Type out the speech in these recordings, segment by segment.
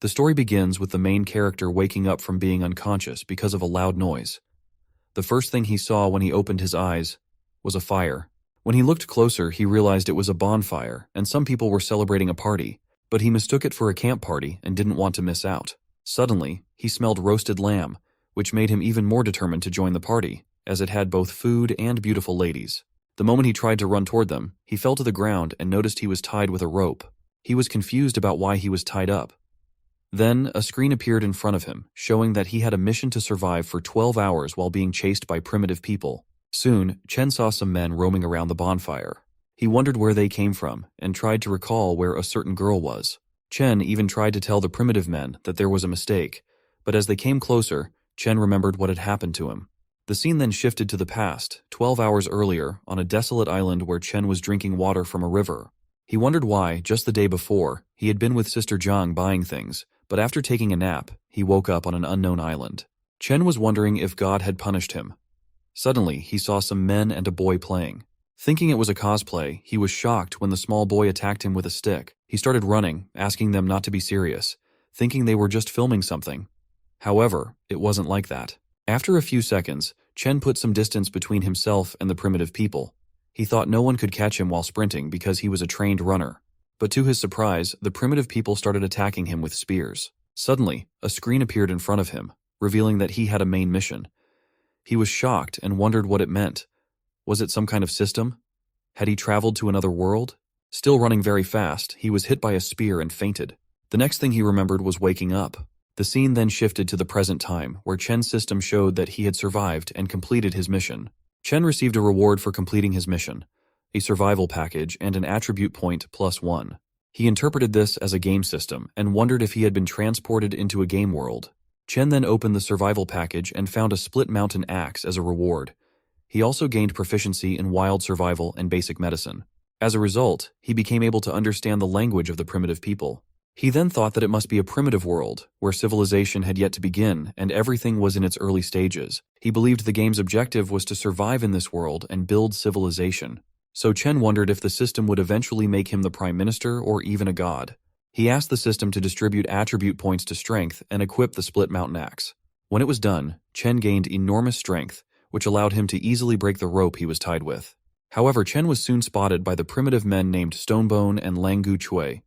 The story begins with the main character waking up from being unconscious because of a loud noise. The first thing he saw when he opened his eyes was a fire. When he looked closer, he realized it was a bonfire, and some people were celebrating a party, but he mistook it for a camp party and didn't want to miss out. Suddenly, he smelled roasted lamb, which made him even more determined to join the party, as it had both food and beautiful ladies. The moment he tried to run toward them, he fell to the ground and noticed he was tied with a rope. He was confused about why he was tied up. Then, a screen appeared in front of him, showing that he had a mission to survive for 12 hours while being chased by primitive people. Soon, Chen saw some men roaming around the bonfire. He wondered where they came from and tried to recall where a certain girl was. Chen even tried to tell the primitive men that there was a mistake, but as they came closer, Chen remembered what had happened to him. The scene then shifted to the past, 12 hours earlier, on a desolate island where Chen was drinking water from a river. He wondered why, just the day before, he had been with Sister Zhang buying things, but after taking a nap, he woke up on an unknown island. Chen was wondering if God had punished him. Suddenly, he saw some men and a boy playing. Thinking it was a cosplay, he was shocked when the small boy attacked him with a stick. He started running, asking them not to be serious, thinking they were just filming something. However, it wasn't like that. After a few seconds, Chen put some distance between himself and the primitive people. He thought no one could catch him while sprinting because he was a trained runner. But to his surprise, the primitive people started attacking him with spears. Suddenly, a screen appeared in front of him, revealing that he had a main mission. He was shocked and wondered what it meant. Was it some kind of system? Had he traveled to another world? Still running very fast, he was hit by a spear and fainted. The next thing he remembered was waking up. The scene then shifted to the present time, where Chen's system showed that he had survived and completed his mission. Chen received a reward for completing his mission, a survival package and an attribute point +1. He interpreted this as a game system and wondered if he had been transported into a game world. Chen then opened the survival package and found a split mountain axe as a reward. He also gained proficiency in wild survival and basic medicine. As a result, he became able to understand the language of the primitive people. He then thought that it must be a primitive world, where civilization had yet to begin and everything was in its early stages. He believed the game's objective was to survive in this world and build civilization. So Chen wondered if the system would eventually make him the prime minister or even a god. He asked the system to distribute attribute points to strength and equip the split mountain axe. When it was done, Chen gained enormous strength, which allowed him to easily break the rope he was tied with. However, Chen was soon spotted by the primitive men named Stonebone and Langu Chui.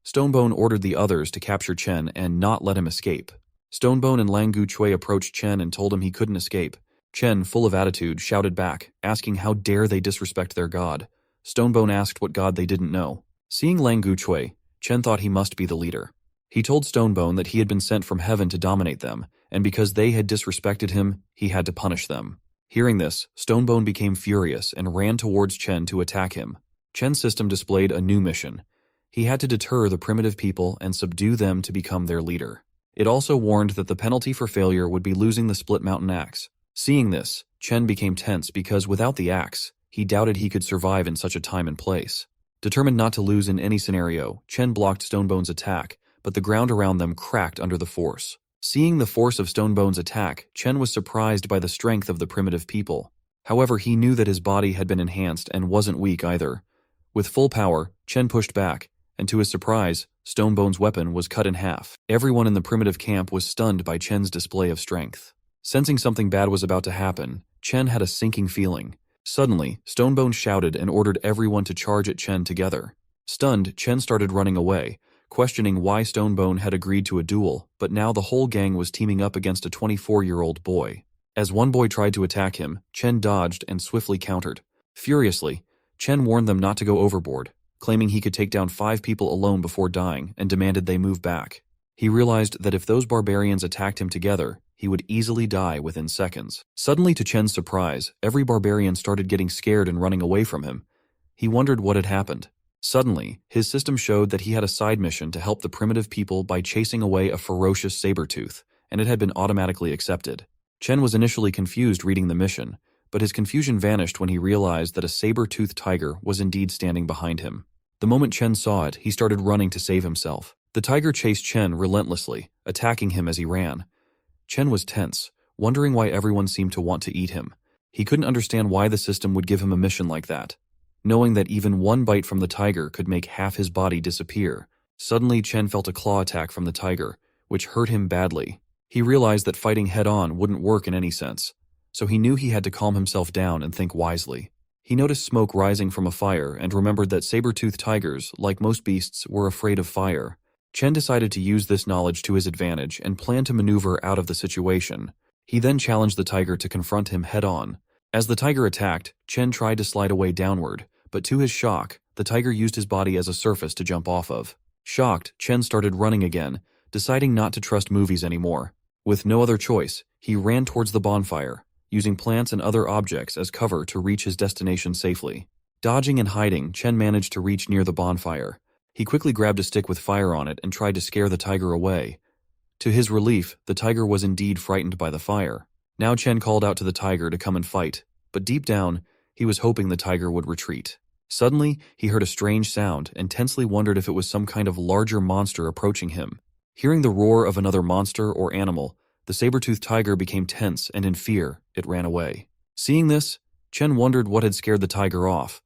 Stonebone ordered the others to capture Chen and not let him escape. Stonebone and Langu Chui approached Chen and told him he couldn't escape. Chen, full of attitude, shouted back, asking how dare they disrespect their god. Stonebone asked what god they didn't know. Seeing Langu Chui, Chen thought he must be the leader. He told Stonebone that he had been sent from heaven to dominate them, and because they had disrespected him, he had to punish them. Hearing this, Stonebone became furious and ran towards Chen to attack him. Chen's system displayed a new mission. He had to deter the primitive people and subdue them to become their leader. It also warned that the penalty for failure would be losing the split mountain axe. Seeing this, Chen became tense because without the axe, he doubted he could survive in such a time and place. Determined not to lose in any scenario, Chen blocked Stonebone's attack, but the ground around them cracked under the force. Seeing the force of Stonebone's attack, Chen was surprised by the strength of the primitive people. However, he knew that his body had been enhanced and wasn't weak either. With full power, Chen pushed back, and to his surprise, Stonebone's weapon was cut in half. Everyone in the primitive camp was stunned by Chen's display of strength. Sensing something bad was about to happen, Chen had a sinking feeling. Suddenly, Stonebone shouted and ordered everyone to charge at Chen together. Stunned, Chen started running away, questioning why Stonebone had agreed to a duel, but now the whole gang was teaming up against a 24-year-old boy. As one boy tried to attack him, Chen dodged and swiftly countered. Furiously, Chen warned them not to go overboard, claiming he could take down 5 people alone before dying and demanded they move back. He realized that if those barbarians attacked him together, he would easily die within seconds. Suddenly, to Chen's surprise, every barbarian started getting scared and running away from him. He wondered what had happened. Suddenly, his system showed that he had a side mission to help the primitive people by chasing away a ferocious saber-tooth, and it had been automatically accepted. Chen was initially confused reading the mission, but his confusion vanished when he realized that a saber-toothed tiger was indeed standing behind him. The moment Chen saw it, he started running to save himself. The tiger chased Chen relentlessly, attacking him as he ran. Chen was tense, wondering why everyone seemed to want to eat him. He couldn't understand why the system would give him a mission like that. Knowing that even one bite from the tiger could make half his body disappear, Suddenly, Chen felt a claw attack from the tiger, which hurt him badly. He realized that fighting head-on wouldn't work in any sense, so he knew he had to calm himself down and think wisely. He noticed smoke rising from a fire and remembered that saber-toothed tigers, like most beasts, were afraid of fire. Chen decided to use this knowledge to his advantage and planned to maneuver out of the situation. He then challenged the tiger to confront him head-on. As the tiger attacked, Chen tried to slide away downward, but to his shock, the tiger used his body as a surface to jump off of. Shocked, Chen started running again, deciding not to trust movies anymore. With no other choice, he ran towards the bonfire, using plants and other objects as cover to reach his destination safely. Dodging and hiding, Chen managed to reach near the bonfire. He quickly grabbed a stick with fire on it and tried to scare the tiger away. To his relief, the tiger was indeed frightened by the fire. Now Chen called out to the tiger to come and fight, but deep down, he was hoping the tiger would retreat. Suddenly, he heard a strange sound and tensely wondered if it was some kind of larger monster approaching him. Hearing the roar of another monster or animal, the saber-toothed tiger became tense and in fear, it ran away. Seeing this, Chen wondered what had scared the tiger off,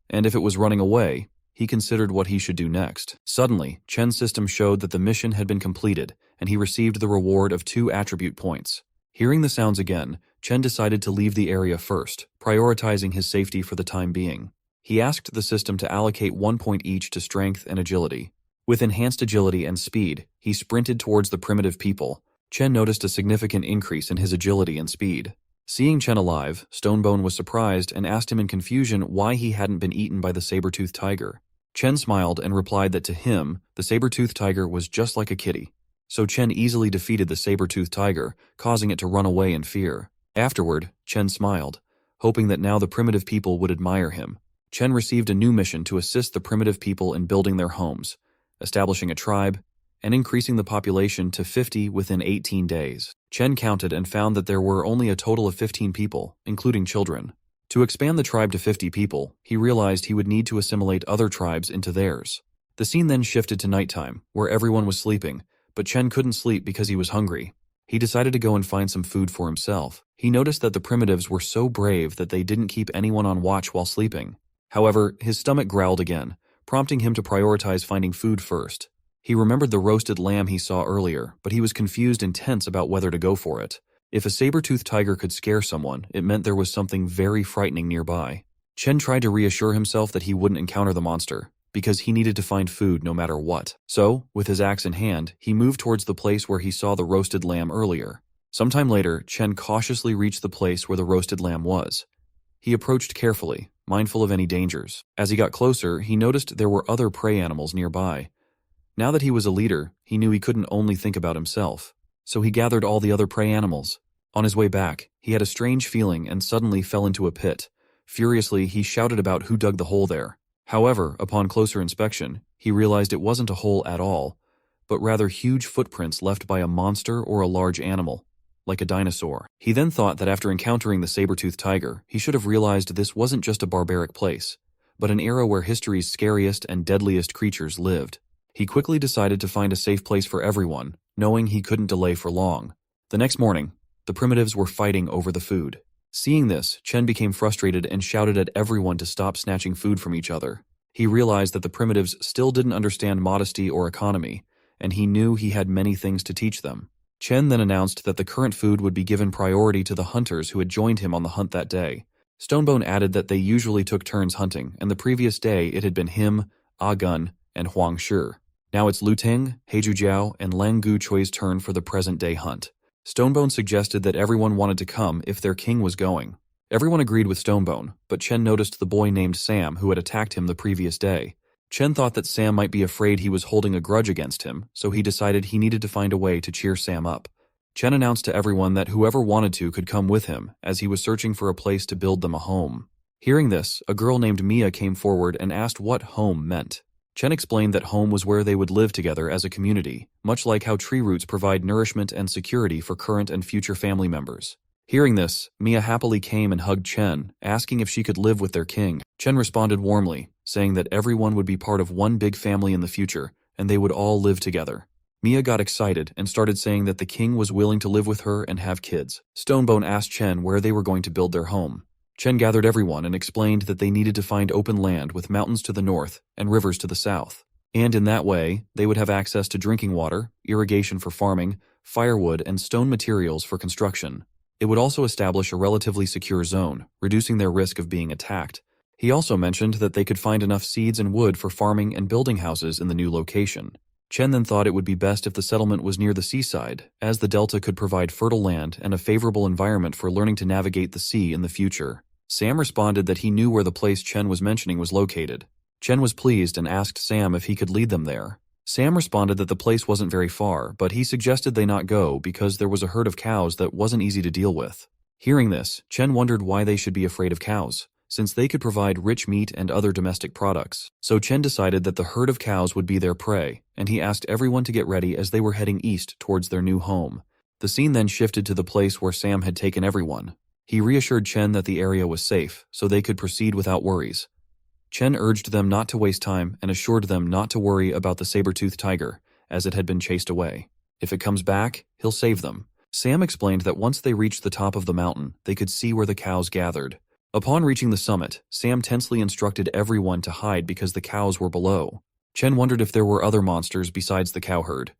and if it was running away, he considered what he should do next. Suddenly, Chen's system showed that the mission had been completed, and he received the reward of 2 attribute points. Hearing the sounds again, Chen decided to leave the area first, prioritizing his safety for the time being. He asked the system to allocate 1 point each to strength and agility. With enhanced agility and speed, he sprinted towards the primitive people. Chen noticed a significant increase in his agility and speed. Seeing Chen alive, Stonebone was surprised and asked him in confusion why he hadn't been eaten by the saber-toothed tiger. Chen smiled and replied that to him, the saber-toothed tiger was just like a kitty. So Chen easily defeated the saber-toothed tiger, causing it to run away in fear. Afterward, Chen smiled, hoping that now the primitive people would admire him. Chen received a new mission to assist the primitive people in building their homes, establishing a tribe, and increasing the population to 50 within 18 days. Chen counted and found that there were only a total of 15 people, including children. To expand the tribe to 50 people, he realized he would need to assimilate other tribes into theirs. The scene then shifted to nighttime, where everyone was sleeping, but Chen couldn't sleep because he was hungry. He decided to go and find some food for himself. He noticed that the primitives were so brave that they didn't keep anyone on watch while sleeping. However, his stomach growled again, prompting him to prioritize finding food first. He remembered the roasted lamb he saw earlier, but he was confused and tense about whether to go for it. If a saber-toothed tiger could scare someone, it meant there was something very frightening nearby. Chen tried to reassure himself that he wouldn't encounter the monster, because he needed to find food no matter what. So, with his axe in hand, he moved towards the place where he saw the roasted lamb earlier. Sometime later, Chen cautiously reached the place where the roasted lamb was. He approached carefully, mindful of any dangers. As he got closer, he noticed there were other prey animals nearby. Now that he was a leader, he knew he couldn't only think about himself. So he gathered all the other prey animals. On his way back, he had a strange feeling and suddenly fell into a pit. Furiously, he shouted about who dug the hole there. However, upon closer inspection, he realized it wasn't a hole at all, but rather huge footprints left by a monster or a large animal, like a dinosaur. He then thought that after encountering the saber-toothed tiger, he should have realized this wasn't just a barbaric place, but an era where history's scariest and deadliest creatures lived. He quickly decided to find a safe place for everyone, knowing he couldn't delay for long. The next morning, the primitives were fighting over the food. Seeing this, Chen became frustrated and shouted at everyone to stop snatching food from each other. He realized that the primitives still didn't understand modesty or economy, and he knew he had many things to teach them. Chen then announced that the current food would be given priority to the hunters who had joined him on the hunt that day. Stonebone added that they usually took turns hunting, and the previous day it had been him, Gun, and Huang Shi. Now it's Lu Ting, Heiju Jiao, and Lang Gu Chui's turn for the present-day hunt. Stonebone suggested that everyone wanted to come if their king was going. Everyone agreed with Stonebone, but Chen noticed the boy named Sam who had attacked him the previous day. Chen thought that Sam might be afraid he was holding a grudge against him, so he decided he needed to find a way to cheer Sam up. Chen announced to everyone that whoever wanted to could come with him, as he was searching for a place to build them a home. Hearing this, a girl named Mia came forward and asked what home meant. Chen explained that home was where they would live together as a community, much like how tree roots provide nourishment and security for current and future family members. Hearing this, Mia happily came and hugged Chen, asking if she could live with their king. Chen responded warmly, saying that everyone would be part of one big family in the future, and they would all live together. Mia got excited and started saying that the king was willing to live with her and have kids. Stonebone asked Chen where they were going to build their home. Chen gathered everyone and explained that they needed to find open land with mountains to the north and rivers to the south. And in that way, they would have access to drinking water, irrigation for farming, firewood, and stone materials for construction. It would also establish a relatively secure zone, reducing their risk of being attacked. He also mentioned that they could find enough seeds and wood for farming and building houses in the new location. Chen then thought it would be best if the settlement was near the seaside, as the delta could provide fertile land and a favorable environment for learning to navigate the sea in the future. Sam responded that he knew where the place Chen was mentioning was located. Chen was pleased and asked Sam if he could lead them there. Sam responded that the place wasn't very far, but he suggested they not go because there was a herd of cows that wasn't easy to deal with. Hearing this, Chen wondered why they should be afraid of cows, since they could provide rich meat and other domestic products. So Chen decided that the herd of cows would be their prey, and he asked everyone to get ready as they were heading east towards their new home. The scene then shifted to the place where Sam had taken everyone. He reassured Chen that the area was safe, so they could proceed without worries. Chen urged them not to waste time and assured them not to worry about the saber-toothed tiger, as it had been chased away. If it comes back, he'll save them. Sam explained that once they reached the top of the mountain, they could see where the cows gathered. Upon reaching the summit, Sam tensely instructed everyone to hide because the cows were below. Chen wondered if there were other monsters besides the cow herd.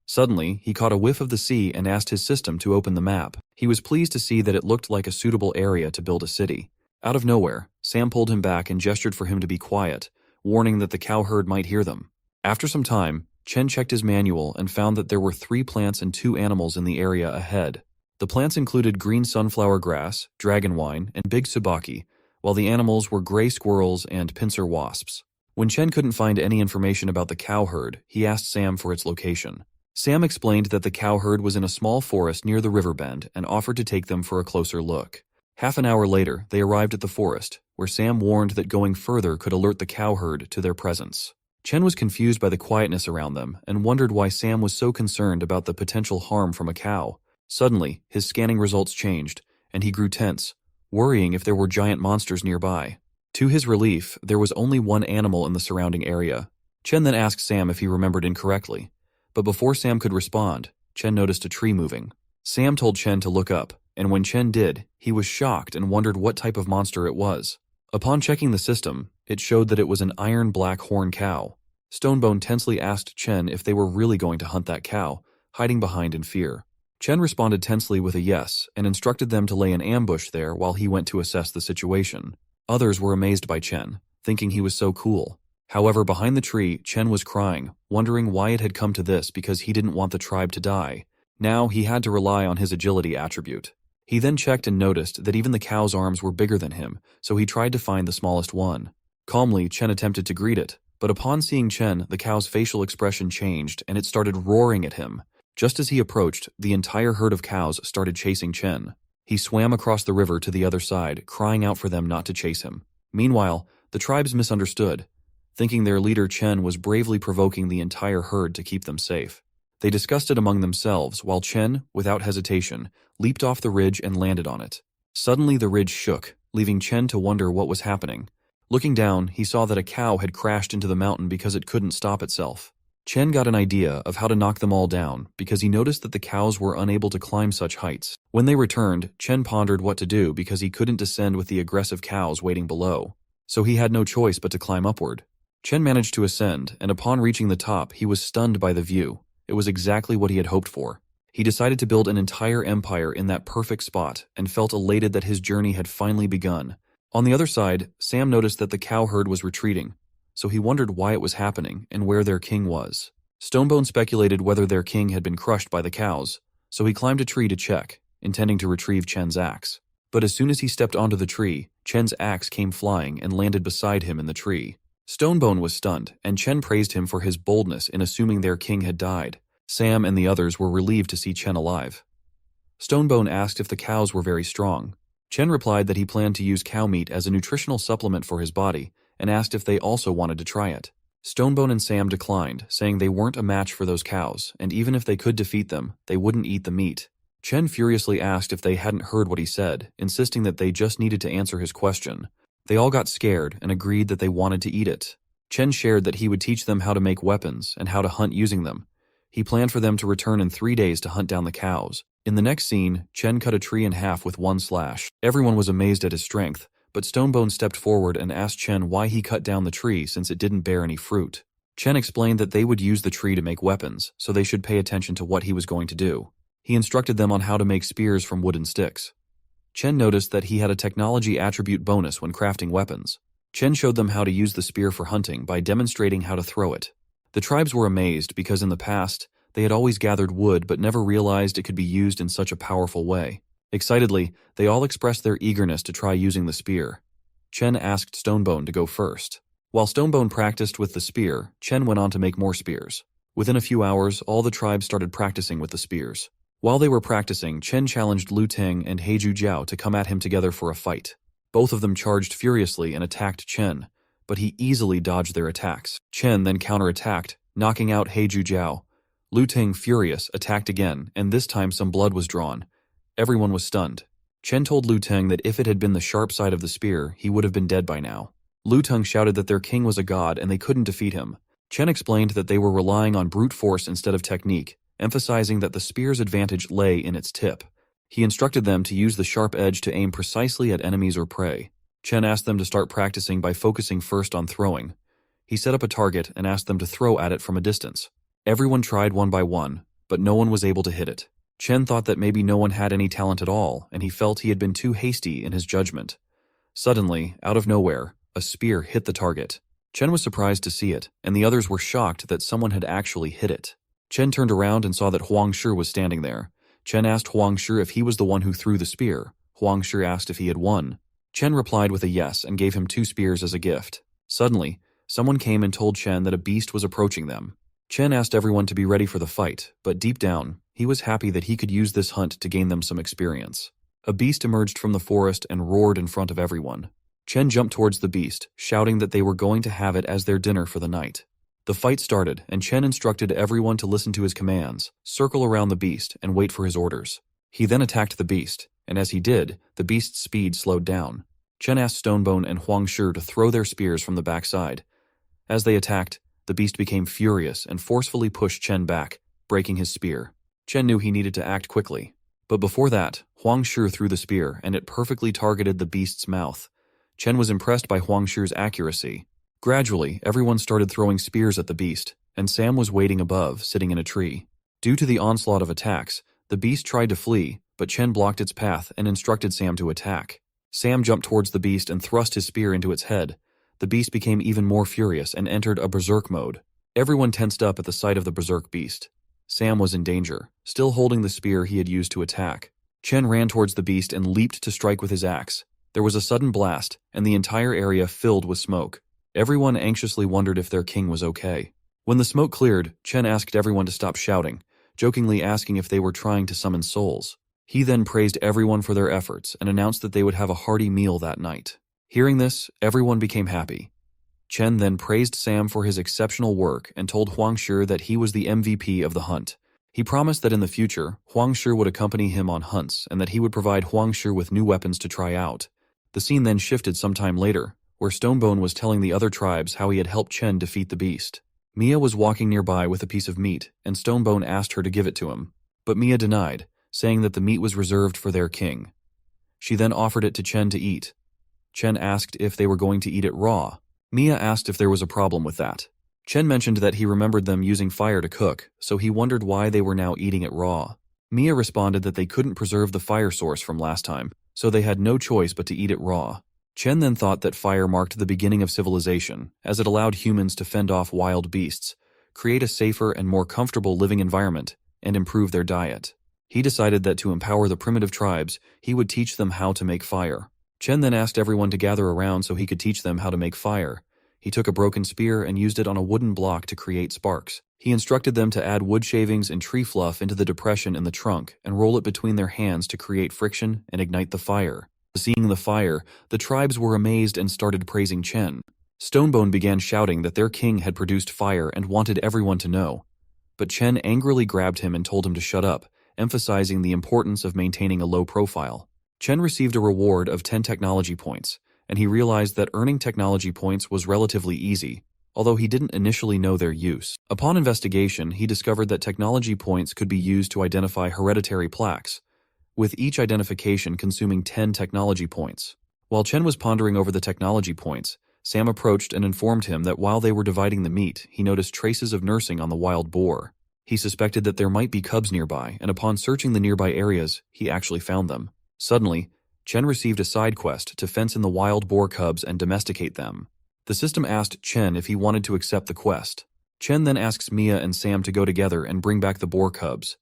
Suddenly, he caught a whiff of the sea and asked his system to open the map. He was pleased to see that it looked like a suitable area to build a city. Out of nowhere, Sam pulled him back and gestured for him to be quiet, warning that the cow herd might hear them. After some time, Chen checked his manual and found that there were 3 plants and 2 animals in the area ahead. The plants included green sunflower grass, dragon wine, and big tsubaki, while the animals were gray squirrels and pincer wasps. When Chen couldn't find any information about the cow herd, he asked Sam for its location. Sam explained that the cow herd was in a small forest near the river bend and offered to take them for a closer look. Half an hour later, they arrived at the forest, where Sam warned that going further could alert the cow herd to their presence. Chen was confused by the quietness around them and wondered why Sam was so concerned about the potential harm from a cow. Suddenly, his scanning results changed, and he grew tense, worrying if there were giant monsters nearby. To his relief, there was only one animal in the surrounding area. Chen then asked Sam if he remembered incorrectly, but before Sam could respond, Chen noticed a tree moving. Sam told Chen to look up, and when Chen did, he was shocked and wondered what type of monster it was. Upon checking the system, it showed that it was an iron black horn cow. Stonebone tensely asked Chen if they were really going to hunt that cow, hiding behind in fear. Chen responded tensely with a yes and instructed them to lay an ambush there while he went to assess the situation. Others were amazed by Chen, thinking he was so cool. However, behind the tree, Chen was crying, wondering why it had come to this because he didn't want the tribe to die. Now he had to rely on his agility attribute. He then checked and noticed that even the cow's arms were bigger than him, so he tried to find the smallest one. Calmly, Chen attempted to greet it, but upon seeing Chen, the cow's facial expression changed and it started roaring at him. Just as he approached, the entire herd of cows started chasing Chen. He swam across the river to the other side, crying out for them not to chase him. Meanwhile, the tribes misunderstood, thinking their leader Chen was bravely provoking the entire herd to keep them safe. They discussed it among themselves while Chen, without hesitation, leaped off the ridge and landed on it. Suddenly the ridge shook, leaving Chen to wonder what was happening. Looking down, he saw that a cow had crashed into the mountain because it couldn't stop itself. Chen got an idea of how to knock them all down because he noticed that the cows were unable to climb such heights. When they returned, Chen pondered what to do because he couldn't descend with the aggressive cows waiting below. So he had no choice but to climb upward. Chen managed to ascend, and upon reaching the top, he was stunned by the view. It was exactly what he had hoped for. He decided to build an entire empire in that perfect spot and felt elated that his journey had finally begun. On the other side, Sam noticed that the cow herd was retreating, so he wondered why it was happening and where their king was. Stonebone speculated whether their king had been crushed by the cows, so he climbed a tree to check, intending to retrieve Chen's axe. But as soon as he stepped onto the tree, Chen's axe came flying and landed beside him in the tree. Stonebone was stunned, and Chen praised him for his boldness in assuming their king had died. Sam and the others were relieved to see Chen alive. Stonebone asked if the cows were very strong. Chen replied that he planned to use cow meat as a nutritional supplement for his body, and asked if they also wanted to try it. Stonebone and Sam declined, saying they weren't a match for those cows, and even if they could defeat them, they wouldn't eat the meat. Chen furiously asked if they hadn't heard what he said, insisting that they just needed to answer his question. They all got scared and agreed that they wanted to eat it. Chen shared that he would teach them how to make weapons and how to hunt using them. He planned for them to return in 3 days to hunt down the cows. In the next scene, Chen cut a tree in half with one slash. Everyone was amazed at his strength, but Stonebone stepped forward and asked Chen why he cut down the tree since it didn't bear any fruit. Chen explained that they would use the tree to make weapons, so they should pay attention to what he was going to do. He instructed them on how to make spears from wooden sticks. Chen noticed that he had a technology attribute bonus when crafting weapons. Chen showed them how to use the spear for hunting by demonstrating how to throw it. The tribes were amazed because in the past, they had always gathered wood but never realized it could be used in such a powerful way. Excitedly, they all expressed their eagerness to try using the spear. Chen asked Stonebone to go first. While Stonebone practiced with the spear, Chen went on to make more spears. Within a few hours, all the tribes started practicing with the spears. While they were practicing, Chen challenged Lu Ting and Heiju Jiao to come at him together for a fight. Both of them charged furiously and attacked Chen, but he easily dodged their attacks. Chen then counterattacked, knocking out Heiju Jiao. Lu Ting, furious, attacked again, and this time some blood was drawn. Everyone was stunned. Chen told Lu Ting that if it had been the sharp side of the spear, he would have been dead by now. Lu Ting shouted that their king was a god and they couldn't defeat him. Chen explained that they were relying on brute force instead of technique, emphasizing that the spear's advantage lay in its tip. He instructed them to use the sharp edge to aim precisely at enemies or prey. Chen asked them to start practicing by focusing first on throwing. He set up a target and asked them to throw at it from a distance. Everyone tried one by one, but no one was able to hit it. Chen thought that maybe no one had any talent at all, and he felt he had been too hasty in his judgment. Suddenly, out of nowhere, a spear hit the target. Chen was surprised to see it, and the others were shocked that someone had actually hit it. Chen turned around and saw that Huang Shi was standing there. Chen asked Huang Shi if he was the one who threw the spear. Huang Shi asked if he had won. Chen replied with a yes and gave him 2 spears as a gift. Suddenly, someone came and told Chen that a beast was approaching them. Chen asked everyone to be ready for the fight, but deep down, he was happy that he could use this hunt to gain them some experience. A beast emerged from the forest and roared in front of everyone. Chen jumped towards the beast, shouting that they were going to have it as their dinner for the night. The fight started, and Chen instructed everyone to listen to his commands, circle around the beast, and wait for his orders. He then attacked the beast, and as he did, the beast's speed slowed down. Chen asked Stonebone and Huang Shi to throw their spears from the backside. As they attacked, the beast became furious and forcefully pushed Chen back, breaking his spear. Chen knew he needed to act quickly. But before that, Huang Shi threw the spear, and it perfectly targeted the beast's mouth. Chen was impressed by Huang Shi's accuracy. Gradually, everyone started throwing spears at the beast, and Sam was waiting above, sitting in a tree. Due to the onslaught of attacks, the beast tried to flee, but Chen blocked its path and instructed Sam to attack. Sam jumped towards the beast and thrust his spear into its head. The beast became even more furious and entered a berserk mode. Everyone tensed up at the sight of the berserk beast. Sam was in danger, still holding the spear he had used to attack. Chen ran towards the beast and leaped to strike with his axe. There was a sudden blast, and the entire area filled with smoke. Everyone anxiously wondered if their king was okay. When the smoke cleared, Chen asked everyone to stop shouting, jokingly asking if they were trying to summon souls. He then praised everyone for their efforts and announced that they would have a hearty meal that night. Hearing this, everyone became happy. Chen then praised Sam for his exceptional work and told Huang Shi that he was the MVP of the hunt. He promised that in the future, Huang Shi would accompany him on hunts and that he would provide Huang Shi with new weapons to try out. The scene then shifted sometime later, where Stonebone was telling the other tribes how he had helped Chen defeat the beast. Mia was walking nearby with a piece of meat, and Stonebone asked her to give it to him. But Mia denied, saying that the meat was reserved for their king. She then offered it to Chen to eat. Chen asked if they were going to eat it raw. Mia asked if there was a problem with that. Chen mentioned that he remembered them using fire to cook, so he wondered why they were now eating it raw. Mia responded that they couldn't preserve the fire source from last time, so they had no choice but to eat it raw. Chen then thought that fire marked the beginning of civilization, as it allowed humans to fend off wild beasts, create a safer and more comfortable living environment, and improve their diet. He decided that to empower the primitive tribes, he would teach them how to make fire. Chen then asked everyone to gather around so he could teach them how to make fire. He took a broken spear and used it on a wooden block to create sparks. He instructed them to add wood shavings and tree fluff into the depression in the trunk and roll it between their hands to create friction and ignite the fire. Seeing the fire, the tribes were amazed and started praising Chen. Stonebone began shouting that their king had produced fire and wanted everyone to know. But Chen angrily grabbed him and told him to shut up, emphasizing the importance of maintaining a low profile. Chen received a reward of 10 technology points, and he realized that earning technology points was relatively easy, although he didn't initially know their use. Upon investigation, he discovered that technology points could be used to identify hereditary plaques, with each identification consuming 10 technology points. While Chen was pondering over the technology points, Sam approached and informed him that while they were dividing the meat, he noticed traces of nursing on the wild boar. He suspected that there might be cubs nearby, and upon searching the nearby areas, he actually found them. Suddenly, Chen received a side quest to fence in the wild boar cubs and domesticate them. The system asked Chen if he wanted to accept the quest. Chen then asks Mia and Sam to go together and bring back the boar cubs.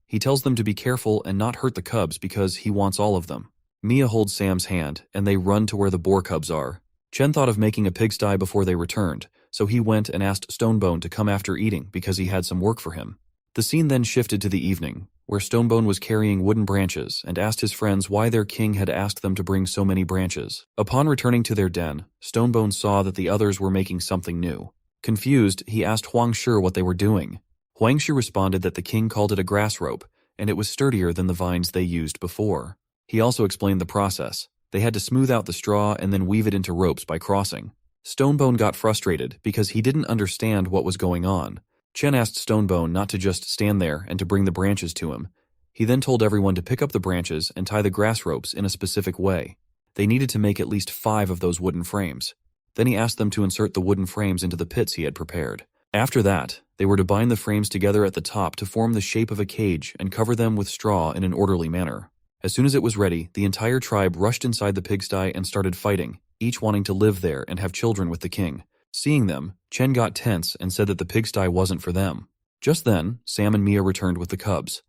He tells them to be careful and not hurt the cubs because he wants all of them. Mia holds Sam's hand, and they run to where the boar cubs are. Chen thought of making a pigsty before they returned, so he went and asked Stonebone to come after eating because he had some work for him. The scene then shifted to the evening, where Stonebone was carrying wooden branches and asked his friends why their king had asked them to bring so many branches. Upon returning to their den, Stonebone saw that the others were making something new. Confused, he asked Huangshi what they were doing. Huangshi responded that the king called it a grass rope, and it was sturdier than the vines they used before. He also explained the process. They had to smooth out the straw and then weave it into ropes by crossing. Stonebone got frustrated because he didn't understand what was going on. Chen asked Stonebone not to just stand there and to bring the branches to him. He then told everyone to pick up the branches and tie the grass ropes in a specific way. They needed to make at least 5 of those wooden frames. Then he asked them to insert the wooden frames into the pits he had prepared. After that, they were to bind the frames together at the top to form the shape of a cage and cover them with straw in an orderly manner. As soon as it was ready, the entire tribe rushed inside the pigsty and started fighting, each wanting to live there and have children with the king. Seeing them, Chen got tense and said that the pigsty wasn't for them. Just then, Sam and Mia returned with the cubs.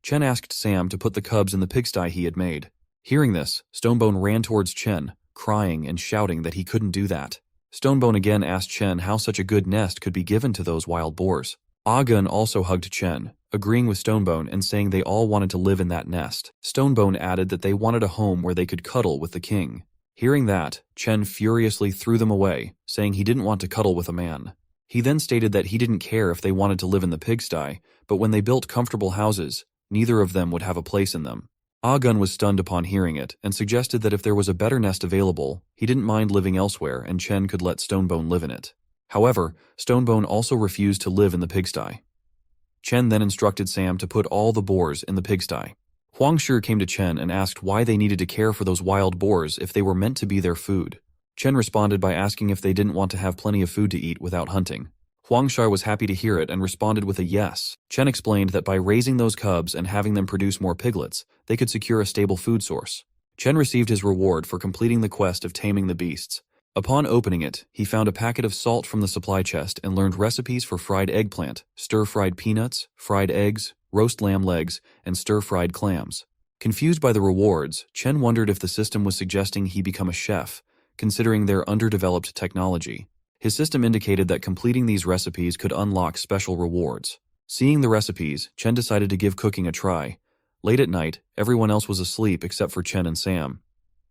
Chen asked Sam to put the cubs in the pigsty he had made. Hearing this, Stonebone ran towards Chen, crying and shouting that he couldn't do that. Stonebone again asked Chen how such a good nest could be given to those wild boars. Agun also hugged Chen, agreeing with Stonebone and saying they all wanted to live in that nest. Stonebone added that they wanted a home where they could cuddle with the king. Hearing that, Chen furiously threw them away, saying he didn't want to cuddle with a man. He then stated that he didn't care if they wanted to live in the pigsty, but when they built comfortable houses, neither of them would have a place in them. Agun was stunned upon hearing it and suggested that if there was a better nest available, he didn't mind living elsewhere and Chen could let Stonebone live in it. However, Stonebone also refused to live in the pigsty. Chen then instructed Sam to put all the boars in the pigsty. Huangshi came to Chen and asked why they needed to care for those wild boars if they were meant to be their food. Chen responded by asking if they didn't want to have plenty of food to eat without hunting. Huangshi was happy to hear it and responded with a yes. Chen explained that by raising those cubs and having them produce more piglets, they could secure a stable food source. Chen received his reward for completing the quest of taming the beasts. Upon opening it, he found a packet of salt from the supply chest and learned recipes for fried eggplant, stir-fried peanuts, fried eggs, roast lamb legs, and stir-fried clams. Confused by the rewards, Chen wondered if the system was suggesting he become a chef, considering their underdeveloped technology. His system indicated that completing these recipes could unlock special rewards. Seeing the recipes, Chen decided to give cooking a try. Late at night, everyone else was asleep except for Chen and Sam.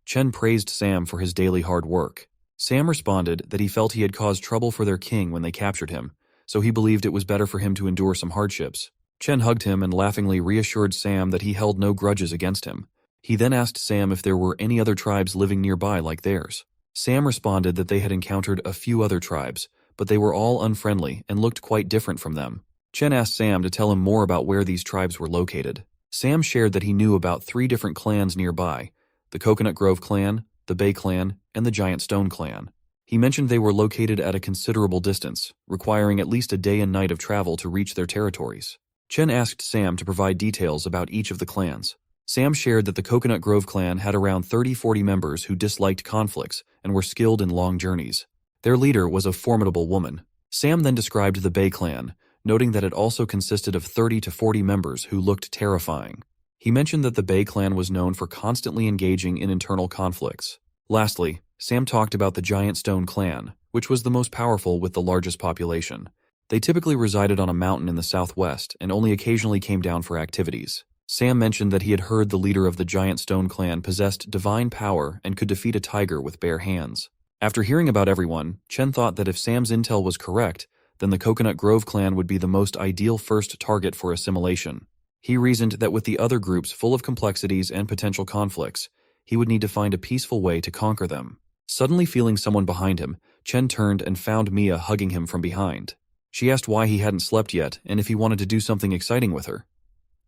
Chen praised Sam for his daily hard work. Sam responded that he felt he had caused trouble for their king when they captured him, so he believed it was better for him to endure some hardships. Chen hugged him and laughingly reassured Sam that he held no grudges against him. He then asked Sam if there were any other tribes living nearby like theirs. Sam responded that they had encountered a few other tribes, but they were all unfriendly and looked quite different from them. Chen asked Sam to tell him more about where these tribes were located. Sam shared that he knew about 3 different clans nearby: the Coconut Grove clan, the Bay clan, and the Giant Stone clan. He mentioned they were located at a considerable distance, requiring at least a day and night of travel to reach their territories. Chen asked Sam to provide details about each of the clans. Sam shared that the Coconut Grove clan had around 30-40 members who disliked conflicts and were skilled in long journeys. Their leader was a formidable woman. Sam then described the Bay clan, noting that it also consisted of 30 to 40 members who looked terrifying. He mentioned that the Bay clan was known for constantly engaging in internal conflicts. Lastly, Sam talked about the Giant Stone clan, which was the most powerful with the largest population. They typically resided on a mountain in the southwest and only occasionally came down for activities. Sam mentioned that he had heard the leader of the Giant Stone clan possessed divine power and could defeat a tiger with bare hands. After hearing about everyone, Chen thought that if Sam's intel was correct, then the Coconut Grove clan would be the most ideal first target for assimilation. He reasoned that with the other groups full of complexities and potential conflicts, he would need to find a peaceful way to conquer them. Suddenly feeling someone behind him, Chen turned and found Mia hugging him from behind. She asked why he hadn't slept yet and if he wanted to do something exciting with her.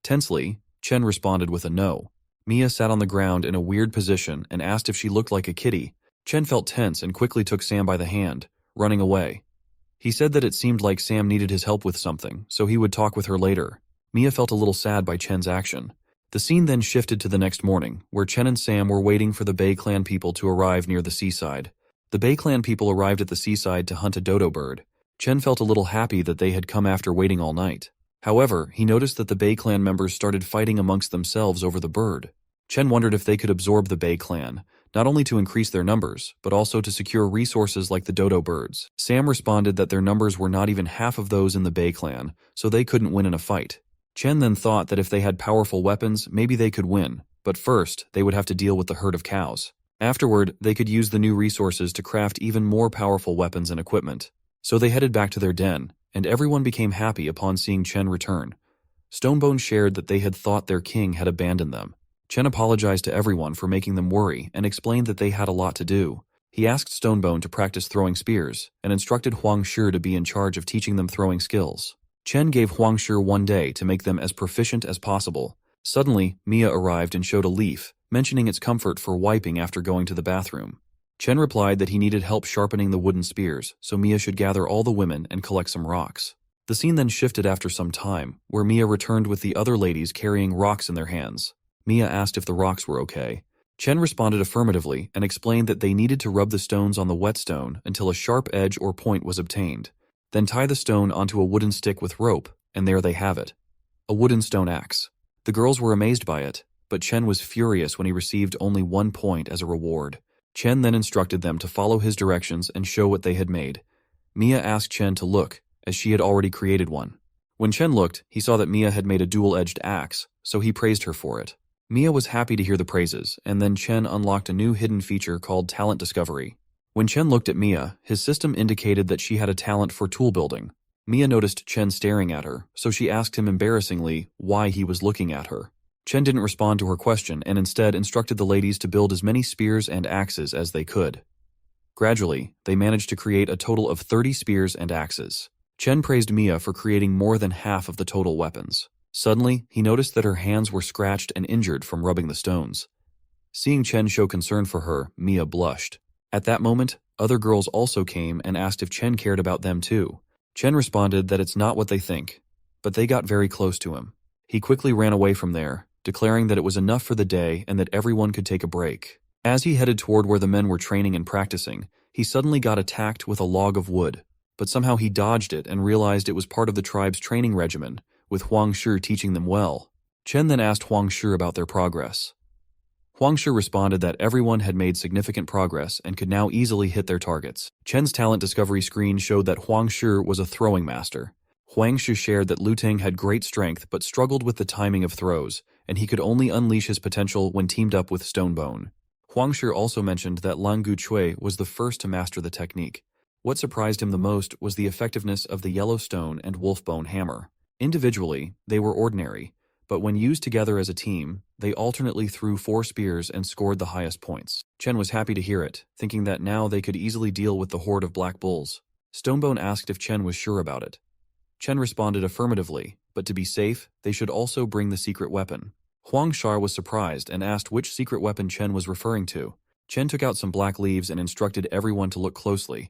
Tensely, Chen responded with a no. Mia sat on the ground in a weird position and asked if she looked like a kitty. Chen felt tense and quickly took Sam by the hand, running away. He said that it seemed like Sam needed his help with something, so he would talk with her later. Mia felt a little sad by Chen's action. The scene then shifted to the next morning, where Chen and Sam were waiting for the Bay Clan people to arrive near the seaside. The Bay Clan people arrived at the seaside to hunt a dodo bird. Chen felt a little happy that they had come after waiting all night. However, he noticed that the Bay Clan members started fighting amongst themselves over the bird. Chen wondered if they could absorb the Bay Clan, not only to increase their numbers, but also to secure resources like the dodo birds. Sam responded that their numbers were not even half of those in the Bay Clan, so they couldn't win in a fight. Chen then thought that if they had powerful weapons, maybe they could win, but first, they would have to deal with the herd of cows. Afterward, they could use the new resources to craft even more powerful weapons and equipment. So they headed back to their den, and everyone became happy upon seeing Chen return. Stonebone shared that they had thought their king had abandoned them. Chen apologized to everyone for making them worry and explained that they had a lot to do. He asked Stonebone to practice throwing spears and instructed Huang Shi to be in charge of teaching them throwing skills. Chen gave Huang Shi one day to make them as proficient as possible. Suddenly, Mia arrived and showed a leaf, mentioning its comfort for wiping after going to the bathroom. Chen replied that he needed help sharpening the wooden spears, so Mia should gather all the women and collect some rocks. The scene then shifted after some time, where Mia returned with the other ladies carrying rocks in their hands. Mia asked if the rocks were okay. Chen responded affirmatively and explained that they needed to rub the stones on the whetstone until a sharp edge or point was obtained. Then tie the stone onto a wooden stick with rope, and there they have it. A wooden stone axe. The girls were amazed by it, but Chen was furious when he received only 1 point as a reward. Chen then instructed them to follow his directions and show what they had made. Mia asked Chen to look, as she had already created one. When Chen looked, he saw that Mia had made a dual-edged axe, so he praised her for it. Mia was happy to hear the praises, and then Chen unlocked a new hidden feature called Talent Discovery. When Chen looked at Mia, his system indicated that she had a talent for tool building. Mia noticed Chen staring at her, so she asked him embarrassingly why he was looking at her. Chen didn't respond to her question and instead instructed the ladies to build as many spears and axes as they could. Gradually, they managed to create a total of 30 spears and axes. Chen praised Mia for creating more than half of the total weapons. Suddenly, he noticed that her hands were scratched and injured from rubbing the stones. Seeing Chen show concern for her, Mia blushed. At that moment, other girls also came and asked if Chen cared about them too. Chen responded that it's not what they think, but they got very close to him. He quickly ran away from there, declaring that it was enough for the day and that everyone could take a break. As he headed toward where the men were training and practicing, he suddenly got attacked with a log of wood, but somehow he dodged it and realized it was part of the tribe's training regimen, with Huang Shi teaching them well. Chen then asked Huang Shi about their progress. Huang Shi responded that everyone had made significant progress and could now easily hit their targets. Chen's talent discovery screen showed that Huang Shi was a throwing master. Huang Shi shared that Lu Ting had great strength but struggled with the timing of throws, and he could only unleash his potential when teamed up with Stonebone. Huang Shi also mentioned that Lang Gu Chui was the first to master the technique. What surprised him the most was the effectiveness of the yellow stone and wolfbone hammer. Individually, they were ordinary, but when used together as a team, they alternately threw 4 spears and scored the highest points. Chen was happy to hear it, thinking that now they could easily deal with the horde of black bulls. Stonebone asked if Chen was sure about it. Chen responded affirmatively, but to be safe, they should also bring the secret weapon. Huang Shi was surprised and asked which secret weapon Chen was referring to. Chen took out some black leaves and instructed everyone to look closely,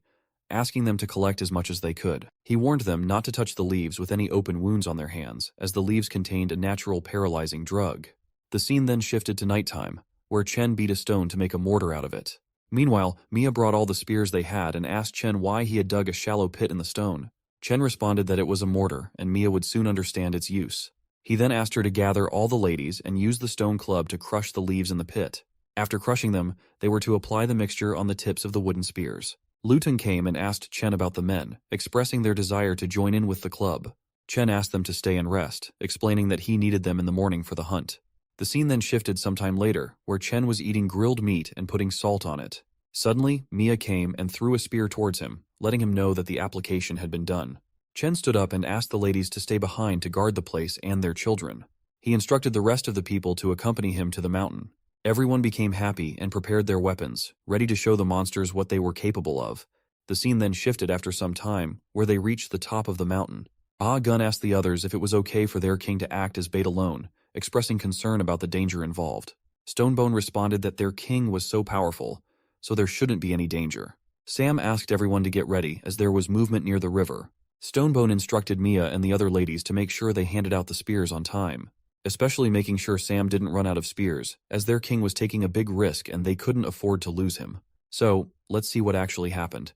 asking them to collect as much as they could. He warned them not to touch the leaves with any open wounds on their hands, as the leaves contained a natural paralyzing drug. The scene then shifted to nighttime, where Chen beat a stone to make a mortar out of it. Meanwhile, Mia brought all the spears they had and asked Chen why he had dug a shallow pit in the stone. Chen responded that it was a mortar, and Mia would soon understand its use. He then asked her to gather all the ladies and use the stone club to crush the leaves in the pit. After crushing them, they were to apply the mixture on the tips of the wooden spears. Lu Ting came and asked Chen about the men, expressing their desire to join in with the club. Chen asked them to stay and rest, explaining that he needed them in the morning for the hunt. The scene then shifted sometime later, where Chen was eating grilled meat and putting salt on it. Suddenly, Mia came and threw a spear towards him, letting him know that the application had been done. Chen stood up and asked the ladies to stay behind to guard the place and their children. He instructed the rest of the people to accompany him to the mountain. Everyone became happy and prepared their weapons, ready to show the monsters what they were capable of. The scene then shifted after some time, where they reached the top of the mountain. Ah Gun asked the others if it was okay for their king to act as bait alone, expressing concern about the danger involved. Stonebone responded that their king was so powerful, so there shouldn't be any danger. Sam asked everyone to get ready as there was movement near the river. Stonebone instructed Mia and the other ladies to make sure they handed out the spears on time, especially making sure Sam didn't run out of spears, as their king was taking a big risk and they couldn't afford to lose him. So, let's see what actually happened.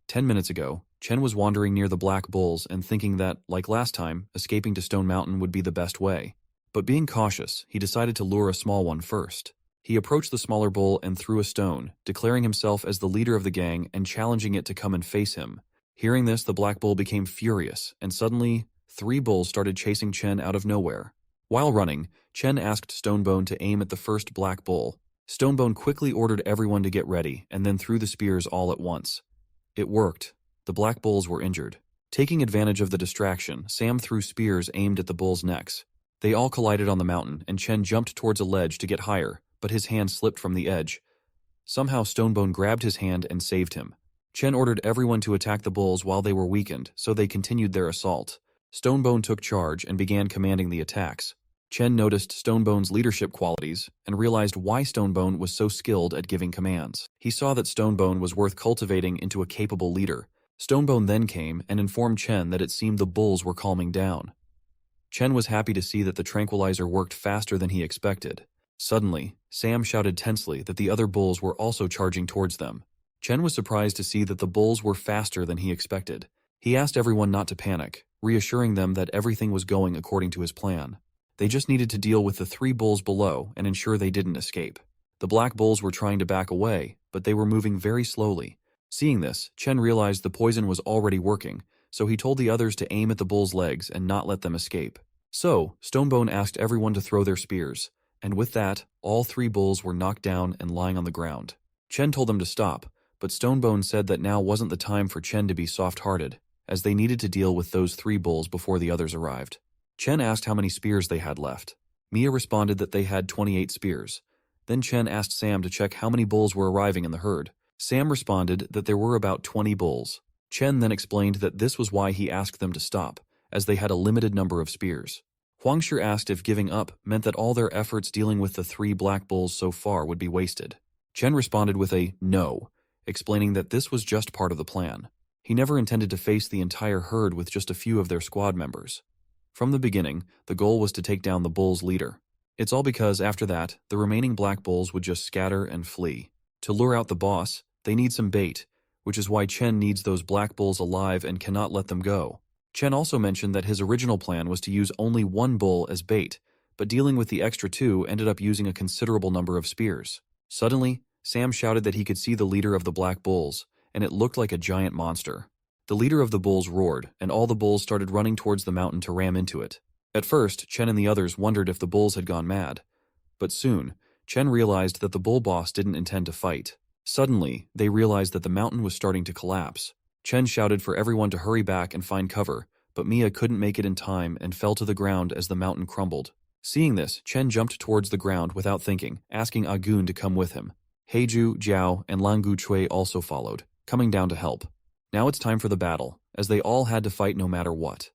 10 minutes ago, Chen was wandering near the Black Bulls and thinking that, like last time, escaping to Stone Mountain would be the best way. But being cautious, he decided to lure a small one first. He approached the smaller bull and threw a stone, declaring himself as the leader of the gang and challenging it to come and face him. Hearing this, the Black Bull became furious, and suddenly, 3 bulls started chasing Chen out of nowhere. While running, Chen asked Stonebone to aim at the first Black Bull. Stonebone quickly ordered everyone to get ready and then threw the spears all at once. It worked. The Black Bulls were injured. Taking advantage of the distraction, Sam threw spears aimed at the bulls' necks. They all collided on the mountain, and Chen jumped towards a ledge to get higher, but his hand slipped from the edge. Somehow Stonebone grabbed his hand and saved him. Chen ordered everyone to attack the bulls while they were weakened, so they continued their assault. Stonebone took charge and began commanding the attacks. Chen noticed Stonebone's leadership qualities and realized why Stonebone was so skilled at giving commands. He saw that Stonebone was worth cultivating into a capable leader. Stonebone then came and informed Chen that it seemed the bulls were calming down. Chen was happy to see that the tranquilizer worked faster than he expected. Suddenly, Sam shouted tensely that the other bulls were also charging towards them. Chen was surprised to see that the bulls were faster than he expected. He asked everyone not to panic, reassuring them that everything was going according to his plan. They just needed to deal with the 3 bulls below and ensure they didn't escape. The Black Bulls were trying to back away, but they were moving very slowly. Seeing this, Chen realized the poison was already working, so he told the others to aim at the bulls' legs and not let them escape. So, Stonebone asked everyone to throw their spears, and with that, all 3 bulls were knocked down and lying on the ground. Chen told them to stop, but Stonebone said that now wasn't the time for Chen to be soft-hearted, as they needed to deal with those 3 bulls before the others arrived. Chen asked how many spears they had left. Mia responded that they had 28 spears. Then Chen asked Sam to check how many bulls were arriving in the herd. Sam responded that there were about 20 bulls. Chen then explained that this was why he asked them to stop, as they had a limited number of spears. Huangshi asked if giving up meant that all their efforts dealing with the 3 Black Bulls so far would be wasted. Chen responded with a no, explaining that this was just part of the plan. He never intended to face the entire herd with just a few of their squad members. From the beginning, the goal was to take down the bulls' leader. It's all because, after that, the remaining Black Bulls would just scatter and flee. To lure out the boss, they need some bait, which is why Chen needs those Black Bulls alive and cannot let them go. Chen also mentioned that his original plan was to use only 1 bull as bait, but dealing with the extra 2 ended up using a considerable number of spears. Suddenly, Sam shouted that he could see the leader of the Black Bulls, and it looked like a giant monster. The leader of the bulls roared, and all the bulls started running towards the mountain to ram into it. At first, Chen and the others wondered if the bulls had gone mad. But soon, Chen realized that the bull boss didn't intend to fight. Suddenly, they realized that the mountain was starting to collapse. Chen shouted for everyone to hurry back and find cover, but Mia couldn't make it in time and fell to the ground as the mountain crumbled. Seeing this, Chen jumped towards the ground without thinking, asking Agun to come with him. Heiju, Jiao, and Langu Chui also followed, coming down to help. Now it's time for the battle, as they all had to fight no matter what.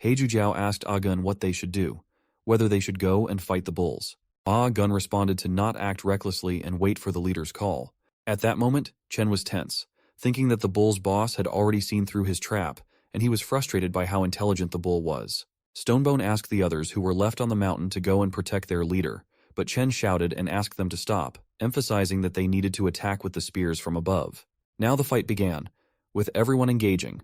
Heiju Jiao asked Agun what they should do, whether they should go and fight the bulls. Agun responded to not act recklessly and wait for the leader's call. At that moment, Chen was tense, thinking that the bull's boss had already seen through his trap, and he was frustrated by how intelligent the bull was. Stonebone asked the others who were left on the mountain to go and protect their leader, but Chen shouted and asked them to stop, emphasizing that they needed to attack with the spears from above. Now the fight began, with everyone engaging.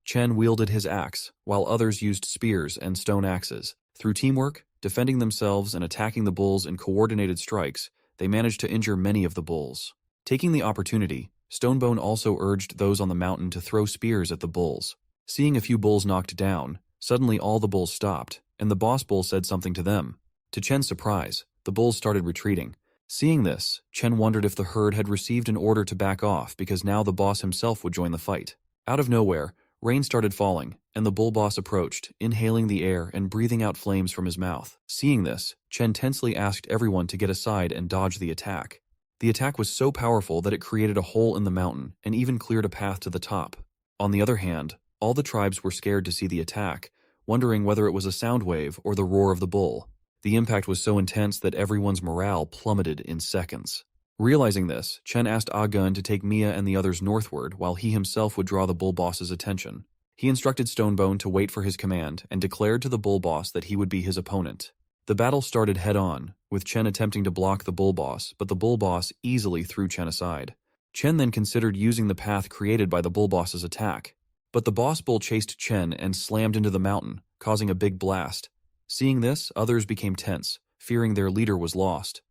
Chen wielded his axe, while others used spears and stone axes. Through teamwork, defending themselves and attacking the bulls in coordinated strikes, they managed to injure many of the bulls. Taking the opportunity, Stonebone also urged those on the mountain to throw spears at the bulls. Seeing a few bulls knocked down, suddenly all the bulls stopped, and the boss bull said something to them. To Chen's surprise, the bulls started retreating. Seeing this, Chen wondered if the herd had received an order to back off because now the boss himself would join the fight. Out of nowhere, rain started falling, and the bull boss approached, inhaling the air and breathing out flames from his mouth. Seeing this, Chen tensely asked everyone to get aside and dodge the attack. The attack was so powerful that it created a hole in the mountain and even cleared a path to the top. On the other hand, all the tribes were scared to see the attack, wondering whether it was a sound wave or the roar of the bull. The impact was so intense that everyone's morale plummeted in seconds. Realizing this, Chen asked Gun to take Mia and the others northward while he himself would draw the bull boss's attention. He instructed Stonebone to wait for his command and declared to the bull boss that he would be his opponent. The battle started head-on, with Chen attempting to block the bull boss, but the bull boss easily threw Chen aside. Chen then considered using the path created by the bull boss's attack. But the boss bull chased Chen and slammed into the mountain, causing a big blast. Seeing this, others became tense, fearing their leader was lost,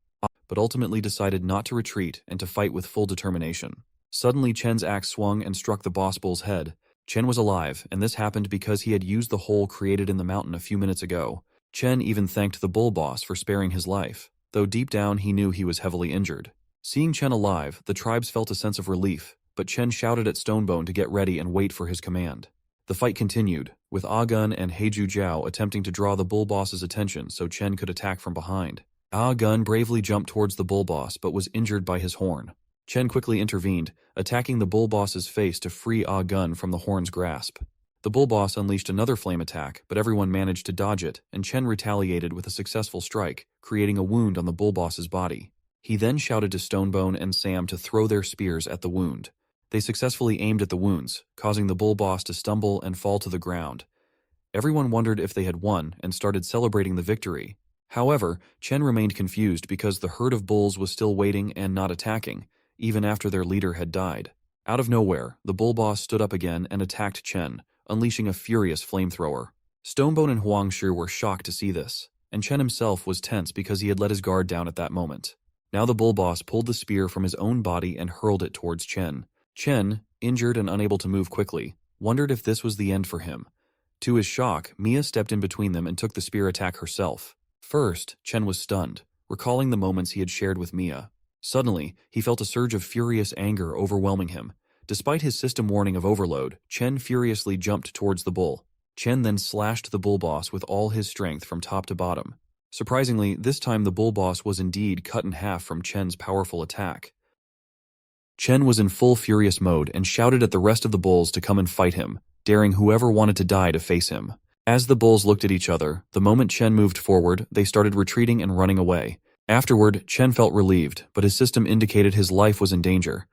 but ultimately decided not to retreat and to fight with full determination. Suddenly, Chen's axe swung and struck the boss bull's head. Chen was alive, and this happened because he had used the hole created in the mountain a few minutes ago. Chen even thanked the bull boss for sparing his life, though deep down he knew he was heavily injured. Seeing Chen alive, the tribes felt a sense of relief, but Chen shouted at Stonebone to get ready and wait for his command. The fight continued, with Gun and Heiju Jiao attempting to draw the bull boss's attention so Chen could attack from behind. Gun bravely jumped towards the bull boss but was injured by his horn. Chen quickly intervened, attacking the bull boss's face to free Gun from the horn's grasp. The bull boss unleashed another flame attack, but everyone managed to dodge it, and Chen retaliated with a successful strike, creating a wound on the bull boss's body. He then shouted to Stonebone and Sam to throw their spears at the wound. They successfully aimed at the wounds, causing the bull boss to stumble and fall to the ground. Everyone wondered if they had won and started celebrating the victory. However, Chen remained confused because the herd of bulls was still waiting and not attacking, even after their leader had died. Out of nowhere, the bull boss stood up again and attacked Chen, unleashing a furious flamethrower. Stonebone and Huangshu were shocked to see this, and Chen himself was tense because he had let his guard down at that moment. Now the bull boss pulled the spear from his own body and hurled it towards Chen. Chen, injured and unable to move quickly, wondered if this was the end for him. To his shock, Mia stepped in between them and took the spear attack herself. First, Chen was stunned, recalling the moments he had shared with Mia. Suddenly, he felt a surge of furious anger overwhelming him. Despite his system warning of overload, Chen furiously jumped towards the bull. Chen then slashed the bull boss with all his strength from top to bottom. Surprisingly, this time the bull boss was indeed cut in half from Chen's powerful attack. Chen was in full furious mode and shouted at the rest of the bulls to come and fight him, daring whoever wanted to die to face him. As the bulls looked at each other, the moment Chen moved forward, they started retreating and running away. Afterward, Chen felt relieved, but his system indicated his life was in danger.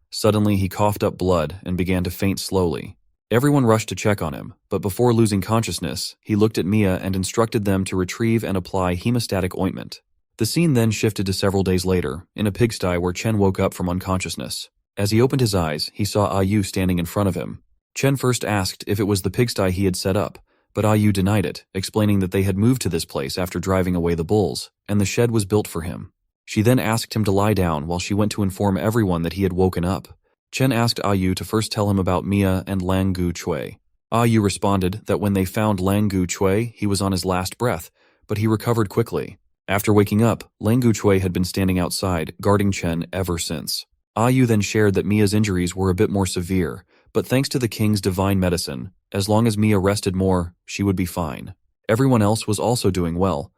Suddenly, he coughed up blood and began to faint slowly. Everyone rushed to check on him, but before losing consciousness, he looked at Mia and instructed them to retrieve and apply hemostatic ointment. The scene then shifted to several days later, in a pigsty where Chen woke up from unconsciousness. As he opened his eyes, he saw Ayu standing in front of him. Chen first asked if it was the pigsty he had set up, but Ayu denied it, explaining that they had moved to this place after driving away the bulls, and the shed was built for him. She then asked him to lie down while she went to inform everyone that he had woken up. Chen asked Ayu to first tell him about Mia and Lang Gu Chui. Ayu responded that when they found Lang Gu Chui, he was on his last breath, but he recovered quickly. After waking up, Lang Gu Chui had been standing outside, guarding Chen ever since. Ayu then shared that Mia's injuries were a bit more severe, but thanks to the king's divine medicine, as long as Mia rested more, she would be fine. Everyone else was also doing well.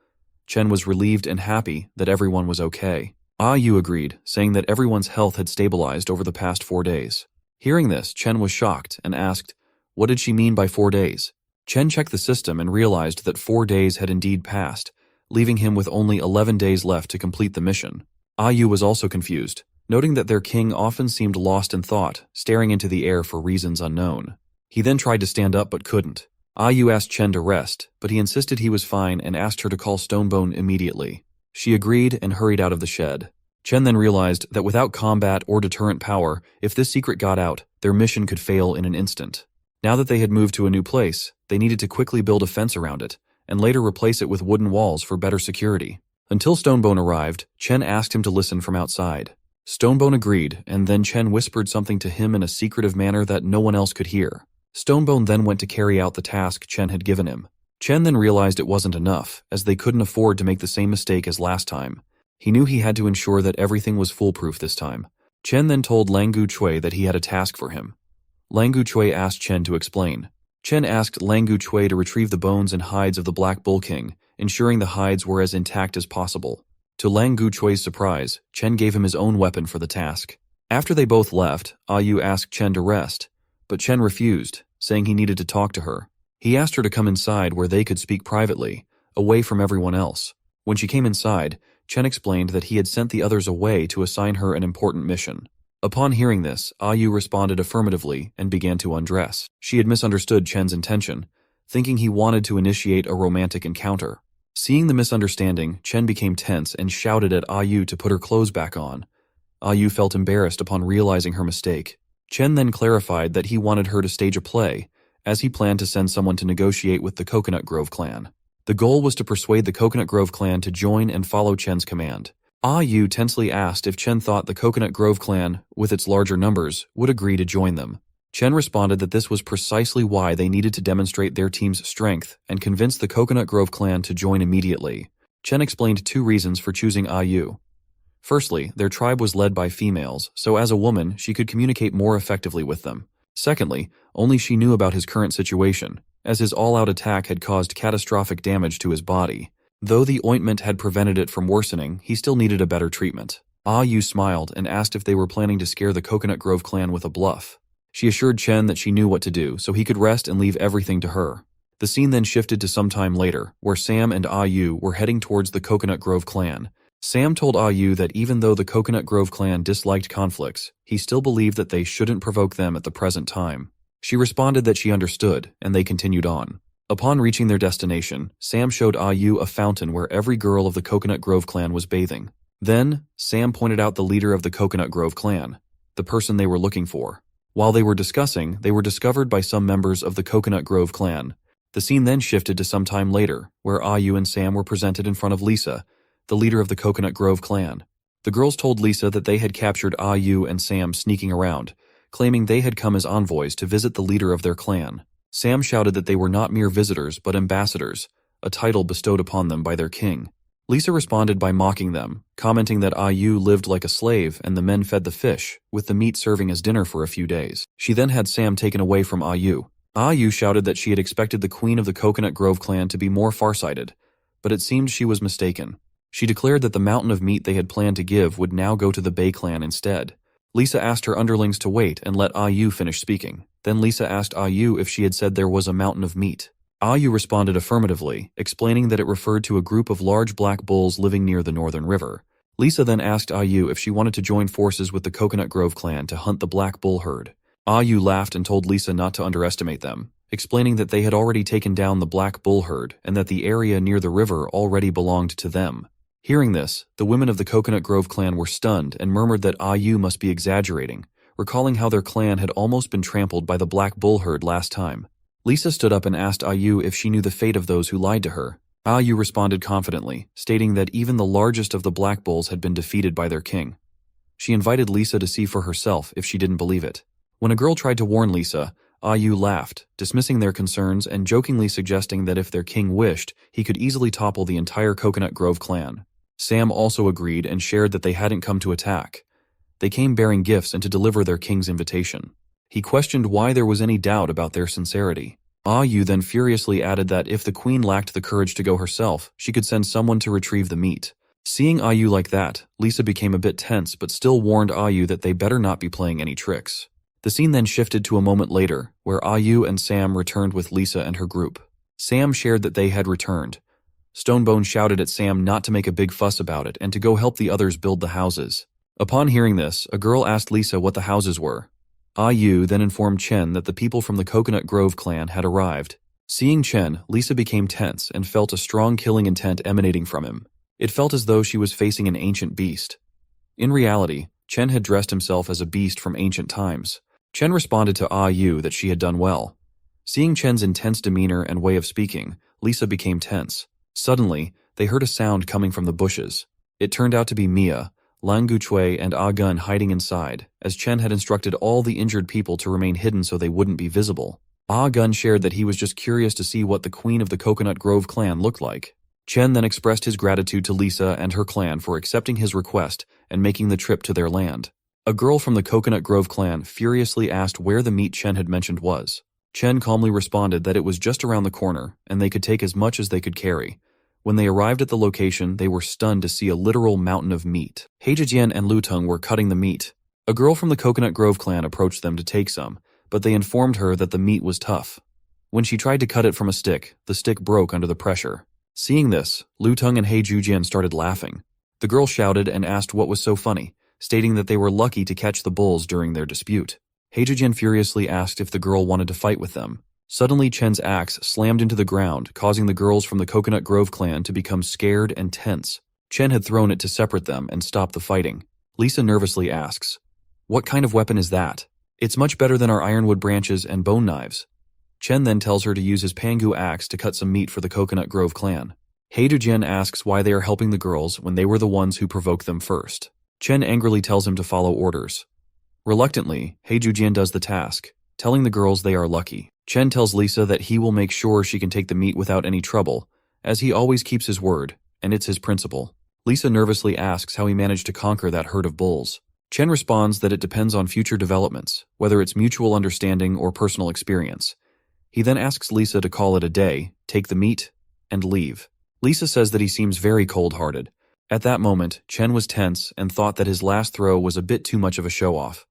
Chen was relieved and happy that everyone was okay. Ayu agreed, saying that everyone's health had stabilized over the past 4 days. Hearing this, Chen was shocked and asked, what did she mean by 4 days? Chen checked the system and realized that 4 days had indeed passed, leaving him with only 11 days left to complete the mission. Ayu was also confused, noting that their king often seemed lost in thought, staring into the air for reasons unknown. He then tried to stand up but couldn't. Ayu asked Chen to rest, but he insisted he was fine and asked her to call Stonebone immediately. She agreed and hurried out of the shed. Chen then realized that without combat or deterrent power, if this secret got out, their mission could fail in an instant. Now that they had moved to a new place, they needed to quickly build a fence around it, and later replace it with wooden walls for better security. Until Stonebone arrived, Chen asked him to listen from outside. Stonebone agreed, and then Chen whispered something to him in a secretive manner that no one else could hear. Stonebone then went to carry out the task Chen had given him. Chen then realized it wasn't enough, as they couldn't afford to make the same mistake as last time. He knew he had to ensure that everything was foolproof this time. Chen then told Lang Gu Chui that he had a task for him. Lang Gu Chui asked Chen to explain. Chen asked Lang Gu Chui to retrieve the bones and hides of the Black Bull King, ensuring the hides were as intact as possible. To Lang Gu Chui's surprise, Chen gave him his own weapon for the task. After they both left, Ayu asked Chen to rest, but Chen refused, saying he needed to talk to her. He asked her to come inside where they could speak privately, away from everyone else. When she came inside, Chen explained that he had sent the others away to assign her an important mission. Upon hearing this, Yu responded affirmatively and began to undress. She had misunderstood Chen's intention, thinking he wanted to initiate a romantic encounter. Seeing the misunderstanding, Chen became tense and shouted at Yu to put her clothes back on. Yu felt embarrassed upon realizing her mistake. Chen then clarified that he wanted her to stage a play, as he planned to send someone to negotiate with the Coconut Grove clan. The goal was to persuade the Coconut Grove clan to join and follow Chen's command. Yu tensely asked if Chen thought the Coconut Grove clan, with its larger numbers, would agree to join them. Chen responded that this was precisely why they needed to demonstrate their team's strength and convince the Coconut Grove clan to join immediately. Chen explained 2 reasons for choosing Yu. Firstly, their tribe was led by females, so as a woman, she could communicate more effectively with them. Secondly, only she knew about his current situation, as his all-out attack had caused catastrophic damage to his body. Though the ointment had prevented it from worsening, he still needed a better treatment. Yu smiled and asked if they were planning to scare the Coconut Grove clan with a bluff. She assured Chen that she knew what to do, so he could rest and leave everything to her. The scene then shifted to some time later, where Sam and Yu were heading towards the Coconut Grove clan. Sam told Yu that even though the Coconut Grove clan disliked conflicts, he still believed that they shouldn't provoke them at the present time. She responded that she understood, and they continued on. Upon reaching their destination, Sam showed Yu a fountain where every girl of the Coconut Grove clan was bathing. Then, Sam pointed out the leader of the Coconut Grove clan, the person they were looking for. While they were discussing, they were discovered by some members of the Coconut Grove clan. The scene then shifted to some time later, where Yu and Sam were presented in front of Lisa, the leader of the Coconut Grove clan. The girls told Lisa that they had captured Yu and Sam sneaking around, claiming they had come as envoys to visit the leader of their clan. Sam shouted that they were not mere visitors but ambassadors, a title bestowed upon them by their king. Lisa responded by mocking them, commenting that Yu lived like a slave and the men fed the fish, with the meat serving as dinner for a few days. She then had Sam taken away from Yu. Yu shouted that she had expected the queen of the Coconut Grove clan to be more farsighted, but it seemed she was mistaken. She declared that the mountain of meat they had planned to give would now go to the Bay clan instead. Lisa asked her underlings to wait and let Yu finish speaking. Then Lisa asked Yu if she had said there was a mountain of meat. Yu responded affirmatively, explaining that it referred to a group of large black bulls living near the northern river. Lisa then asked Yu if she wanted to join forces with the Coconut Grove clan to hunt the black bull herd. Yu laughed and told Lisa not to underestimate them, explaining that they had already taken down the black bull herd and that the area near the river already belonged to them. Hearing this, the women of the Coconut Grove clan were stunned and murmured that Yu must be exaggerating, recalling how their clan had almost been trampled by the black bull herd last time. Lisa stood up and asked Yu if she knew the fate of those who lied to her. Yu responded confidently, stating that even the largest of the black bulls had been defeated by their king. She invited Lisa to see for herself if she didn't believe it. When a girl tried to warn Lisa, Yu laughed, dismissing their concerns and jokingly suggesting that if their king wished, he could easily topple the entire Coconut Grove clan. Sam also agreed and shared that they hadn't come to attack. They came bearing gifts and to deliver their king's invitation. He questioned why there was any doubt about their sincerity. Yu then furiously added that if the queen lacked the courage to go herself, she could send someone to retrieve the meat. Seeing Yu like that, Lisa became a bit tense but still warned Yu that they better not be playing any tricks. The scene then shifted to a moment later, where Yu and Sam returned with Lisa and her group. Sam shared that they had returned. Stonebone shouted at Sam not to make a big fuss about it and to go help the others build the houses. Upon hearing this, a girl asked Lisa what the houses were. Yu then informed Chen that the people from the Coconut Grove clan had arrived. Seeing Chen, Lisa became tense and felt a strong killing intent emanating from him. It felt as though she was facing an ancient beast. In reality, Chen had dressed himself as a beast from ancient times. Chen responded to Yu that she had done well. Seeing Chen's intense demeanor and way of speaking, Lisa became tense. Suddenly, they heard a sound coming from the bushes. It turned out to be Mia, Lang Guchui, and Gun hiding inside, as Chen had instructed all the injured people to remain hidden so they wouldn't be visible. Gun shared that he was just curious to see what the queen of the Coconut Grove clan looked like. Chen then expressed his gratitude to Lisa and her clan for accepting his request and making the trip to their land. A girl from the Coconut Grove clan furiously asked where the meat Chen had mentioned was. Chen calmly responded that it was just around the corner and they could take as much as they could carry. When they arrived at the location, they were stunned to see a literal mountain of meat. Heijian and Lutung were cutting the meat. A girl from the Coconut Grove clan approached them to take some, but they informed her that the meat was tough. When she tried to cut it from a stick, the stick broke under the pressure. Seeing this, Lutung and Heijian started laughing. The girl shouted and asked what was so funny, stating that they were lucky to catch the bulls during their dispute. Heijujin furiously asked if the girl wanted to fight with them. Suddenly, Chen's axe slammed into the ground, causing the girls from the Coconut Grove clan to become scared and tense. Chen had thrown it to separate them and stop the fighting. Lisa nervously asks, "What kind of weapon is that?" "It's much better than our ironwood branches and bone knives." Chen then tells her to use his Pangu axe to cut some meat for the Coconut Grove clan. Heijujin asks why they are helping the girls when they were the ones who provoked them first. Chen angrily tells him to follow orders. Reluctantly, Heijujin does the task, telling the girls they are lucky. Chen tells Lisa that he will make sure she can take the meat without any trouble, as he always keeps his word, and it's his principle. Lisa nervously asks how he managed to conquer that herd of bulls. Chen responds that it depends on future developments, whether it's mutual understanding or personal experience. He then asks Lisa to call it a day, take the meat, and leave. Lisa says that he seems very cold-hearted. At that moment, Chen was tense and thought that his last throw was a bit too much of a show-off.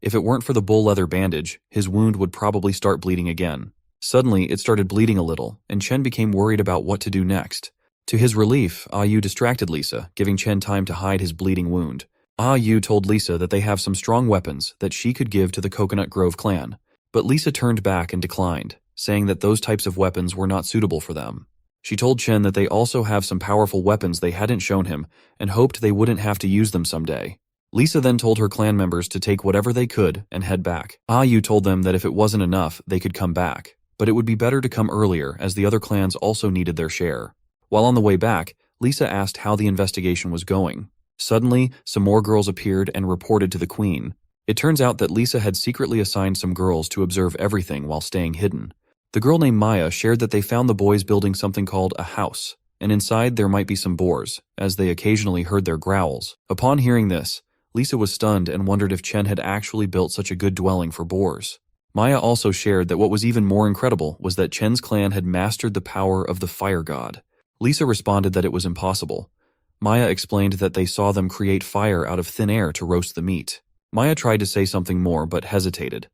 If it weren't for the bull leather bandage, his wound would probably start bleeding again. Suddenly, it started bleeding a little, and Chen became worried about what to do next. To his relief, Ah Yu distracted Lisa, giving Chen time to hide his bleeding wound. Ah Yu told Lisa that they have some strong weapons that she could give to the Coconut Grove clan, but Lisa turned back and declined, saying that those types of weapons were not suitable for them. She told Chen that they also have some powerful weapons they hadn't shown him and hoped they wouldn't have to use them someday. Lisa then told her clan members to take whatever they could and head back. Ah Yu told them that if it wasn't enough, they could come back, but it would be better to come earlier as the other clans also needed their share. While on the way back, Lisa asked how the investigation was going. Suddenly, some more girls appeared and reported to the queen. It turns out that Lisa had secretly assigned some girls to observe everything while staying hidden. The girl named Maya shared that they found the boys building something called a house, and inside there might be some boars, as they occasionally heard their growls. Upon hearing this, Lisa was stunned and wondered if Chen had actually built such a good dwelling for boars. Maya also shared that what was even more incredible was that Chen's clan had mastered the power of the fire god. Lisa responded that it was impossible. Maya explained that they saw them create fire out of thin air to roast the meat. Maya tried to say something more but hesitated.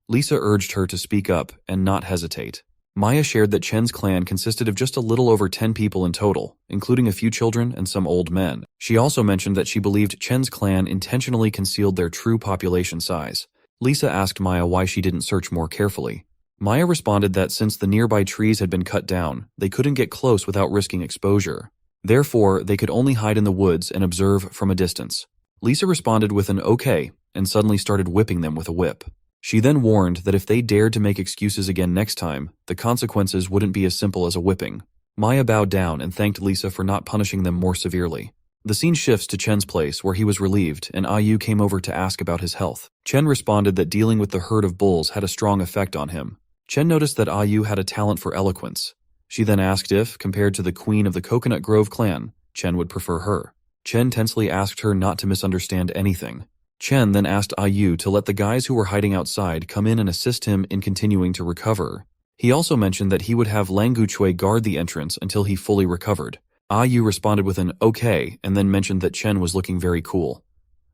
Lisa urged her to speak up and not hesitate. Maya shared that Chen's clan consisted of just a little over 10 people in total, including a few children and some old men. She also mentioned that she believed Chen's clan intentionally concealed their true population size. Lisa asked Maya why she didn't search more carefully. Maya responded that since the nearby trees had been cut down, they couldn't get close without risking exposure. Therefore, they could only hide in the woods and observe from a distance. Lisa responded with an okay and suddenly started whipping them with a whip. She then warned that if they dared to make excuses again next time, the consequences wouldn't be as simple as a whipping. Maya bowed down and thanked Lisa for not punishing them more severely. The scene shifts to Chen's place where he was relieved and Ayu came over to ask about his health. Chen responded that dealing with the herd of bulls had a strong effect on him. Chen noticed that Ayu had a talent for eloquence. She then asked if, compared to the queen of the Coconut Grove clan, Chen would prefer her. Chen tensely asked her not to misunderstand anything. Chen then asked Ayu to let the guys who were hiding outside come in and assist him in continuing to recover. He also mentioned that he would have Lang Guchui guard the entrance until he fully recovered. Ayu responded with an okay and then mentioned that Chen was looking very cool.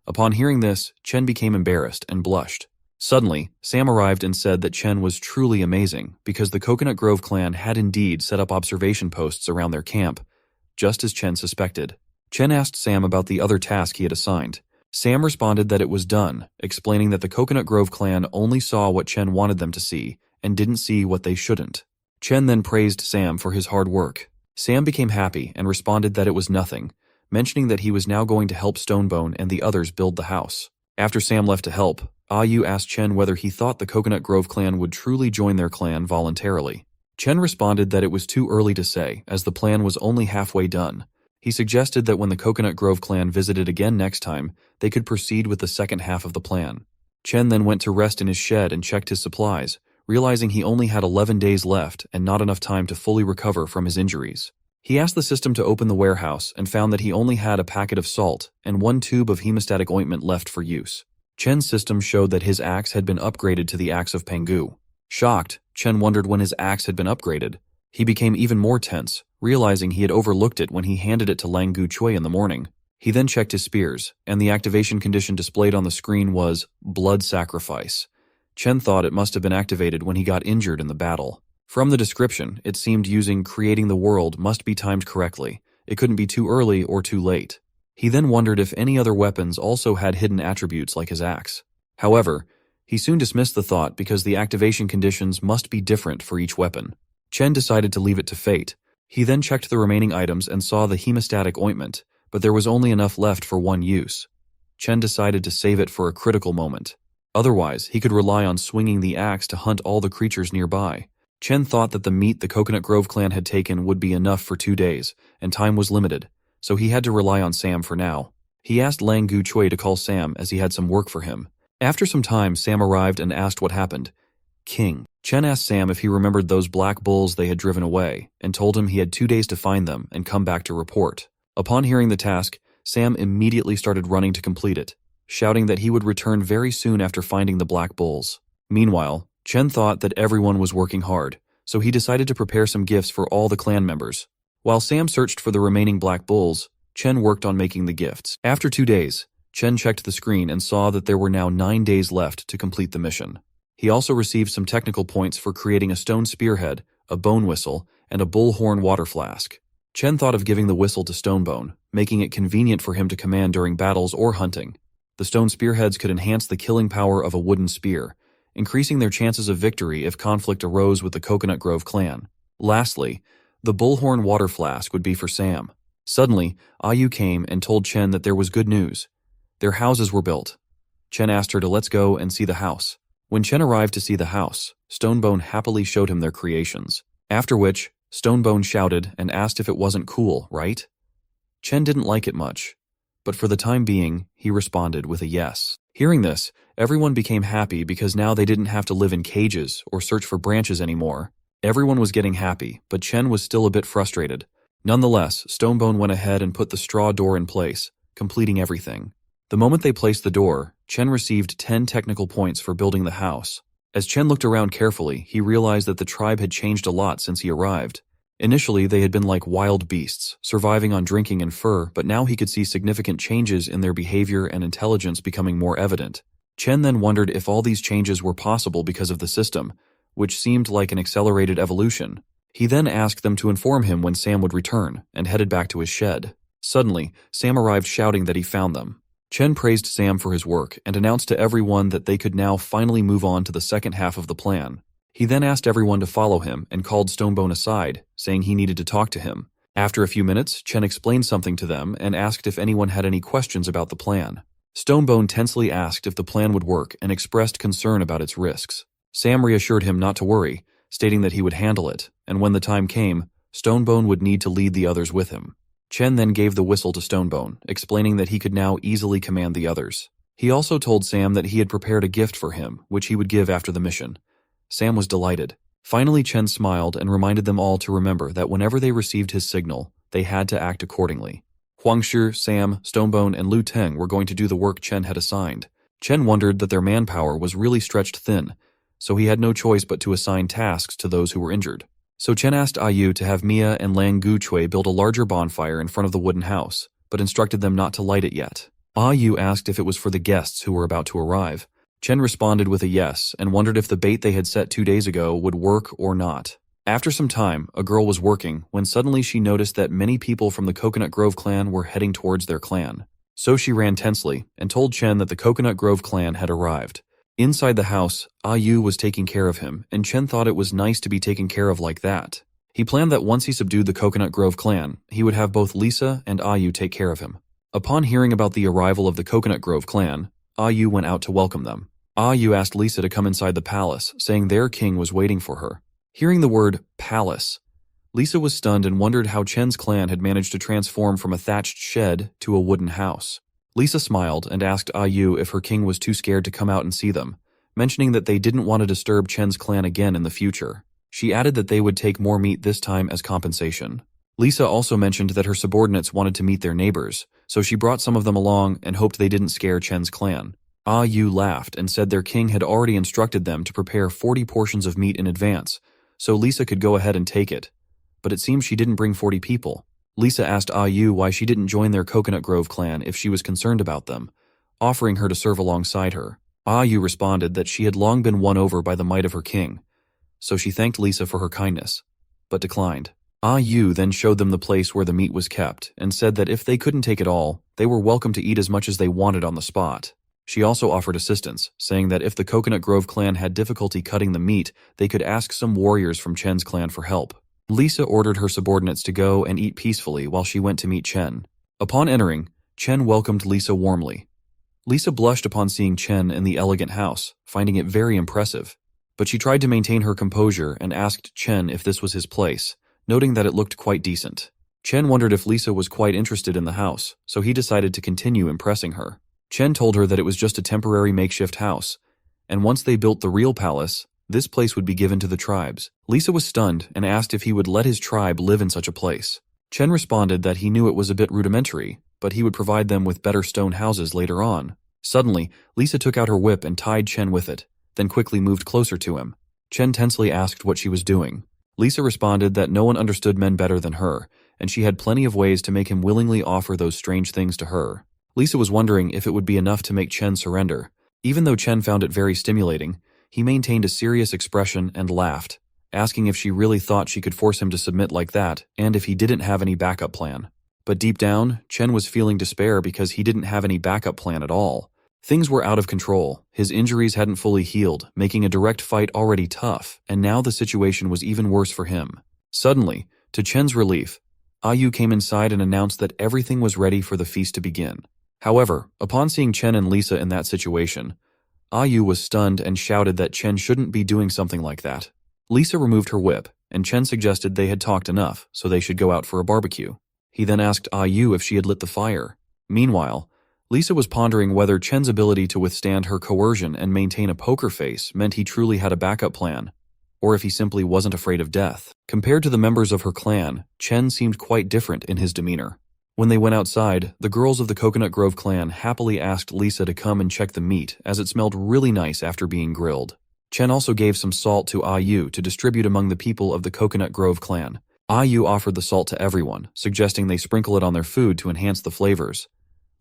Upon hearing this, Chen became embarrassed and blushed. Suddenly, Sam arrived and said that Chen was truly amazing because the Coconut Grove clan had indeed set up observation posts around their camp, just as Chen suspected. Chen asked Sam about the other task he had assigned. Sam responded that it was done, explaining that the Coconut Grove clan only saw what Chen wanted them to see and didn't see what they shouldn't. Chen then praised Sam for his hard work. Sam became happy and responded that it was nothing, mentioning that he was now going to help Stonebone and the others build the house. After Sam left to help, Ayu asked Chen whether he thought the Coconut Grove clan would truly join their clan voluntarily. Chen responded that it was too early to say, as the plan was only halfway done. He suggested that when the Coconut Grove clan visited again next time, they could proceed with the second half of the plan. Chen then went to rest in his shed and checked his supplies, realizing he only had 11 days left and not enough time to fully recover from his injuries. He asked the system to open the warehouse and found that he only had a packet of salt and 1 tube of hemostatic ointment left for use. Chen's system showed that his axe had been upgraded to the axe of Pangu. Shocked, Chen wondered when his axe had been upgraded. He became even more tense, realizing he had overlooked it when he handed it to Lang Guchui in the morning. He then checked his spears, and the activation condition displayed on the screen was blood sacrifice. Chen thought it must have been activated when he got injured in the battle. From the description, it seemed using creating the world must be timed correctly. It couldn't be too early or too late. He then wondered if any other weapons also had hidden attributes like his axe. However, he soon dismissed the thought because the activation conditions must be different for each weapon. Chen decided to leave it to fate. He then checked the remaining items and saw the hemostatic ointment, but there was only enough left for one use. Chen decided to save it for a critical moment. Otherwise, he could rely on swinging the axe to hunt all the creatures nearby. Chen thought that the meat the Coconut Grove clan had taken would be enough for 2 days, and time was limited, so he had to rely on Sam for now. He asked Lang Gu Chui to call Sam as he had some work for him. After some time, Sam arrived and asked what happened. King. Chen asked Sam if he remembered those black bulls they had driven away, and told him he had 2 days to find them and come back to report. Upon hearing the task, Sam immediately started running to complete it, shouting that he would return very soon after finding the black bulls. Meanwhile, Chen thought that everyone was working hard, so he decided to prepare some gifts for all the clan members. While Sam searched for the remaining black bulls, Chen worked on making the gifts. After 2 days, Chen checked the screen and saw that there were now 9 days left to complete the mission. He also received some technical points for creating a stone spearhead, a bone whistle, and a bullhorn water flask. Chen thought of giving the whistle to Stonebone, making it convenient for him to command during battles or hunting. The stone spearheads could enhance the killing power of a wooden spear, increasing their chances of victory if conflict arose with the Coconut Grove clan. Lastly, the bullhorn water flask would be for Sam. Suddenly, Ayu came and told Chen that there was good news. Their houses were built. Chen asked her to let's go and see the house. When Chen arrived to see the house, Stonebone happily showed him their creations, after which Stonebone shouted and asked if it wasn't cool, right? Chen didn't like it much, but for the time being, he responded with a yes. Hearing this, everyone became happy because now they didn't have to live in cages or search for branches anymore. Everyone was getting happy, but Chen was still a bit frustrated. Nonetheless, Stonebone went ahead and put the straw door in place, completing everything. The moment they placed the door, Chen received 10 technical points for building the house. As Chen looked around carefully, he realized that the tribe had changed a lot since he arrived. Initially, they had been like wild beasts, surviving on drinking and fur, but now he could see significant changes in their behavior and intelligence becoming more evident. Chen then wondered if all these changes were possible because of the system, which seemed like an accelerated evolution. He then asked them to inform him when Sam would return, and headed back to his shed. Suddenly, Sam arrived shouting that he found them. Chen praised Sam for his work and announced to everyone that they could now finally move on to the second half of the plan. He then asked everyone to follow him and called Stonebone aside, saying he needed to talk to him. After a few minutes, Chen explained something to them and asked if anyone had any questions about the plan. Stonebone tensely asked if the plan would work and expressed concern about its risks. Sam reassured him not to worry, stating that he would handle it, and when the time came, Stonebone would need to lead the others with him. Chen then gave the whistle to Stonebone, explaining that he could now easily command the others. He also told Sam that he had prepared a gift for him, which he would give after the mission. Sam was delighted. Finally, Chen smiled and reminded them all to remember that whenever they received his signal, they had to act accordingly. Huangshi, Sam, Stonebone, and Lu Teng were going to do the work Chen had assigned. Chen wondered that their manpower was really stretched thin, so he had no choice but to assign tasks to those who were injured. So Chen asked Ayu to have Mia and Lang Gu Chui build a larger bonfire in front of the wooden house, but instructed them not to light it yet. Ayu asked if it was for the guests who were about to arrive. Chen responded with a yes and wondered if the bait they had set 2 days ago would work or not. After some time, a girl was working when suddenly she noticed that many people from the Coconut Grove clan were heading towards their clan. So she ran tensely and told Chen that the Coconut Grove clan had arrived. Inside the house, Ayu was taking care of him, and Chen thought it was nice to be taken care of like that. He planned that once he subdued the Coconut Grove clan, he would have both Lisa and Ayu take care of him. Upon hearing about the arrival of the Coconut Grove clan, Ayu went out to welcome them. Ayu asked Lisa to come inside the palace, saying their king was waiting for her. Hearing the word palace, Lisa was stunned and wondered how Chen's clan had managed to transform from a thatched shed to a wooden house. Lisa smiled and asked Ayu if her king was too scared to come out and see them, mentioning that they didn't want to disturb Chen's clan again in the future. She added that they would take more meat this time as compensation. Lisa also mentioned that her subordinates wanted to meet their neighbors, so she brought some of them along and hoped they didn't scare Chen's clan. Ayu laughed and said their king had already instructed them to prepare 40 portions of meat in advance, so Lisa could go ahead and take it. But it seems she didn't bring 40 people. Lisa asked Ayu why she didn't join their Coconut Grove clan if she was concerned about them, offering her to serve alongside her. Ayu responded that she had long been won over by the might of her king, so she thanked Lisa for her kindness, but declined. Ah Yu then showed them the place where the meat was kept and said that if they couldn't take it all, they were welcome to eat as much as they wanted on the spot. She also offered assistance, saying that if the Coconut Grove clan had difficulty cutting the meat, they could ask some warriors from Chen's clan for help. Lisa ordered her subordinates to go and eat peacefully while she went to meet Chen. Upon entering, Chen welcomed Lisa warmly. Lisa blushed upon seeing Chen in the elegant house, finding it very impressive. But she tried to maintain her composure and asked Chen if this was his place, noting that it looked quite decent. Chen wondered if Lisa was quite interested in the house, so he decided to continue impressing her. Chen told her that it was just a temporary makeshift house, and once they built the real palace, this place would be given to the tribes. Lisa was stunned and asked if he would let his tribe live in such a place. Chen responded that he knew it was a bit rudimentary, but he would provide them with better stone houses later on. Suddenly, Lisa took out her whip and tied Chen with it, then quickly moved closer to him. Chen tensely asked what she was doing. Lisa responded that no one understood men better than her, and she had plenty of ways to make him willingly offer those strange things to her. Lisa was wondering if it would be enough to make Chen surrender. Even though Chen found it very stimulating, he maintained a serious expression and laughed, asking if she really thought she could force him to submit like that and if he didn't have any backup plan. But deep down, Chen was feeling despair because he didn't have any backup plan at all. Things were out of control, his injuries hadn't fully healed, making a direct fight already tough, and now the situation was even worse for him. Suddenly, to Chen's relief, Ayu came inside and announced that everything was ready for the feast to begin. However, upon seeing Chen and Lisa in that situation, Ayu was stunned and shouted that Chen shouldn't be doing something like that. Lisa removed her whip, and Chen suggested they had talked enough, so they should go out for a barbecue. He then asked Ayu if she had lit the fire. Meanwhile, Lisa was pondering whether Chen's ability to withstand her coercion and maintain a poker face meant he truly had a backup plan, or if he simply wasn't afraid of death. Compared to the members of her clan, Chen seemed quite different in his demeanor. When they went outside, the girls of the Coconut Grove clan happily asked Lisa to come and check the meat as it smelled really nice after being grilled. Chen also gave some salt to Ayu to distribute among the people of the Coconut Grove clan. Ayu offered the salt to everyone, suggesting they sprinkle it on their food to enhance the flavors.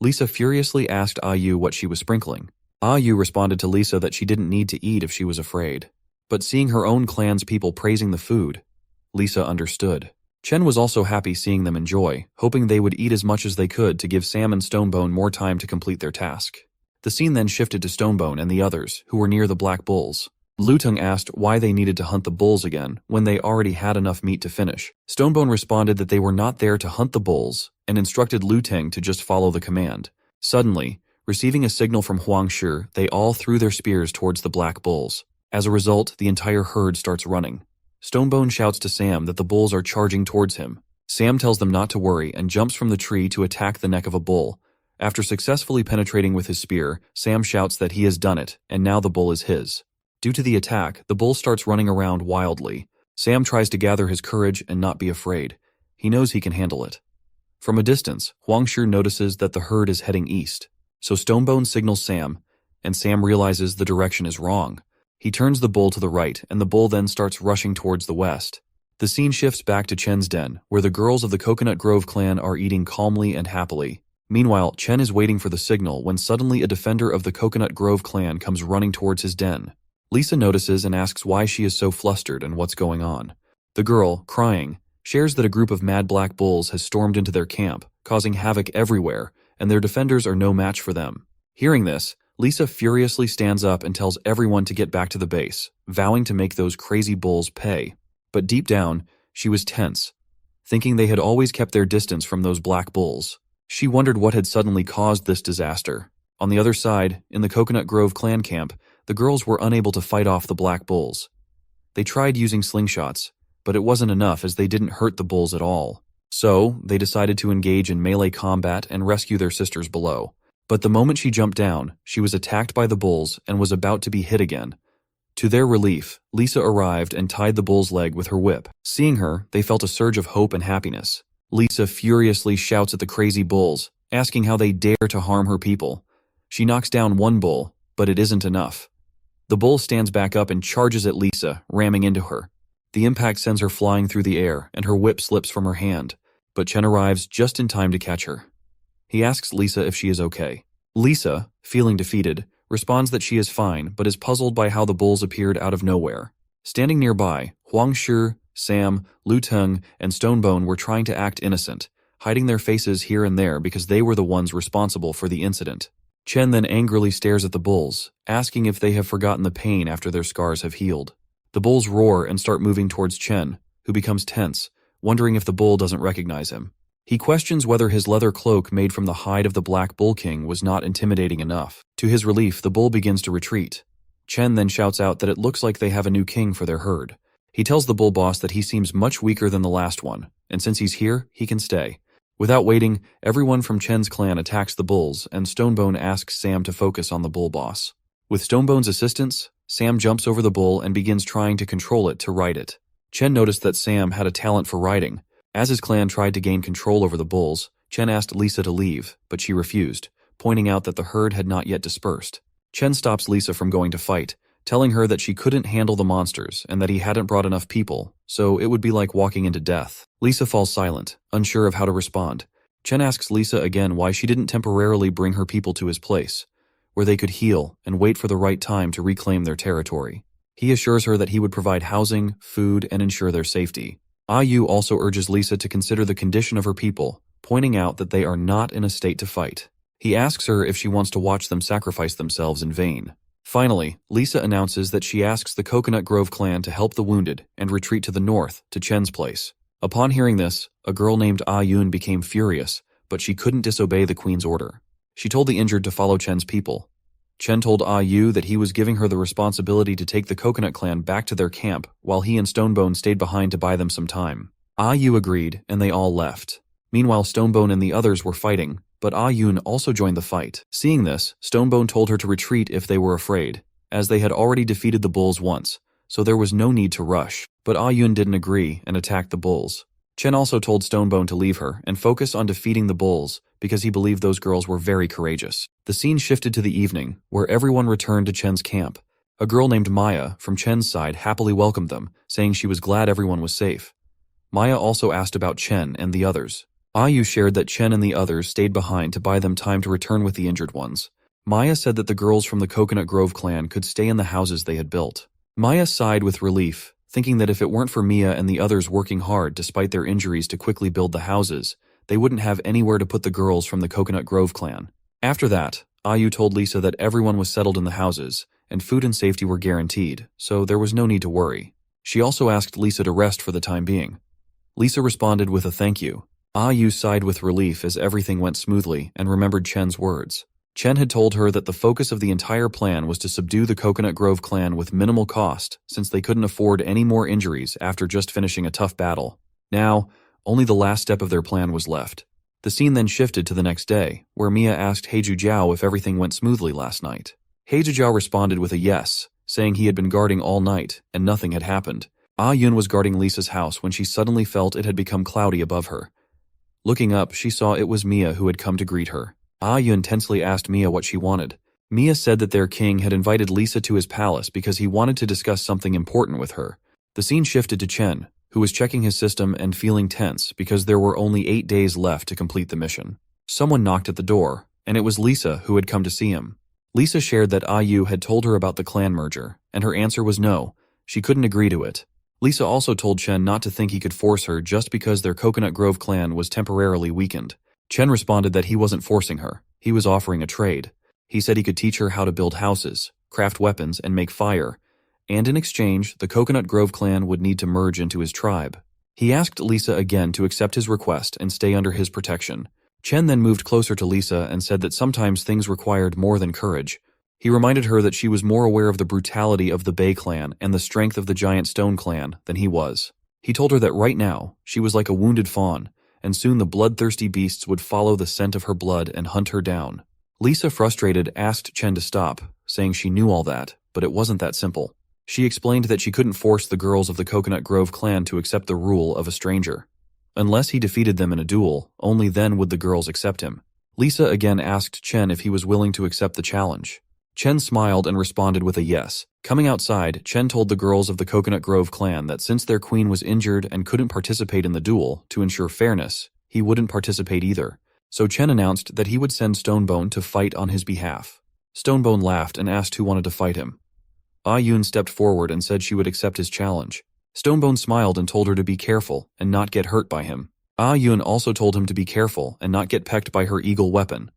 Lisa furiously asked Ayu what she was sprinkling. Ayu responded to Lisa that she didn't need to eat if she was afraid. But seeing her own clan's people praising the food, Lisa understood. Chen was also happy seeing them enjoy, hoping they would eat as much as they could to give Sam and Stonebone more time to complete their task. The scene then shifted to Stonebone and the others, who were near the black bulls. Luteng asked why they needed to hunt the bulls again when they already had enough meat to finish. Stonebone responded that they were not there to hunt the bulls and instructed Luteng to just follow the command. Suddenly, receiving a signal from Huang Shi, they all threw their spears towards the black bulls. As a result, the entire herd starts running. Stonebone shouts to Sam that the bulls are charging towards him. Sam tells them not to worry and jumps from the tree to attack the neck of a bull. After successfully penetrating with his spear, Sam shouts that he has done it, and now the bull is his. Due to the attack, the bull starts running around wildly. Sam tries to gather his courage and not be afraid. He knows he can handle it. From a distance, Huang Shi notices that the herd is heading east. So Stonebone signals Sam, and Sam realizes the direction is wrong. He turns the bull to the right, and the bull then starts rushing towards the west. The scene shifts back to Chen's den, where the girls of the Coconut Grove clan are eating calmly and happily. Meanwhile, Chen is waiting for the signal when suddenly a defender of the Coconut Grove clan comes running towards his den. Lisa notices and asks why she is so flustered and what's going on. The girl, crying, shares that a group of mad black bulls has stormed into their camp, causing havoc everywhere, and their defenders are no match for them. Hearing this, Lisa furiously stands up and tells everyone to get back to the base, vowing to make those crazy bulls pay. But deep down, she was tense, thinking they had always kept their distance from those black bulls. She wondered what had suddenly caused this disaster. On the other side, in the Coconut Grove clan camp, the girls were unable to fight off the black bulls. They tried using slingshots, but it wasn't enough as they didn't hurt the bulls at all. So, they decided to engage in melee combat and rescue their sisters below. But the moment she jumped down, she was attacked by the bulls and was about to be hit again. To their relief, Lisa arrived and tied the bull's leg with her whip. Seeing her, they felt a surge of hope and happiness. Lisa furiously shouts at the crazy bulls, asking how they dare to harm her people. She knocks down one bull, but it isn't enough. The bull stands back up and charges at Lisa, ramming into her. The impact sends her flying through the air, and her whip slips from her hand, but Chen arrives just in time to catch her. He asks Lisa if she is okay. Lisa, feeling defeated, responds that she is fine but is puzzled by how the bulls appeared out of nowhere. Standing nearby, Huang Shi Sam, Luteng, and Stonebone were trying to act innocent, hiding their faces here and there because they were the ones responsible for the incident. Chen then angrily stares at the bulls, asking if they have forgotten the pain after their scars have healed. The bulls roar and start moving towards Chen, who becomes tense, wondering if the bull doesn't recognize him. He questions whether his leather cloak made from the hide of the Black Bull King was not intimidating enough. To his relief, the bull begins to retreat. Chen then shouts out that it looks like they have a new king for their herd. He tells the bull boss that he seems much weaker than the last one, and since he's here, he can stay. Without waiting, everyone from Chen's clan attacks the bulls, and Stonebone asks Sam to focus on the bull boss. With Stonebone's assistance, Sam jumps over the bull and begins trying to control it to ride it. Chen noticed that Sam had a talent for riding. As his clan tried to gain control over the bulls, Chen asked Lisa to leave, but she refused, pointing out that the herd had not yet dispersed. Chen stops Lisa from going to fight, telling her that she couldn't handle the monsters and that he hadn't brought enough people, so it would be like walking into death. Lisa falls silent, unsure of how to respond. Chen asks Lisa again why she didn't temporarily bring her people to his place, where they could heal and wait for the right time to reclaim their territory. He assures her that he would provide housing, food, and ensure their safety. Yu also urges Lisa to consider the condition of her people, pointing out that they are not in a state to fight. He asks her if she wants to watch them sacrifice themselves in vain. Finally, Lisa announces that she asks the Coconut Grove clan to help the wounded and retreat to the north, to Chen's place. Upon hearing this, a girl named Yun became furious, but she couldn't disobey the queen's order. She told the injured to follow Chen's people. Chen told Yu that he was giving her the responsibility to take the Coconut clan back to their camp, while he and Stonebone stayed behind to buy them some time. Yu agreed, and they all left. Meanwhile, Stonebone and the others were fighting, but Yun also joined the fight. Seeing this, Stonebone told her to retreat if they were afraid, as they had already defeated the bulls once, so there was no need to rush. But Yun didn't agree and attacked the bulls. Chen also told Stonebone to leave her and focus on defeating the bulls because he believed those girls were very courageous. The scene shifted to the evening, where everyone returned to Chen's camp. A girl named Maya from Chen's side happily welcomed them, saying she was glad everyone was safe. Maya also asked about Chen and the others. Yu shared that Chen and the others stayed behind to buy them time to return with the injured ones. Maya said that the girls from the Coconut Grove clan could stay in the houses they had built. Maya sighed with relief, thinking that if it weren't for Mia and the others working hard despite their injuries to quickly build the houses, they wouldn't have anywhere to put the girls from the Coconut Grove clan. After that, Yu told Lisa that everyone was settled in the houses, and food and safety were guaranteed, so there was no need to worry. She also asked Lisa to rest for the time being. Lisa responded with a thank you. Yu sighed with relief as everything went smoothly and remembered Chen's words. Chen had told her that the focus of the entire plan was to subdue the Coconut Grove clan with minimal cost, since they couldn't afford any more injuries after just finishing a tough battle. Now, only the last step of their plan was left. The scene then shifted to the next day, where Mia asked Heiju Jiao if everything went smoothly last night. Heiju Jiao responded with a yes, saying he had been guarding all night and nothing had happened. Yun was guarding Lisa's house when she suddenly felt it had become cloudy above her. Looking up, she saw it was Mia who had come to greet her. Yun tensely asked Mia what she wanted. Mia said that their king had invited Lisa to his palace because he wanted to discuss something important with her. The scene shifted to Chen, who was checking his system and feeling tense because there were only 8 days left to complete the mission. Someone knocked at the door, and it was Lisa who had come to see him. Lisa shared that Yu had told her about the clan merger, and her answer was no, she couldn't agree to it. Lisa also told Chen not to think he could force her just because their Coconut Grove clan was temporarily weakened. Chen responded that he wasn't forcing her, he was offering a trade. He said he could teach her how to build houses, craft weapons, and make fire, and in exchange, the Coconut Grove clan would need to merge into his tribe. He asked Lisa again to accept his request and stay under his protection. Chen then moved closer to Lisa and said that sometimes things required more than courage. He reminded her that she was more aware of the brutality of the Bay clan and the strength of the Giant Stone clan than he was. He told her that right now, she was like a wounded fawn, and soon the bloodthirsty beasts would follow the scent of her blood and hunt her down. Lisa, frustrated, asked Chen to stop, saying she knew all that, but it wasn't that simple. She explained that she couldn't force the girls of the Coconut Grove clan to accept the rule of a stranger. Unless he defeated them in a duel, only then would the girls accept him. Lisa again asked Chen if he was willing to accept the challenge. Chen smiled and responded with a yes. Coming outside, Chen told the girls of the Coconut Grove clan that since their queen was injured and couldn't participate in the duel, to ensure fairness, he wouldn't participate either. So Chen announced that he would send Stonebone to fight on his behalf. Stonebone laughed and asked who wanted to fight him. Yun stepped forward and said she would accept his challenge. Stonebone smiled and told her to be careful and not get hurt by him. Ah-Yun also told him to be careful and not get pecked by her eagle weapon.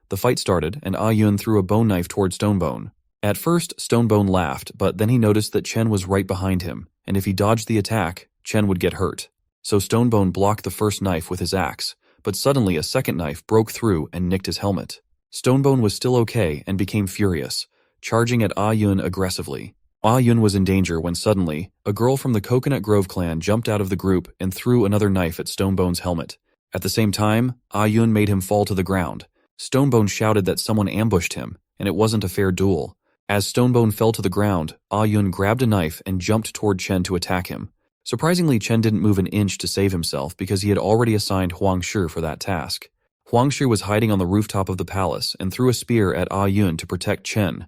The fight started, and Ah-Yun threw a bone knife toward Stonebone. At first, Stonebone laughed, but then he noticed that Chen was right behind him, and if he dodged the attack, Chen would get hurt. So Stonebone blocked the first knife with his axe, but suddenly a second knife broke through and nicked his helmet. Stonebone was still okay and became furious, charging at Ah-Yun aggressively. Ah-Yun was in danger when suddenly, a girl from the Coconut Grove clan jumped out of the group and threw another knife at Stonebone's helmet. At the same time, Ah-Yun made him fall to the ground. Stonebone shouted that someone ambushed him, and it wasn't a fair duel. As Stonebone fell to the ground, Ah-Yun grabbed a knife and jumped toward Chen to attack him. Surprisingly, Chen didn't move an inch to save himself because he had already assigned Huang Shi for that task. Huang Shi was hiding on the rooftop of the palace and threw a spear at Ah-Yun to protect Chen.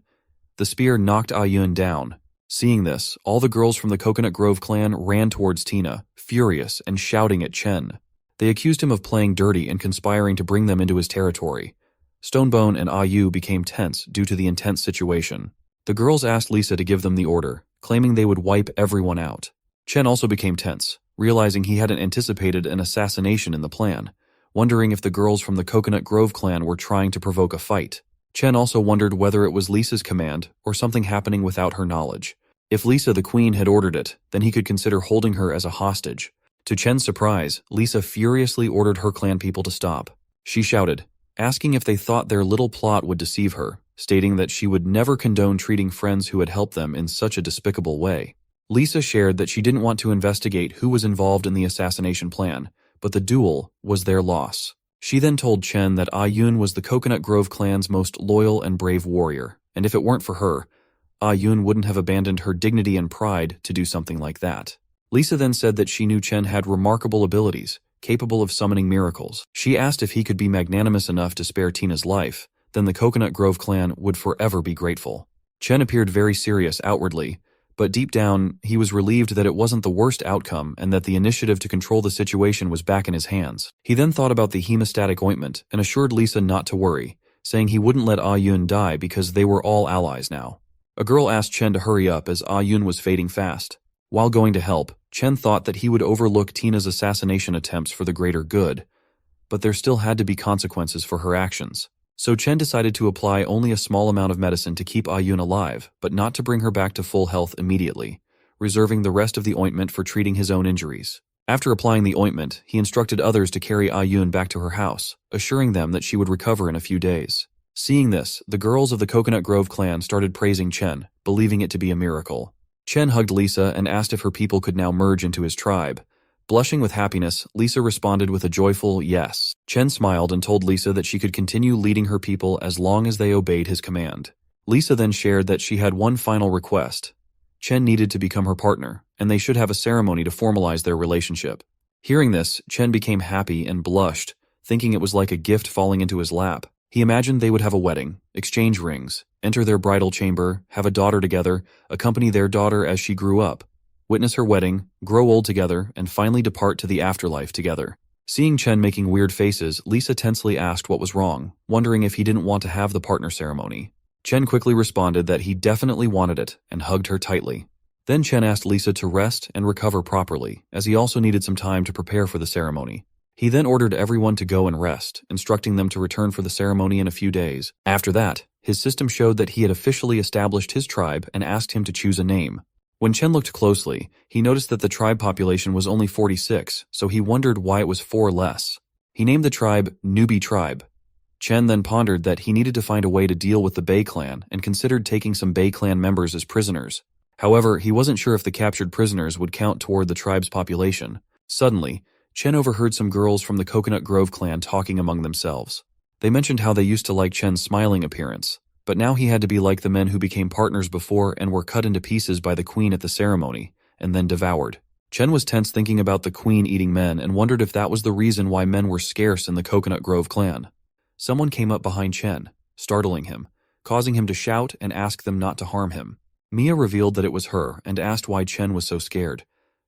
The spear knocked Ah-Yun down. Seeing this, all the girls from the Coconut Grove clan ran towards Tina, furious and shouting at Chen. They accused him of playing dirty and conspiring to bring them into his territory. Stonebone and Ah-Yu became tense due to the intense situation. The girls asked Lisa to give them the order, claiming they would wipe everyone out. Chen also became tense, realizing he hadn't anticipated an assassination in the plan, wondering if the girls from the Coconut Grove clan were trying to provoke a fight. Chen also wondered whether it was Lisa's command or something happening without her knowledge. If Lisa the queen had ordered it, then he could consider holding her as a hostage. To Chen's surprise, Lisa furiously ordered her clan people to stop. She shouted, asking if they thought their little plot would deceive her, stating that she would never condone treating friends who had helped them in such a despicable way. Lisa shared that she didn't want to investigate who was involved in the assassination plan, but the duel was their loss. She then told Chen that Ah-Yun was the Coconut Grove clan's most loyal and brave warrior, and if it weren't for her, Ah-Yun wouldn't have abandoned her dignity and pride to do something like that. Lisa then said that she knew Chen had remarkable abilities, capable of summoning miracles. She asked if he could be magnanimous enough to spare Tina's life, then the Coconut Grove clan would forever be grateful. Chen appeared very serious outwardly, but deep down, he was relieved that it wasn't the worst outcome and that the initiative to control the situation was back in his hands. He then thought about the hemostatic ointment and assured Lisa not to worry, saying he wouldn't let Ah-Yun die because they were all allies now. A girl asked Chen to hurry up as Ah-Yun was fading fast. While going to help, Chen thought that he would overlook Tina's assassination attempts for the greater good, but there still had to be consequences for her actions. So Chen decided to apply only a small amount of medicine to keep Ah-Yun alive, but not to bring her back to full health immediately, reserving the rest of the ointment for treating his own injuries. After applying the ointment, he instructed others to carry Ah-Yun back to her house, assuring them that she would recover in a few days. Seeing this, the girls of the Coconut Grove clan started praising Chen, believing it to be a miracle. Chen hugged Lisa and asked if her people could now merge into his tribe. Blushing with happiness, Lisa responded with a joyful yes. Chen smiled and told Lisa that she could continue leading her people as long as they obeyed his command. Lisa then shared that she had one final request. Chen needed to become her partner, and they should have a ceremony to formalize their relationship. Hearing this, Chen became happy and blushed, thinking it was like a gift falling into his lap. He imagined they would have a wedding, exchange rings, enter their bridal chamber, have a daughter together, accompany their daughter as she grew up, witness her wedding, grow old together, and finally depart to the afterlife together. Seeing Chen making weird faces, Lisa tensely asked what was wrong, wondering if he didn't want to have the partner ceremony. Chen quickly responded that he definitely wanted it and hugged her tightly. Then Chen asked Lisa to rest and recover properly, as he also needed some time to prepare for the ceremony. He then ordered everyone to go and rest, instructing them to return for the ceremony in a few days. After that, his system showed that he had officially established his tribe and asked him to choose a name. When Chen looked closely, he noticed that the tribe population was only 46, so he wondered why it was 4 less. He named the tribe Newbie Tribe. Chen then pondered that he needed to find a way to deal with the Bei clan and considered taking some Bei clan members as prisoners. However, he wasn't sure if the captured prisoners would count toward the tribe's population. Suddenly, Chen overheard some girls from the Coconut Grove clan talking among themselves. They mentioned how they used to like Chen's smiling appearance, but now he had to be like the men who became partners before and were cut into pieces by the queen at the ceremony, and then devoured. Chen was tense thinking about the queen eating men and wondered if that was the reason why men were scarce in the Coconut Grove clan. Someone came up behind Chen, startling him, causing him to shout and ask them not to harm him. Mia revealed that it was her and asked why Chen was so scared.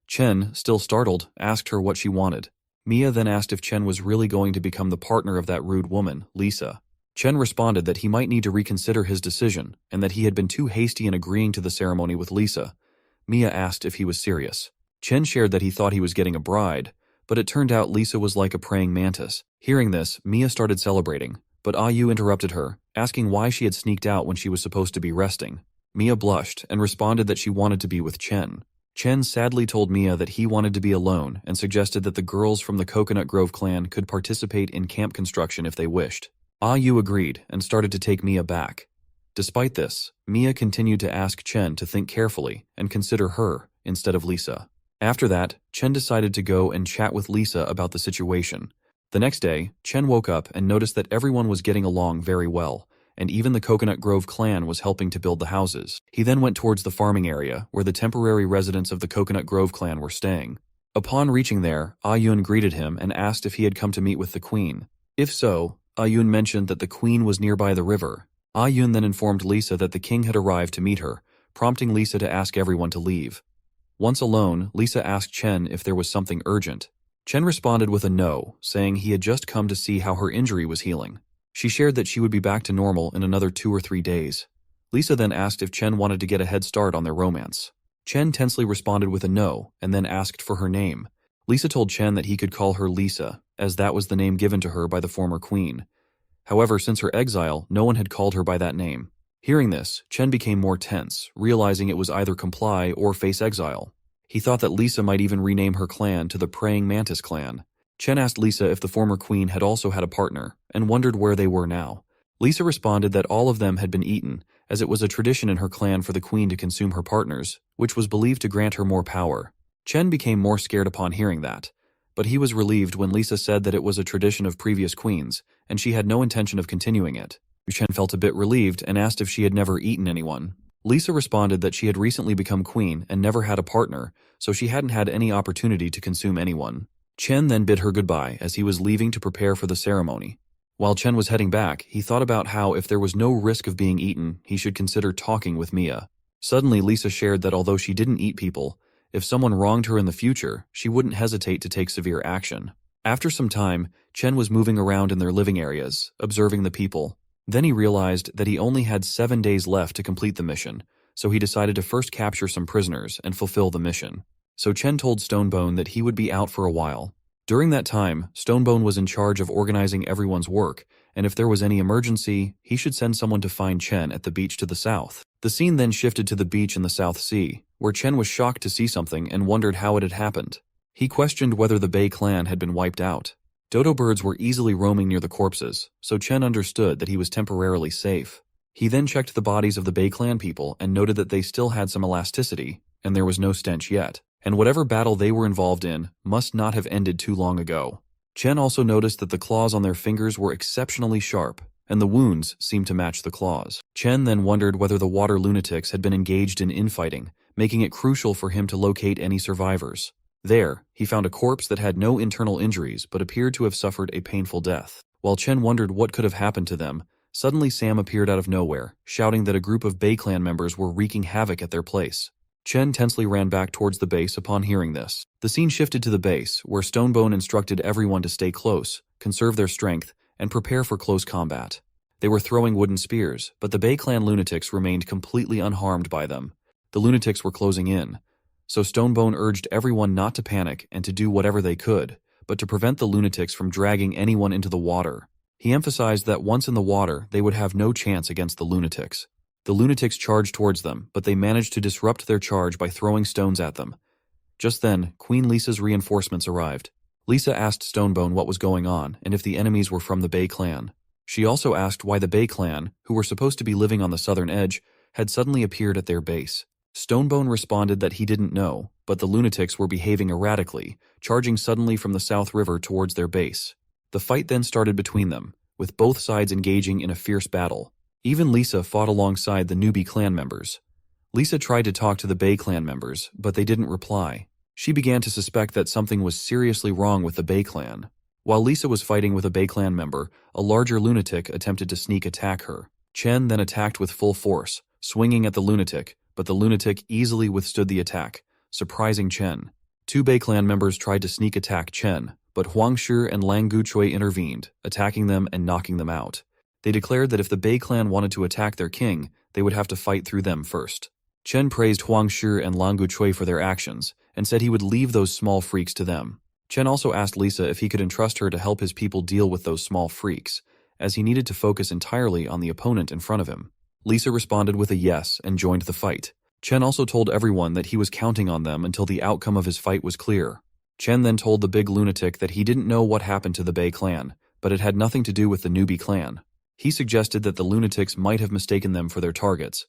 Chen, still startled, asked her what she wanted. Mia then asked if Chen was really going to become the partner of that rude woman, Lisa. Chen responded that he might need to reconsider his decision and that he had been too hasty in agreeing to the ceremony with Lisa. Mia asked if he was serious. Chen shared that he thought he was getting a bride, but it turned out Lisa was like a praying mantis. Hearing this, Mia started celebrating, but Ayu interrupted her, asking why she had sneaked out when she was supposed to be resting. Mia blushed and responded that she wanted to be with Chen. Chen sadly told Mia that he wanted to be alone and suggested that the girls from the Coconut Grove clan could participate in camp construction if they wished. Ayu agreed and started to take Mia back. Despite this, Mia continued to ask Chen to think carefully and consider her instead of Lisa. After that, Chen decided to go and chat with Lisa about the situation. The next day, Chen woke up and noticed that everyone was getting along very well, and even the Coconut Grove clan was helping to build the houses. He then went towards the farming area where the temporary residents of the Coconut Grove clan were staying. Upon reaching there, Ayun greeted him and asked if he had come to meet with the queen. If so, Ayun mentioned that the queen was nearby the river. Ayun then informed Lisa that the king had arrived to meet her, prompting Lisa to ask everyone to leave. Once alone, Lisa asked Chen if there was something urgent. Chen responded with a no, saying he had just come to see how her injury was healing. She shared that she would be back to normal in another 2 or 3 days. Lisa then asked if Chen wanted to get a head start on their romance. Chen tensely responded with a no, and then asked for her name. Lisa told Chen that he could call her Lisa, as that was the name given to her by the former queen. However, since her exile, no one had called her by that name. Hearing this, Chen became more tense, realizing it was either comply or face exile. He thought that Lisa might even rename her clan to the Praying Mantis clan. Chen asked Lisa if the former queen had also had a partner, and wondered where they were now. Lisa responded that all of them had been eaten, as it was a tradition in her clan for the queen to consume her partners, which was believed to grant her more power. Chen became more scared upon hearing that, but he was relieved when Lisa said that it was a tradition of previous queens, and she had no intention of continuing it. Chen felt a bit relieved and asked if she had never eaten anyone. Lisa responded that she had recently become queen and never had a partner, so she hadn't had any opportunity to consume anyone. Chen then bid her goodbye as he was leaving to prepare for the ceremony. While Chen was heading back, he thought about how if there was no risk of being eaten, he should consider talking with Mia. Suddenly, Lisa shared that although she didn't eat people, if someone wronged her in the future, she wouldn't hesitate to take severe action. After some time, Chen was moving around in their living areas, observing the people. Then he realized that he only had 7 days left to complete the mission, so he decided to first capture some prisoners and fulfill the mission. So Chen told Stonebone that he would be out for a while. During that time, Stonebone was in charge of organizing everyone's work, and if there was any emergency, he should send someone to find Chen at the beach to the south. The scene then shifted to the beach in the South Sea, where Chen was shocked to see something and wondered how it had happened. He questioned whether the Bay clan had been wiped out. Dodo birds were easily roaming near the corpses, so Chen understood that he was temporarily safe. He then checked the bodies of the Bay clan people and noted that they still had some elasticity, and there was no stench yet. And whatever battle they were involved in must not have ended too long ago. Chen also noticed that the claws on their fingers were exceptionally sharp, and the wounds seemed to match the claws. Chen then wondered whether the water lunatics had been engaged in infighting, making it crucial for him to locate any survivors. There, he found a corpse that had no internal injuries but appeared to have suffered a painful death. While Chen wondered what could have happened to them, suddenly Sam appeared out of nowhere, shouting that a group of Bay clan members were wreaking havoc at their place. Chen tensely ran back towards the base upon hearing this. The scene shifted to the base, where Stonebone instructed everyone to stay close, conserve their strength, and prepare for close combat. They were throwing wooden spears, but the Bay clan lunatics remained completely unharmed by them. The lunatics were closing in, so Stonebone urged everyone not to panic and to do whatever they could, but to prevent the lunatics from dragging anyone into the water. He emphasized that once in the water, they would have no chance against the lunatics. The lunatics charged towards them, but they managed to disrupt their charge by throwing stones at them. Just then, Queen Lisa's reinforcements arrived. Lisa asked Stonebone what was going on and if the enemies were from the Bay clan. She also asked why the Bay clan, who were supposed to be living on the southern edge, had suddenly appeared at their base. Stonebone responded that he didn't know, but the lunatics were behaving erratically, charging suddenly from the South River towards their base. The fight then started between them, with both sides engaging in a fierce battle. Even Lisa fought alongside the newbie clan members. Lisa tried to talk to the Bay clan members, but they didn't reply. She began to suspect that something was seriously wrong with the Bay clan. While Lisa was fighting with a Bay clan member, a larger lunatic attempted to sneak attack her. Chen then attacked with full force, swinging at the lunatic, but the lunatic easily withstood the attack, surprising Chen. 2 Bay clan members tried to sneak attack Chen, but Huang Shi and Lang Guchui intervened, attacking them and knocking them out. They declared that if the Bay clan wanted to attack their king, they would have to fight through them first. Chen praised Huang Shi and Lang Guchui for their actions, and said he would leave those small freaks to them. Chen also asked Lisa if he could entrust her to help his people deal with those small freaks, as he needed to focus entirely on the opponent in front of him. Lisa responded with a yes and joined the fight. Chen also told everyone that he was counting on them until the outcome of his fight was clear. Chen then told the big lunatic that he didn't know what happened to the Bei clan, but it had nothing to do with the newbie clan. He suggested that the lunatics might have mistaken them for their targets.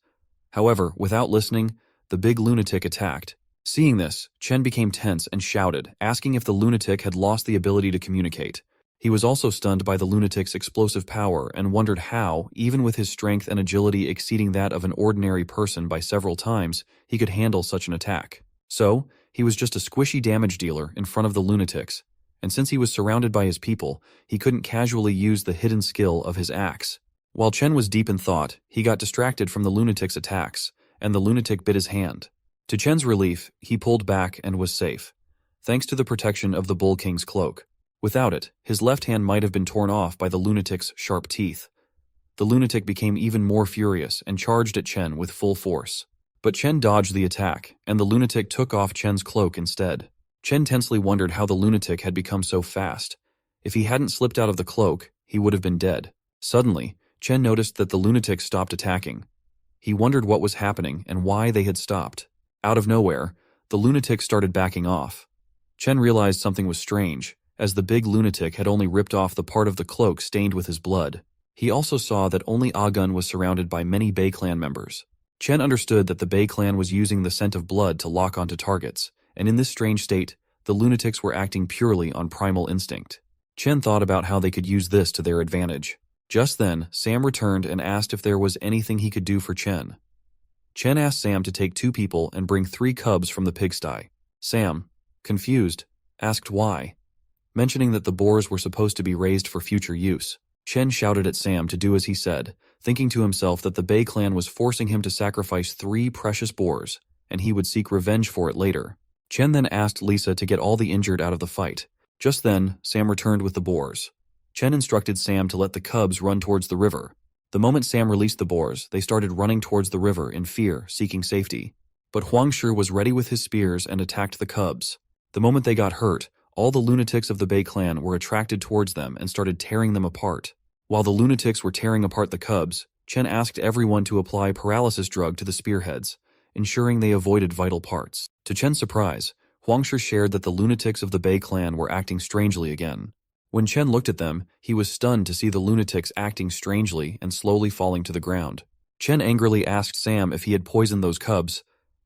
However, without listening, the big lunatic attacked. Seeing this, Chen became tense and shouted, asking if the lunatic had lost the ability to communicate. He was also stunned by the lunatic's explosive power and wondered how, even with his strength and agility exceeding that of an ordinary person by several times, he could handle such an attack. So, he was just a squishy damage dealer in front of the lunatics, and since he was surrounded by his people, he couldn't casually use the hidden skill of his axe. While Chen was deep in thought, he got distracted from the lunatic's attacks, and the lunatic bit his hand. To Chen's relief, he pulled back and was safe, thanks to the protection of the Bull King's cloak. Without it, his left hand might have been torn off by the lunatic's sharp teeth. The lunatic became even more furious and charged at Chen with full force. But Chen dodged the attack, and the lunatic took off Chen's cloak instead. Chen tensely wondered how the lunatic had become so fast. If he hadn't slipped out of the cloak, he would have been dead. Suddenly, Chen noticed that the lunatic stopped attacking. He wondered what was happening and why they had stopped. Out of nowhere, the lunatic started backing off. Chen realized something was strange, as the big lunatic had only ripped off the part of the cloak stained with his blood. He also saw that only Agun was surrounded by many Bei clan members. Chen understood that the Bei clan was using the scent of blood to lock onto targets, and in this strange state, the lunatics were acting purely on primal instinct. Chen thought about how they could use this to their advantage. Just then, Sam returned and asked if there was anything he could do for Chen. Chen asked Sam to take 2 people and bring 3 cubs from the pigsty. Sam, confused, asked why, mentioning that the boars were supposed to be raised for future use. Chen shouted at Sam to do as he said, thinking to himself that the Bei clan was forcing him to sacrifice 3 precious boars, and he would seek revenge for it later. Chen then asked Lisa to get all the injured out of the fight. Just then, Sam returned with the boars. Chen instructed Sam to let the cubs run towards the river. The moment Sam released the boars, they started running towards the river in fear, seeking safety. But Huangshi was ready with his spears and attacked the cubs. The moment they got hurt, all the lunatics of the Bei clan were attracted towards them and started tearing them apart. While the lunatics were tearing apart the cubs, Chen asked everyone to apply paralysis drug to the spearheads, ensuring they avoided vital parts. To Chen's surprise, Huangshi shared that the lunatics of the Bei clan were acting strangely again. When Chen looked at them, he was stunned to see the lunatics acting strangely and slowly falling to the ground. Chen angrily asked Sam if he had poisoned those cubs,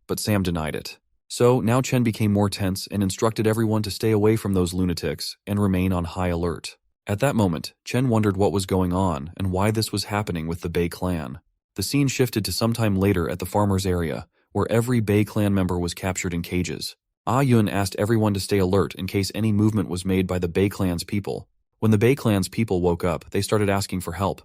but Sam denied it. So now Chen became more tense and instructed everyone to stay away from those lunatics and remain on high alert. At that moment, Chen wondered what was going on and why this was happening with the Bei clan. The scene shifted to sometime later at the farmer's area, where every Bei clan member was captured in cages. Yun asked everyone to stay alert in case any movement was made by the Bei clan's people. When the Bei clan's people woke up, they started asking for help.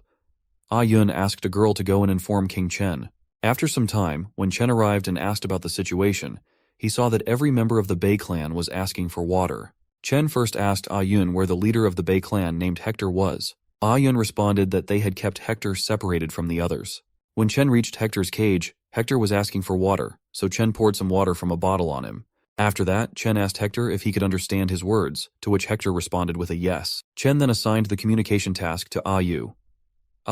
Yun asked a girl to go and inform King Chen. After some time, when Chen arrived and asked about the situation, he saw that every member of the Bei clan was asking for water. Chen first asked Yun where the leader of the Bei clan named Hector was. Yun responded that they had kept Hector separated from the others. When Chen reached Hector's cage, Hector was asking for water, so Chen poured some water from a bottle on him. After that, Chen asked Hector if he could understand his words, to which Hector responded with a yes. Chen then assigned the communication task to Yu.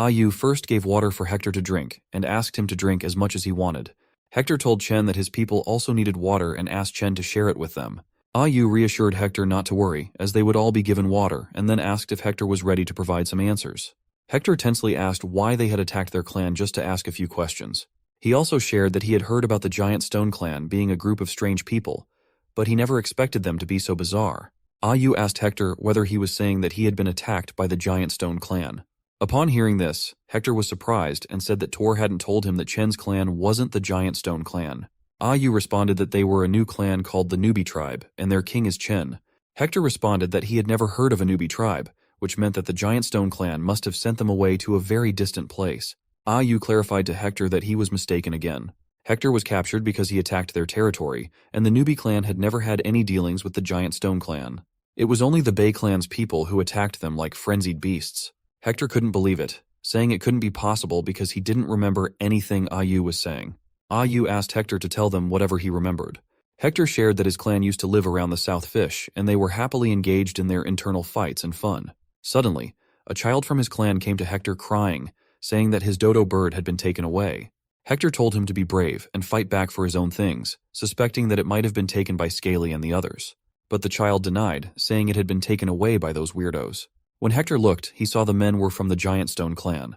Yu first gave water for Hector to drink, and asked him to drink as much as he wanted. Hector told Chen that his people also needed water and asked Chen to share it with them. Yu reassured Hector not to worry, as they would all be given water, and then asked if Hector was ready to provide some answers. Hector tensely asked why they had attacked their clan just to ask a few questions. He also shared that he had heard about the Giant Stone clan being a group of strange people, but he never expected them to be so bizarre. Yu asked Hector whether he was saying that he had been attacked by the Giant Stone clan. Upon hearing this, Hector was surprised and said that Tor hadn't told him that Chen's clan wasn't the Giant Stone clan. Yu responded that they were a new clan called the Newbie tribe, and their king is Chen. Hector responded that he had never heard of a Newbie tribe, which meant that the Giant Stone clan must have sent them away to a very distant place. Yu clarified to Hector that he was mistaken again. Hector was captured because he attacked their territory, and the Newbie clan had never had any dealings with the Giant Stone clan. It was only the Bei clan's people who attacked them like frenzied beasts. Hector couldn't believe it, saying it couldn't be possible because he didn't remember anything Yu was saying. Yu asked Hector to tell them whatever he remembered. Hector shared that his clan used to live around the South Fish, and they were happily engaged in their internal fights and fun. Suddenly, a child from his clan came to Hector crying, saying that his dodo bird had been taken away. Hector told him to be brave and fight back for his own things, suspecting that it might have been taken by Scaly and the others. But the child denied, saying it had been taken away by those weirdos. When Hector looked, he saw the men were from the Giant Stone clan.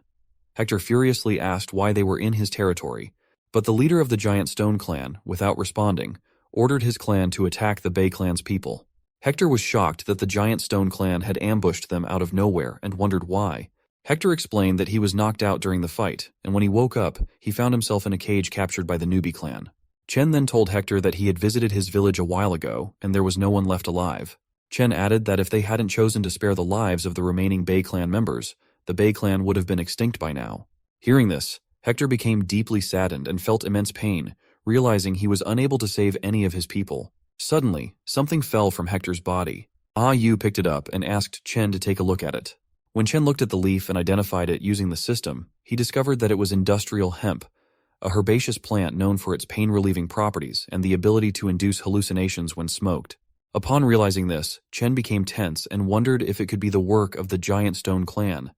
Hector furiously asked why they were in his territory, but the leader of the Giant Stone clan, without responding, ordered his clan to attack the Bay clan's people. Hector was shocked that the Giant Stone clan had ambushed them out of nowhere and wondered why. Hector explained that he was knocked out during the fight, and when he woke up, he found himself in a cage captured by the Newbie clan. Chen then told Hector that he had visited his village a while ago, and there was no one left alive. Chen added that if they hadn't chosen to spare the lives of the remaining Bay clan members, the Bay clan would have been extinct by now. Hearing this, Hector became deeply saddened and felt immense pain, realizing he was unable to save any of his people. Suddenly, something fell from Hector's body. Ah Yu picked it up and asked Chen to take a look at it. When Chen looked at the leaf and identified it using the system, he discovered that it was industrial hemp, a herbaceous plant known for its pain-relieving properties and the ability to induce hallucinations when smoked. Upon realizing this, Chen became tense and wondered if it could be the work of the Giant Stone clan.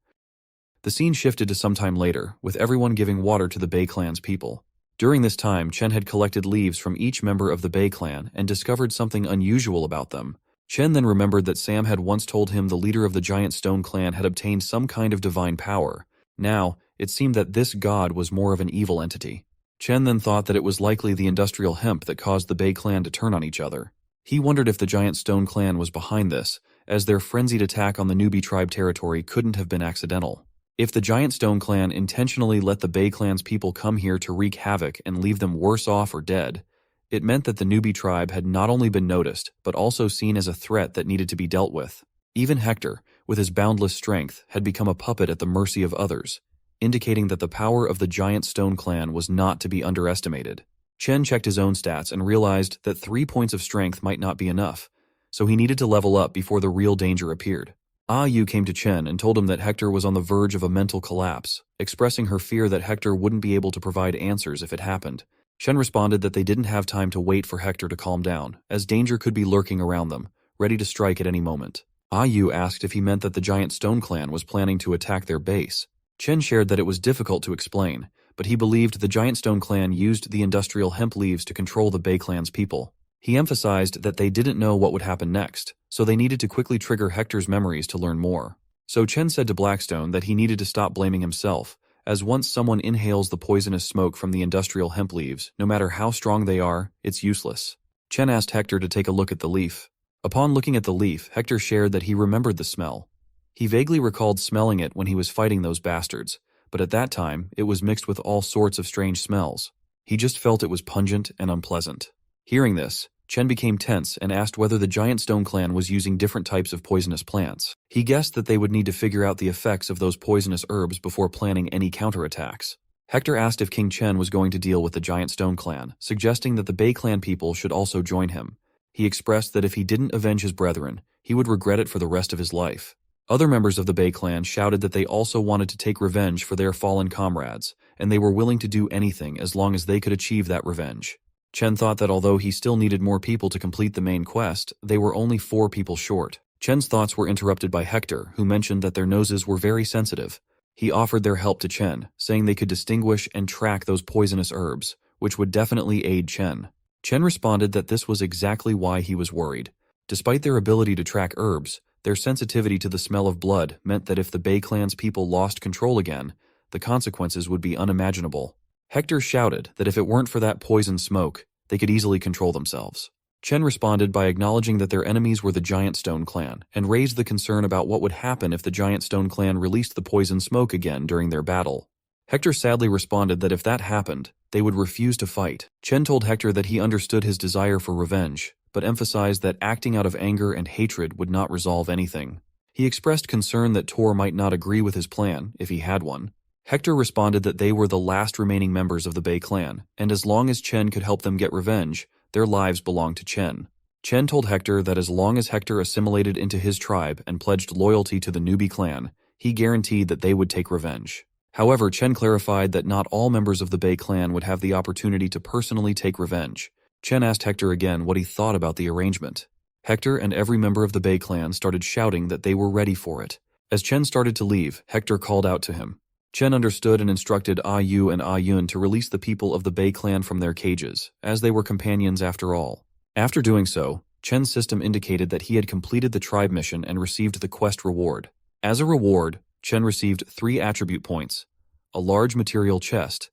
The scene shifted to some time later, with everyone giving water to the Bay clan's people. During this time, Chen had collected leaves from each member of the Bay clan and discovered something unusual about them. Chen then remembered that Sam had once told him the leader of the Giant Stone clan had obtained some kind of divine power. Now, it seemed that this god was more of an evil entity. Chen then thought that it was likely the industrial hemp that caused the Bay clan to turn on each other. He wondered if the Giant Stone clan was behind this, as their frenzied attack on the Newbie tribe territory couldn't have been accidental. If the Giant Stone clan intentionally let the Bay clan's people come here to wreak havoc and leave them worse off or dead, it meant that the Newbie tribe had not only been noticed, but also seen as a threat that needed to be dealt with. Even Hector, with his boundless strength, had become a puppet at the mercy of others, indicating that the power of the Giant Stone clan was not to be underestimated. Chen checked his own stats and realized that 3 points of strength might not be enough, so he needed to level up before the real danger appeared. Ah Yu came to Chen and told him that Hector was on the verge of a mental collapse, expressing her fear that Hector wouldn't be able to provide answers if it happened. Chen responded that they didn't have time to wait for Hector to calm down, as danger could be lurking around them, ready to strike at any moment. Ah Yu asked if he meant that the Giant Stone clan was planning to attack their base. Chen shared that it was difficult to explain, but he believed the Giant Stone clan used the industrial hemp leaves to control the Bay clan's people. He emphasized that they didn't know what would happen next, so they needed to quickly trigger Hector's memories to learn more. So Chen said to Blackstone that he needed to stop blaming himself, as once someone inhales the poisonous smoke from the industrial hemp leaves, no matter how strong they are, it's useless. Chen asked Hector to take a look at the leaf. Upon looking at the leaf, Hector shared that he remembered the smell. He vaguely recalled smelling it when he was fighting those bastards, but at that time, it was mixed with all sorts of strange smells. He just felt it was pungent and unpleasant. Hearing this, Chen became tense and asked whether the Giant Stone clan was using different types of poisonous plants. He guessed that they would need to figure out the effects of those poisonous herbs before planning any counterattacks. Hector asked if King Chen was going to deal with the Giant Stone clan, suggesting that the Bay clan people should also join him. He expressed that if he didn't avenge his brethren, he would regret it for the rest of his life. Other members of the Bay clan shouted that they also wanted to take revenge for their fallen comrades, and they were willing to do anything as long as they could achieve that revenge. Chen thought that although he still needed more people to complete the main quest, they were only 4 people short. Chen's thoughts were interrupted by Hector, who mentioned that their noses were very sensitive. He offered their help to Chen, saying they could distinguish and track those poisonous herbs, which would definitely aid Chen. Chen responded that this was exactly why he was worried. Despite their ability to track herbs, their sensitivity to the smell of blood meant that if the Bay clan's people lost control again, the consequences would be unimaginable. Hector shouted that if it weren't for that poison smoke, they could easily control themselves. Chen responded by acknowledging that their enemies were the Giant Stone clan, and raised the concern about what would happen if the Giant Stone clan released the poison smoke again during their battle. Hector sadly responded that if that happened, they would refuse to fight. Chen told Hector that he understood his desire for revenge, but emphasized that acting out of anger and hatred would not resolve anything. He expressed concern that Tor might not agree with his plan, if he had one. Hector responded that they were the last remaining members of the Bay clan, and as long as Chen could help them get revenge, their lives belonged to Chen. Chen told Hector that as long as Hector assimilated into his tribe and pledged loyalty to the Newbie clan, he guaranteed that they would take revenge. However, Chen clarified that not all members of the Bay clan would have the opportunity to personally take revenge. Chen asked Hector again what he thought about the arrangement. Hector and every member of the Bei clan started shouting that they were ready for it. As Chen started to leave, Hector called out to him. Chen understood and instructed Ah Yu and Ah Yun to release the people of the Bei clan from their cages, as they were companions after all. After doing so, Chen's system indicated that he had completed the tribe mission and received the quest reward. As a reward, Chen received 3 attribute points, a large material chest,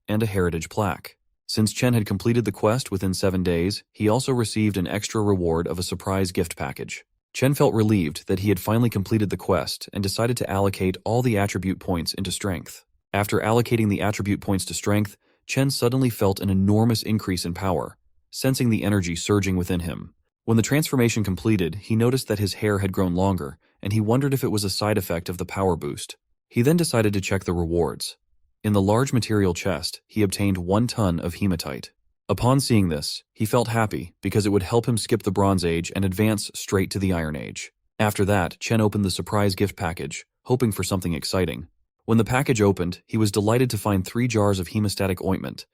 and a heritage plaque. Since Chen had completed the quest within 7 days, he also received an extra reward of a surprise gift package. Chen felt relieved that he had finally completed the quest and decided to allocate all the attribute points into strength. After allocating the attribute points to strength, Chen suddenly felt an enormous increase in power, sensing the energy surging within him. When the transformation completed, he noticed that his hair had grown longer, and he wondered if it was a side effect of the power boost. He then decided to check the rewards. In the large material chest, he obtained 1 ton of hematite. Upon seeing this, he felt happy because it would help him skip the Bronze Age and advance straight to the Iron Age. After that, Chen opened the surprise gift package, hoping for something exciting. When the package opened, he was delighted to find 3 jars of hemostatic ointment.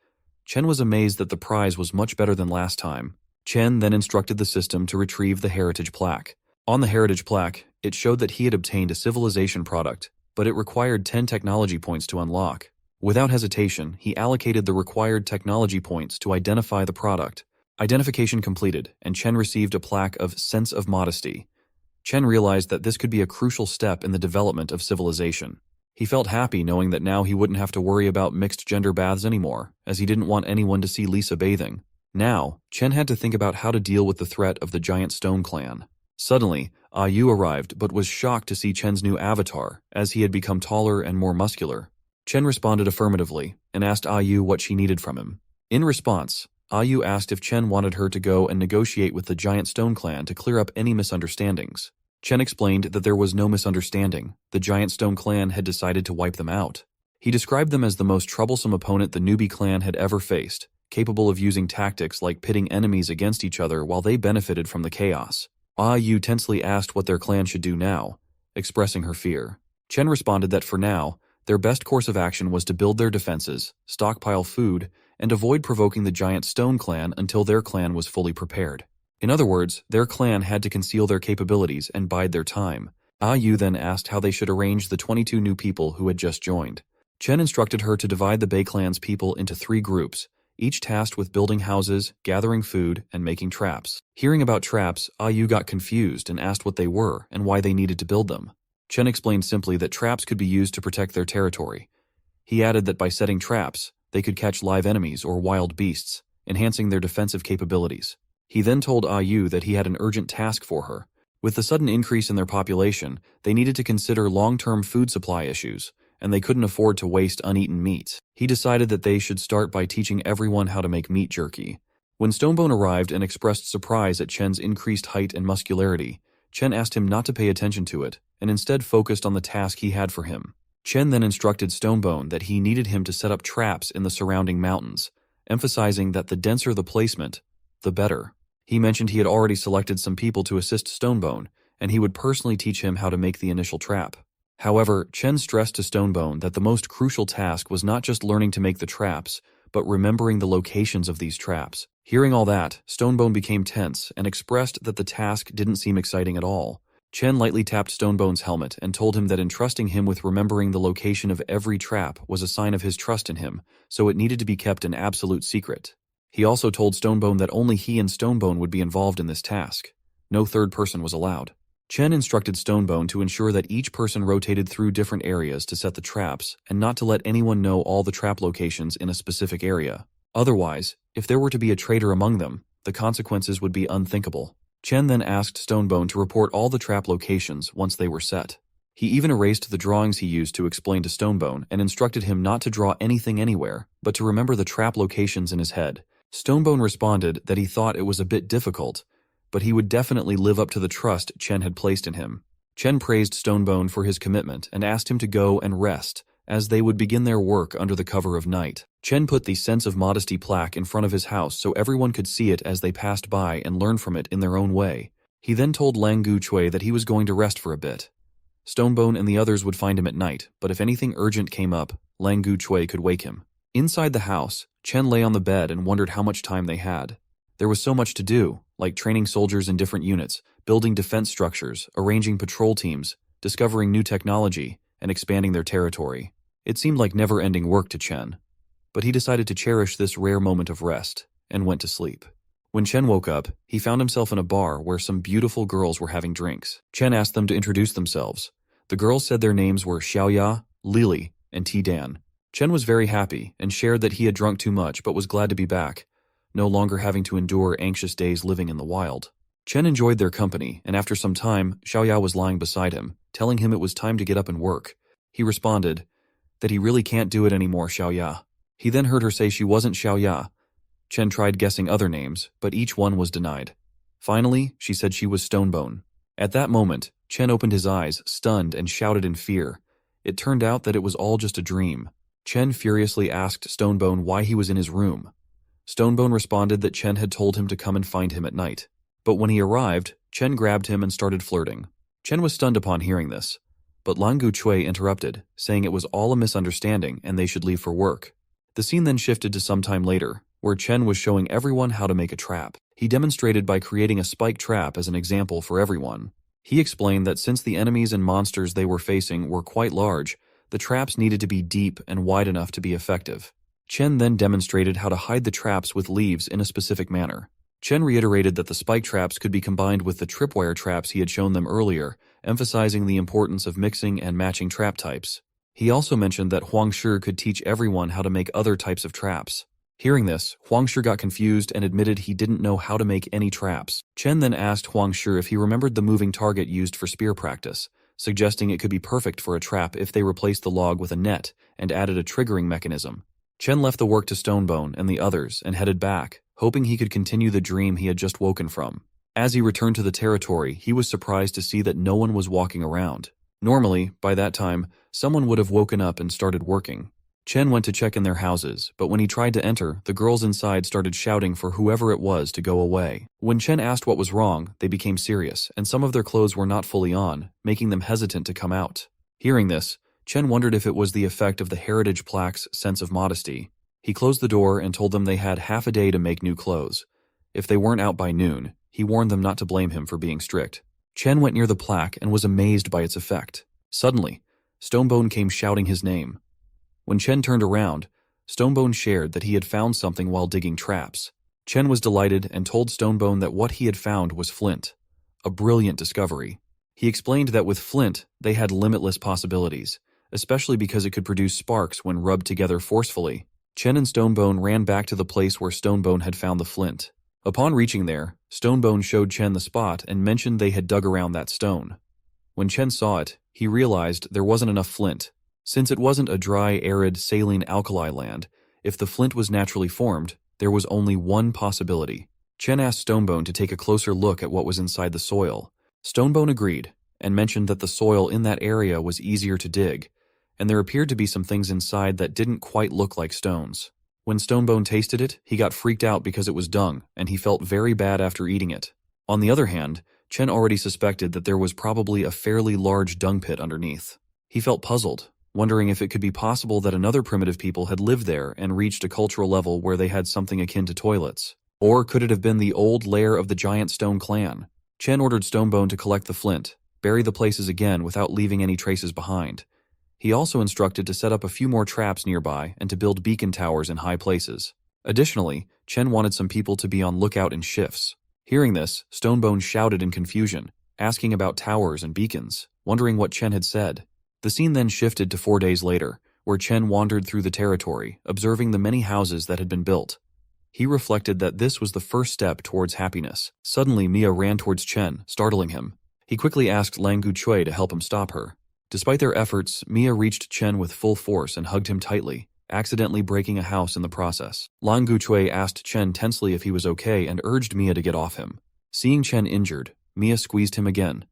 Chen was amazed that the prize was much better than last time. Chen then instructed the system to retrieve the heritage plaque. On the heritage plaque, it showed that he had obtained a civilization product, but it required 10 technology points to unlock. Without hesitation, he allocated the required technology points to identify the product. Identification completed, and Chen received a plaque of Sense of Modesty. Chen realized that this could be a crucial step in the development of civilization. He felt happy knowing that now he wouldn't have to worry about mixed-gender baths anymore, as he didn't want anyone to see Lisa bathing. Now, Chen had to think about how to deal with the threat of the giant stone clan. Suddenly, Ah Yu arrived but was shocked to see Chen's new avatar, as he had become taller and more muscular. Chen responded affirmatively and asked Ah Yu what she needed from him. In response, Ah Yu asked if Chen wanted her to go and negotiate with the giant stone clan to clear up any misunderstandings. Chen explained that there was no misunderstanding. The giant stone clan had decided to wipe them out. He described them as the most troublesome opponent the newbie clan had ever faced, capable of using tactics like pitting enemies against each other while they benefited from the chaos. Ah Yu tensely asked what their clan should do now, expressing her fear. Chen responded that for now, their best course of action was to build their defenses, stockpile food, and avoid provoking the giant stone clan until their clan was fully prepared. In other words, their clan had to conceal their capabilities and bide their time. Ah Yu then asked how they should arrange the 22 new people who had just joined. Chen instructed her to divide the Bei clan's people into 3 groups, each tasked with building houses, gathering food, and making traps. Hearing about traps, Ah Yu got confused and asked what they were and why they needed to build them. Chen explained simply that traps could be used to protect their territory. He added that by setting traps, they could catch live enemies or wild beasts, enhancing their defensive capabilities. He then told Ah Yu that he had an urgent task for her. With the sudden increase in their population, they needed to consider long-term food supply issues, and they couldn't afford to waste uneaten meat. He decided that they should start by teaching everyone how to make meat jerky. When Stonebone arrived and expressed surprise at Chen's increased height and muscularity, Chen asked him not to pay attention to it, and instead focused on the task he had for him. Chen then instructed Stonebone that he needed him to set up traps in the surrounding mountains, emphasizing that the denser the placement, the better. He mentioned he had already selected some people to assist Stonebone, and he would personally teach him how to make the initial trap. However, Chen stressed to Stonebone that the most crucial task was not just learning to make the traps, but remembering the locations of these traps. Hearing all that, Stonebone became tense and expressed that the task didn't seem exciting at all. Chen lightly tapped Stonebone's helmet and told him that entrusting him with remembering the location of every trap was a sign of his trust in him, so it needed to be kept an absolute secret. He also told Stonebone that only he and Stonebone would be involved in this task. No third person was allowed. Chen instructed Stonebone to ensure that each person rotated through different areas to set the traps, and not to let anyone know all the trap locations in a specific area. Otherwise, if there were to be a traitor among them, the consequences would be unthinkable. Chen then asked Stonebone to report all the trap locations once they were set. He even erased the drawings he used to explain to Stonebone and instructed him not to draw anything anywhere, but to remember the trap locations in his head. Stonebone responded that he thought it was a bit difficult, but he would definitely live up to the trust Chen had placed in him. Chen praised Stonebone for his commitment and asked him to go and rest, as they would begin their work under the cover of night. Chen put the Sense of Modesty plaque in front of his house so everyone could see it as they passed by and learn from it in their own way. He then told Lang Guchui that he was going to rest for a bit. Stonebone and the others would find him at night, but if anything urgent came up, Lang Guchui could wake him. Inside the house, Chen lay on the bed and wondered how much time they had. There was so much to do, like training soldiers in different units, building defense structures, arranging patrol teams, discovering new technology, and expanding their territory. It seemed like never-ending work to Chen. But he decided to cherish this rare moment of rest, and went to sleep. When Chen woke up, he found himself in a bar where some beautiful girls were having drinks. Chen asked them to introduce themselves. The girls said their names were Xiaoya, Lily, and T-Dan. Chen was very happy and shared that he had drunk too much but was glad to be back, no longer having to endure anxious days living in the wild. Chen enjoyed their company, and after some time, Xiaoya was lying beside him, telling him it was time to get up and work. He responded that he really can't do it anymore, Xiaoya. He then heard her say she wasn't Xiaoya. Chen tried guessing other names, but each one was denied. Finally, she said she was Stonebone. At that moment, Chen opened his eyes, stunned, and shouted in fear. It turned out that it was all just a dream. Chen furiously asked Stonebone why he was in his room. Stonebone responded that Chen had told him to come and find him at night. But when he arrived, Chen grabbed him and started flirting. Chen was stunned upon hearing this, but Lan Guchui interrupted, saying it was all a misunderstanding and they should leave for work. The scene then shifted to some time later, where Chen was showing everyone how to make a trap. He demonstrated by creating a spike trap as an example for everyone. He explained that since the enemies and monsters they were facing were quite large, the traps needed to be deep and wide enough to be effective. Chen then demonstrated how to hide the traps with leaves in a specific manner. Chen reiterated that the spike traps could be combined with the tripwire traps he had shown them earlier, emphasizing the importance of mixing and matching trap types. He also mentioned that Huang Shi could teach everyone how to make other types of traps. Hearing this, Huang Shi got confused and admitted he didn't know how to make any traps. Chen then asked Huang Shi if he remembered the moving target used for spear practice, suggesting it could be perfect for a trap if they replaced the log with a net and added a triggering mechanism. Chen left the work to Stonebone and the others and headed back, hoping he could continue the dream he had just woken from. As he returned to the territory, he was surprised to see that no one was walking around. Normally, by that time, someone would have woken up and started working. Chen went to check in their houses, but when he tried to enter, the girls inside started shouting for whoever it was to go away. When Chen asked what was wrong, they became serious, and some of their clothes were not fully on, making them hesitant to come out. Hearing this, Chen wondered if it was the effect of the heritage plaque's sense of modesty. He closed the door and told them they had half a day to make new clothes. If they weren't out by noon, he warned them not to blame him for being strict. Chen went near the plaque and was amazed by its effect. Suddenly, Stonebone came shouting his name. When Chen turned around, Stonebone shared that he had found something while digging traps. Chen was delighted and told Stonebone that what he had found was flint. A brilliant discovery. He explained that with flint, they had limitless possibilities, especially because it could produce sparks when rubbed together forcefully. Chen and Stonebone ran back to the place where Stonebone had found the flint. Upon reaching there, Stonebone showed Chen the spot and mentioned they had dug around that stone. When Chen saw it, he realized there wasn't enough flint. Since it wasn't a dry, arid, saline alkali land, if the flint was naturally formed, there was only one possibility. Chen asked Stonebone to take a closer look at what was inside the soil. Stonebone agreed, and mentioned that the soil in that area was easier to dig, and there appeared to be some things inside that didn't quite look like stones. When Stonebone tasted it, he got freaked out because it was dung, and he felt very bad after eating it. On the other hand, Chen already suspected that there was probably a fairly large dung pit underneath. He felt puzzled, wondering if it could be possible that another primitive people had lived there and reached a cultural level where they had something akin to toilets. Or could it have been the old lair of the giant stone clan? Chen ordered Stonebone to collect the flint, bury the places again without leaving any traces behind. He also instructed to set up a few more traps nearby and to build beacon towers in high places. Additionally, Chen wanted some people to be on lookout in shifts. Hearing this, Stonebone shouted in confusion, asking about towers and beacons, wondering what Chen had said. The scene then shifted to 4 days later, where Chen wandered through the territory, observing the many houses that had been built. He reflected that this was the first step towards happiness. Suddenly, Mia ran towards Chen, startling him. He quickly asked Lan Guchui to help him stop her. Despite their efforts, Mia reached Chen with full force and hugged him tightly, accidentally breaking a house in the process. Lan Guchui asked Chen tensely if he was okay and urged Mia to get off him. Seeing Chen injured, Mia squeezed him again,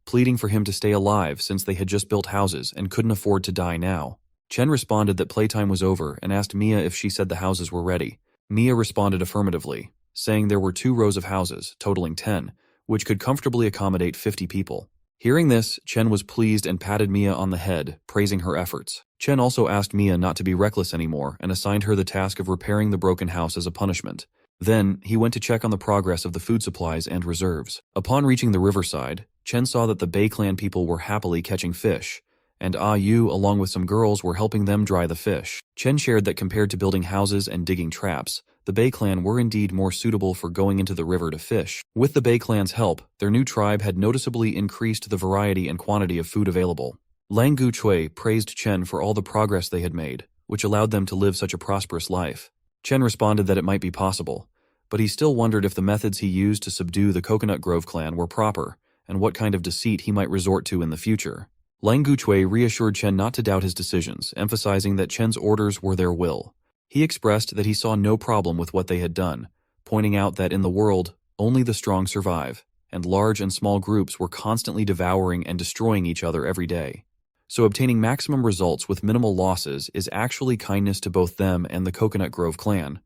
pleading for him to stay alive since they had just built houses and couldn't afford to die now. Chen responded that playtime was over and asked Mia if she said the houses were ready. Mia responded affirmatively, saying there were 2 rows of houses, totaling 10, which could comfortably accommodate 50 people. Hearing this, Chen was pleased and patted Mia on the head, praising her efforts. Chen also asked Mia not to be reckless anymore and assigned her the task of repairing the broken house as a punishment. Then, he went to check on the progress of the food supplies and reserves. Upon reaching the riverside, Chen saw that the Bei clan people were happily catching fish, and Yu, along with some girls, were helping them dry the fish. Chen shared that compared to building houses and digging traps, the Bei clan were indeed more suitable for going into the river to fish. With the Bei clan's help, their new tribe had noticeably increased the variety and quantity of food available. Lang Guchui praised Chen for all the progress they had made, which allowed them to live such a prosperous life. Chen responded that it might be possible, but he still wondered if the methods he used to subdue the Coconut Grove clan were proper, and what kind of deceit he might resort to in the future. Lang Guchui reassured Chen not to doubt his decisions, emphasizing that Chen's orders were their will. He expressed that he saw no problem with what they had done, pointing out that in the world, only the strong survive, and large and small groups were constantly devouring and destroying each other every day. So obtaining maximum results with minimal losses is actually kindness to both them and the Coconut Grove clan,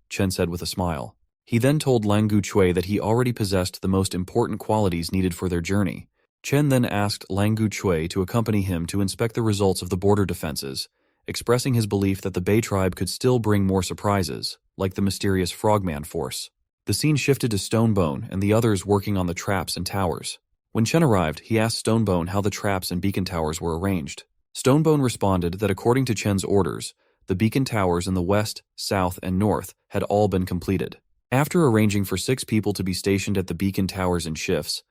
Chen said with a smile. He then told Lang Guchui that he already possessed the most important qualities needed for their journey. Chen then asked Lang Guchui to accompany him to inspect the results of the border defenses, expressing his belief that the Bei tribe could still bring more surprises, like the mysterious Frogman force. The scene shifted to Stonebone and the others working on the traps and towers. When Chen arrived, he asked Stonebone how the traps and beacon towers were arranged. Stonebone responded that according to Chen's orders, the beacon towers in the west, south, and north had all been completed. After arranging for 6 people to be stationed at the beacon towers in shifts,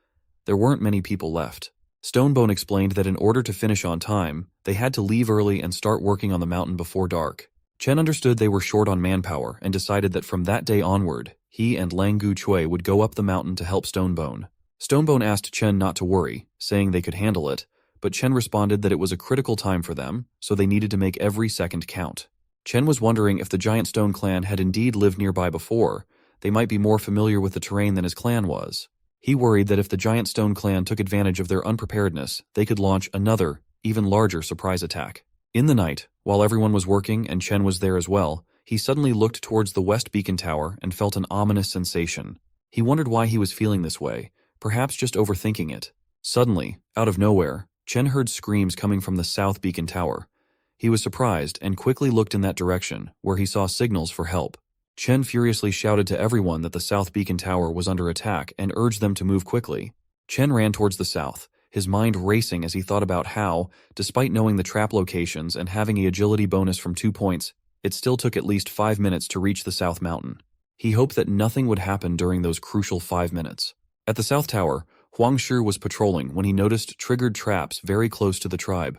there weren't many people left. Stonebone explained that in order to finish on time, they had to leave early and start working on the mountain before dark. Chen understood they were short on manpower and decided that from that day onward, he and Lang Guchui would go up the mountain to help Stonebone. Stonebone asked Chen not to worry, saying they could handle it, but Chen responded that it was a critical time for them, so they needed to make every second count. Chen was wondering if the Giant Stone clan had indeed lived nearby before. They might be more familiar with the terrain than his clan was. He worried that if the Giant Stone clan took advantage of their unpreparedness, they could launch another, even larger surprise attack. In the night, while everyone was working and Chen was there as well, he suddenly looked towards the West Beacon Tower and felt an ominous sensation. He wondered why he was feeling this way, perhaps just overthinking it. Suddenly, out of nowhere, Chen heard screams coming from the South Beacon Tower. He was surprised and quickly looked in that direction, where he saw signals for help. Chen furiously shouted to everyone that the South Beacon Tower was under attack and urged them to move quickly. Chen ran towards the south, his mind racing as he thought about how, despite knowing the trap locations and having an agility bonus from 2 points, it still took at least 5 minutes to reach the South Mountain. He hoped that nothing would happen during those crucial 5 minutes. At the South Tower, Huang Shi was patrolling when he noticed triggered traps very close to the tribe.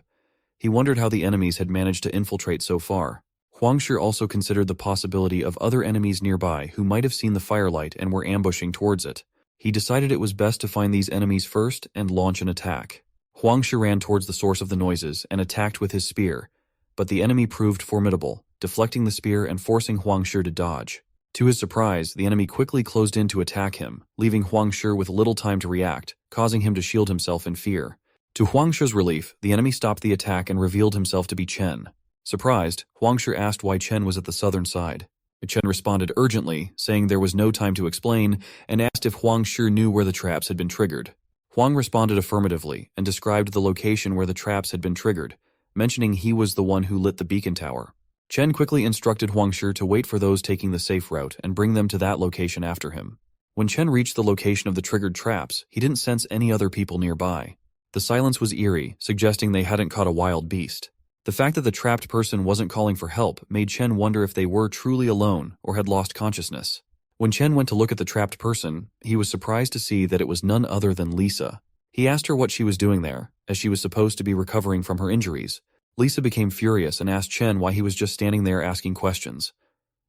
He wondered how the enemies had managed to infiltrate so far. Huang Shi also considered the possibility of other enemies nearby who might have seen the firelight and were ambushing towards it. He decided it was best to find these enemies first and launch an attack. Huang Shi ran towards the source of the noises and attacked with his spear, but the enemy proved formidable, deflecting the spear and forcing Huang Shi to dodge. To his surprise, the enemy quickly closed in to attack him, leaving Huang Shi with little time to react, causing him to shield himself in fear. To Huang Shi's relief, the enemy stopped the attack and revealed himself to be Chen. Surprised, Huang Shi asked why Chen was at the southern side. Chen responded urgently, saying there was no time to explain, and asked if Huang Shi knew where the traps had been triggered. Huang responded affirmatively and described the location where the traps had been triggered, mentioning he was the one who lit the beacon tower. Chen quickly instructed Huang Shi to wait for those taking the safe route and bring them to that location after him. When Chen reached the location of the triggered traps, he didn't sense any other people nearby. The silence was eerie, suggesting they hadn't caught a wild beast. The fact that the trapped person wasn't calling for help made Chen wonder if they were truly alone or had lost consciousness. When Chen went to look at the trapped person, he was surprised to see that it was none other than Lisa. He asked her what she was doing there, as she was supposed to be recovering from her injuries. Lisa became furious and asked Chen why he was just standing there asking questions.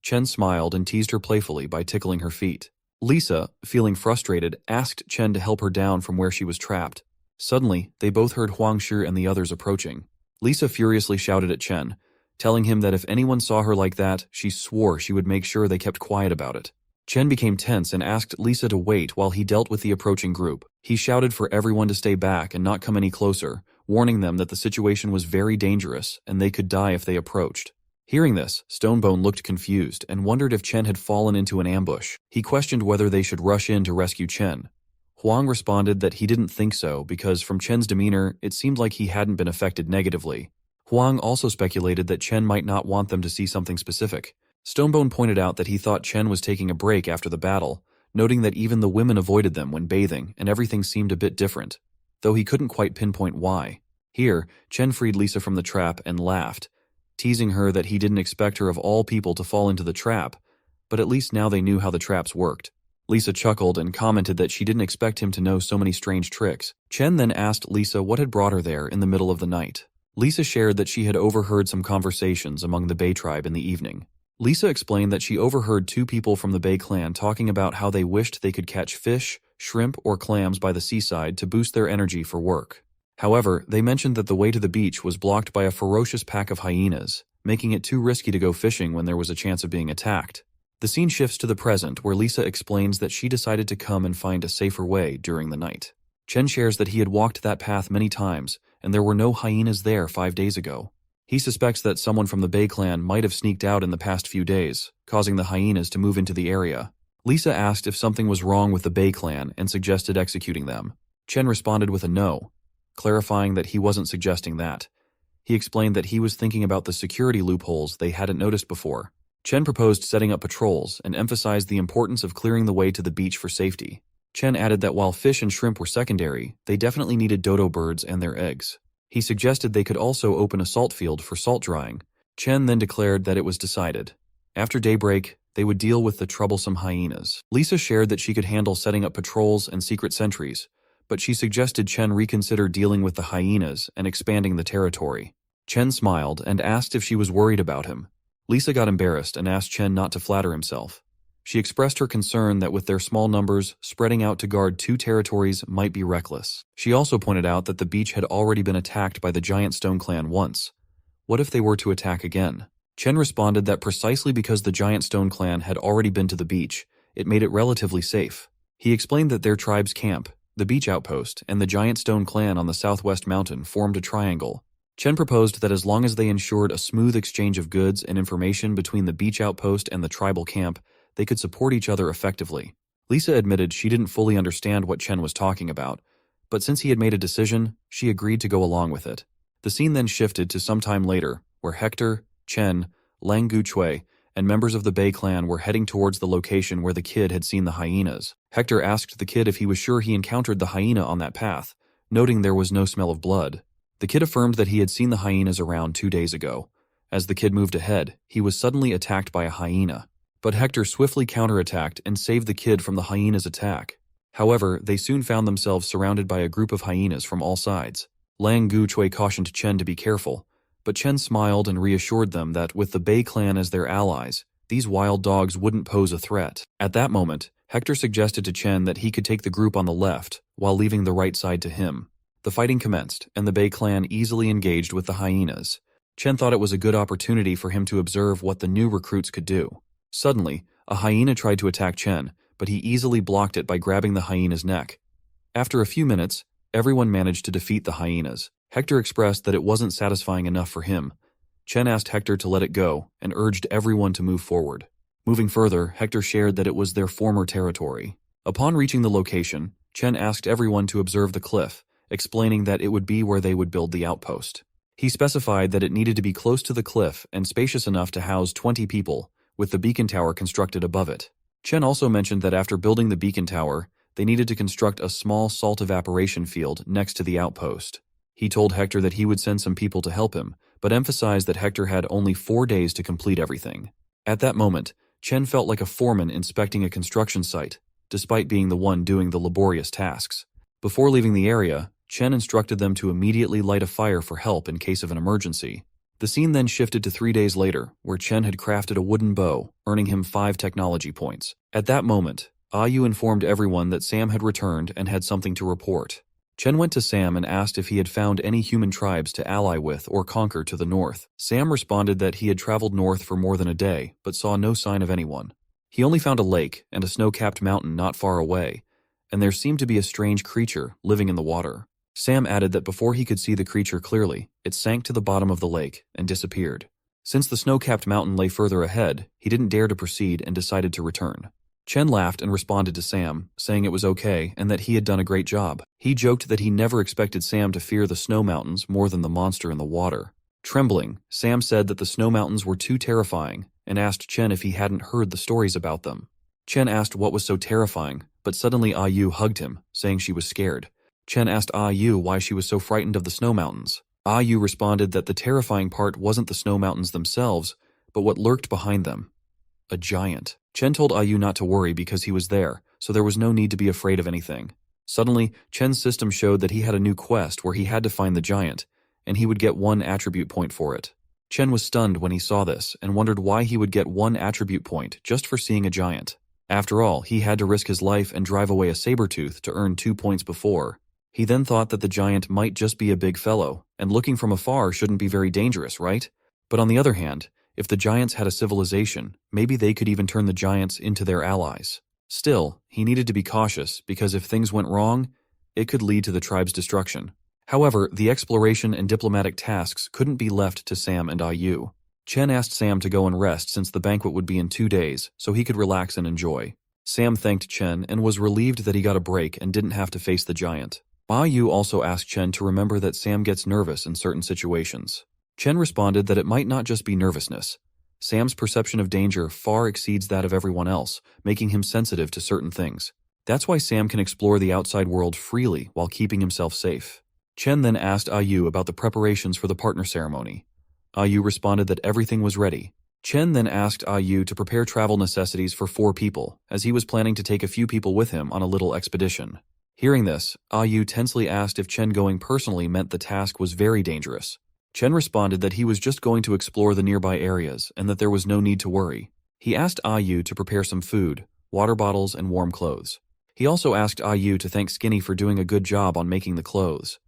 Chen smiled and teased her playfully by tickling her feet. Lisa, feeling frustrated, asked Chen to help her down from where she was trapped. Suddenly, they both heard Huang Shi and the others approaching. Lisa furiously shouted at Chen, telling him that if anyone saw her like that, she swore she would make sure they kept quiet about it. Chen became tense and asked Lisa to wait while he dealt with the approaching group. He shouted for everyone to stay back and not come any closer, warning them that the situation was very dangerous and they could die if they approached. Hearing this, Stonebone looked confused and wondered if Chen had fallen into an ambush. He questioned whether they should rush in to rescue Chen. Huang responded that he didn't think so because from Chen's demeanor, it seemed like he hadn't been affected negatively. Huang also speculated that Chen might not want them to see something specific, Stonebone pointed out that he thought Chen was taking a break after the battle, noting that even the women avoided them when bathing and everything seemed a bit different, though he couldn't quite pinpoint why. Here, Chen freed Lisa from the trap and laughed, teasing her that he didn't expect her of all people to fall into the trap, but at least now they knew how the traps worked. Lisa chuckled and commented that she didn't expect him to know so many strange tricks. Chen then asked Lisa what had brought her there in the middle of the night. Lisa shared that she had overheard some conversations among the Bay tribe in the evening. Lisa explained that she overheard two people from the Bay clan talking about how they wished they could catch fish, shrimp, or clams by the seaside to boost their energy for work. However, they mentioned that the way to the beach was blocked by a ferocious pack of hyenas, making it too risky to go fishing when there was a chance of being attacked. The scene shifts to the present, where Lisa explains that she decided to come and find a safer way during the night. Chen shares that he had walked that path many times, and there were no hyenas there 5 days ago. He suspects that someone from the Bay clan might have sneaked out in the past few days, causing the hyenas to move into the area. Lisa asked if something was wrong with the Bay clan and suggested executing them. Chen responded with a no, clarifying that he wasn't suggesting that. He explained that he was thinking about the security loopholes they hadn't noticed before. Chen proposed setting up patrols and emphasized the importance of clearing the way to the beach for safety. Chen added that while fish and shrimp were secondary, they definitely needed dodo birds and their eggs. He suggested they could also open a salt field for salt drying. Chen then declared that it was decided. After daybreak, they would deal with the troublesome hyenas. Lisa shared that she could handle setting up patrols and secret sentries, but she suggested Chen reconsider dealing with the hyenas and expanding the territory. Chen smiled and asked if she was worried about him. Lisa got embarrassed and asked Chen not to flatter himself. She expressed her concern that with their small numbers, spreading out to guard 2 territories might be reckless. She also pointed out that the beach had already been attacked by the Giant Stone clan once. What if they were to attack again? Chen responded that precisely because the Giant Stone clan had already been to the beach, it made it relatively safe. He explained that their tribe's camp, the beach outpost, and the Giant Stone clan on the southwest mountain formed a triangle. Chen proposed that as long as they ensured a smooth exchange of goods and information between the beach outpost and the tribal camp, they could support each other effectively. Lisa admitted she didn't fully understand what Chen was talking about, but since he had made a decision, she agreed to go along with it. The scene then shifted to some time later, where Hector, Chen, Lang Guchui, and members of the Bay clan were heading towards the location where the kid had seen the hyenas. Hector asked the kid if he was sure he encountered the hyena on that path, noting there was no smell of blood. The kid affirmed that he had seen the hyenas around 2 days ago. As the kid moved ahead, he was suddenly attacked by a hyena. But Hector swiftly counterattacked and saved the kid from the hyena's attack. However, they soon found themselves surrounded by a group of hyenas from all sides. Lang Guchui cautioned Chen to be careful, but Chen smiled and reassured them that with the Bay clan as their allies, these wild dogs wouldn't pose a threat. At that moment, Hector suggested to Chen that he could take the group on the left, while leaving the right side to him. The fighting commenced, and the Bay clan easily engaged with the hyenas. Chen thought it was a good opportunity for him to observe what the new recruits could do. Suddenly, a hyena tried to attack Chen, but he easily blocked it by grabbing the hyena's neck. After a few minutes, everyone managed to defeat the hyenas. Hector expressed that it wasn't satisfying enough for him. Chen asked Hector to let it go and urged everyone to move forward. Moving further, Hector shared that it was their former territory. Upon reaching the location, Chen asked everyone to observe the cliff, explaining that it would be where they would build the outpost. He specified that it needed to be close to the cliff and spacious enough to house 20 people, with the beacon tower constructed above it. Chen also mentioned that after building the beacon tower, they needed to construct a small salt evaporation field next to the outpost. He told Hector that he would send some people to help him, but emphasized that Hector had only 4 days to complete everything. At that moment, Chen felt like a foreman inspecting a construction site, despite being the one doing the laborious tasks. Before leaving the area, Chen instructed them to immediately light a fire for help in case of an emergency. The scene then shifted to 3 days later, where Chen had crafted a wooden bow, earning him 5 technology points. At that moment, Ayu informed everyone that Sam had returned and had something to report. Chen went to Sam and asked if he had found any human tribes to ally with or conquer to the north. Sam responded that he had traveled north for more than a day, but saw no sign of anyone. He only found a lake and a snow-capped mountain not far away, and there seemed to be a strange creature living in the water. Sam added that before he could see the creature clearly, it sank to the bottom of the lake and disappeared. Since the snow-capped mountain lay further ahead, he didn't dare to proceed and decided to return. Chen laughed and responded to Sam, saying it was okay and that he had done a great job. He joked that he never expected Sam to fear the snow mountains more than the monster in the water. Trembling, Sam said that the snow mountains were too terrifying and asked Chen if he hadn't heard the stories about them. Chen asked what was so terrifying, but suddenly Yu hugged him, saying she was scared. Chen asked Yu why she was so frightened of the snow mountains. Yu responded that the terrifying part wasn't the snow mountains themselves, but what lurked behind them. A giant. Chen told Yu not to worry because he was there, so there was no need to be afraid of anything. Suddenly, Chen's system showed that he had a new quest where he had to find the giant, and he would get 1 attribute point for it. Chen was stunned when he saw this and wondered why he would get 1 attribute point just for seeing a giant. After all, he had to risk his life and drive away a saber-tooth to earn 2 points before. He then thought that the giant might just be a big fellow, and looking from afar shouldn't be very dangerous, right? But on the other hand, if the giants had a civilization, maybe they could even turn the giants into their allies. Still, he needed to be cautious because if things went wrong, it could lead to the tribe's destruction. However, the exploration and diplomatic tasks couldn't be left to Sam and Yu. Chen asked Sam to go and rest since the banquet would be in 2 days, so he could relax and enjoy. Sam thanked Chen and was relieved that he got a break and didn't have to face the giant. Yu also asked Chen to remember that Sam gets nervous in certain situations. Chen responded that it might not just be nervousness. Sam's perception of danger far exceeds that of everyone else, making him sensitive to certain things. That's why Sam can explore the outside world freely while keeping himself safe. Chen then asked Yu about the preparations for the partner ceremony. Yu responded that everything was ready. Chen then asked Yu to prepare travel necessities for 4 people, as he was planning to take a few people with him on a little expedition. Hearing this, Yu tensely asked if Chen going personally meant the task was very dangerous. Chen responded that he was just going to explore the nearby areas and that there was no need to worry. He asked Yu to prepare some food, water bottles, and warm clothes. He also asked Yu to thank Skinny for doing a good job on making the clothes.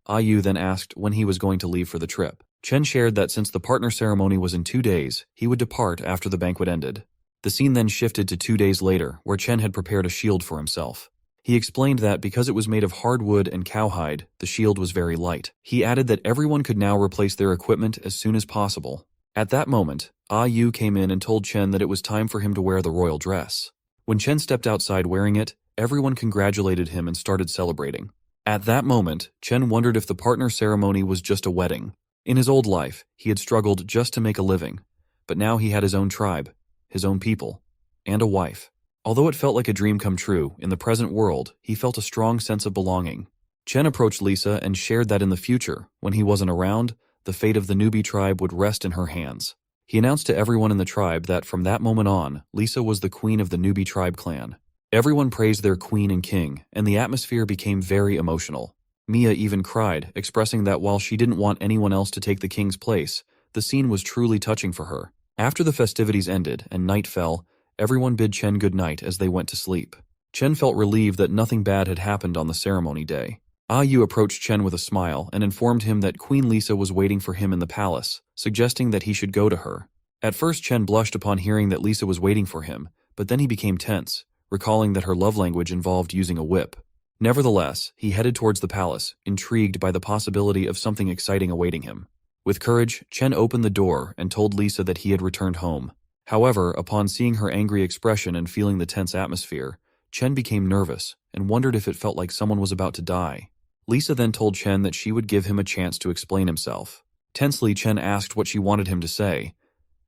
Yu then asked when he was going to leave for the trip. Chen shared that since the partner ceremony was in 2 days, he would depart after the banquet ended. The scene then shifted to 2 days later, where Chen had prepared a shield for himself. He explained that because it was made of hardwood and cowhide, the shield was very light. He added that everyone could now replace their equipment as soon as possible. At that moment, Yu came in and told Chen that it was time for him to wear the royal dress. When Chen stepped outside wearing it, everyone congratulated him and started celebrating. At that moment, Chen wondered if the partner ceremony was just a wedding. In his old life, he had struggled just to make a living, but now he had his own tribe, his own people, and a wife. Although it felt like a dream come true, in the present world, he felt a strong sense of belonging. Chen approached Lisa and shared that in the future, when he wasn't around, the fate of the newbie tribe would rest in her hands. He announced to everyone in the tribe that from that moment on, Lisa was the queen of the newbie tribe clan. Everyone praised their queen and king, and the atmosphere became very emotional. Mia even cried, expressing that while she didn't want anyone else to take the king's place, the scene was truly touching for her. After the festivities ended and night fell, everyone bid Chen good night as they went to sleep. Chen felt relieved that nothing bad had happened on the ceremony day. Yu approached Chen with a smile and informed him that Queen Lisa was waiting for him in the palace, suggesting that he should go to her. At first, Chen blushed upon hearing that Lisa was waiting for him, but then he became tense, recalling that her love language involved using a whip. Nevertheless, he headed towards the palace, intrigued by the possibility of something exciting awaiting him. With courage, Chen opened the door and told Lisa that he had returned home. However, upon seeing her angry expression and feeling the tense atmosphere, Chen became nervous and wondered if it felt like someone was about to die. Lisa then told Chen that she would give him a chance to explain himself. Tensely, Chen asked what she wanted him to say.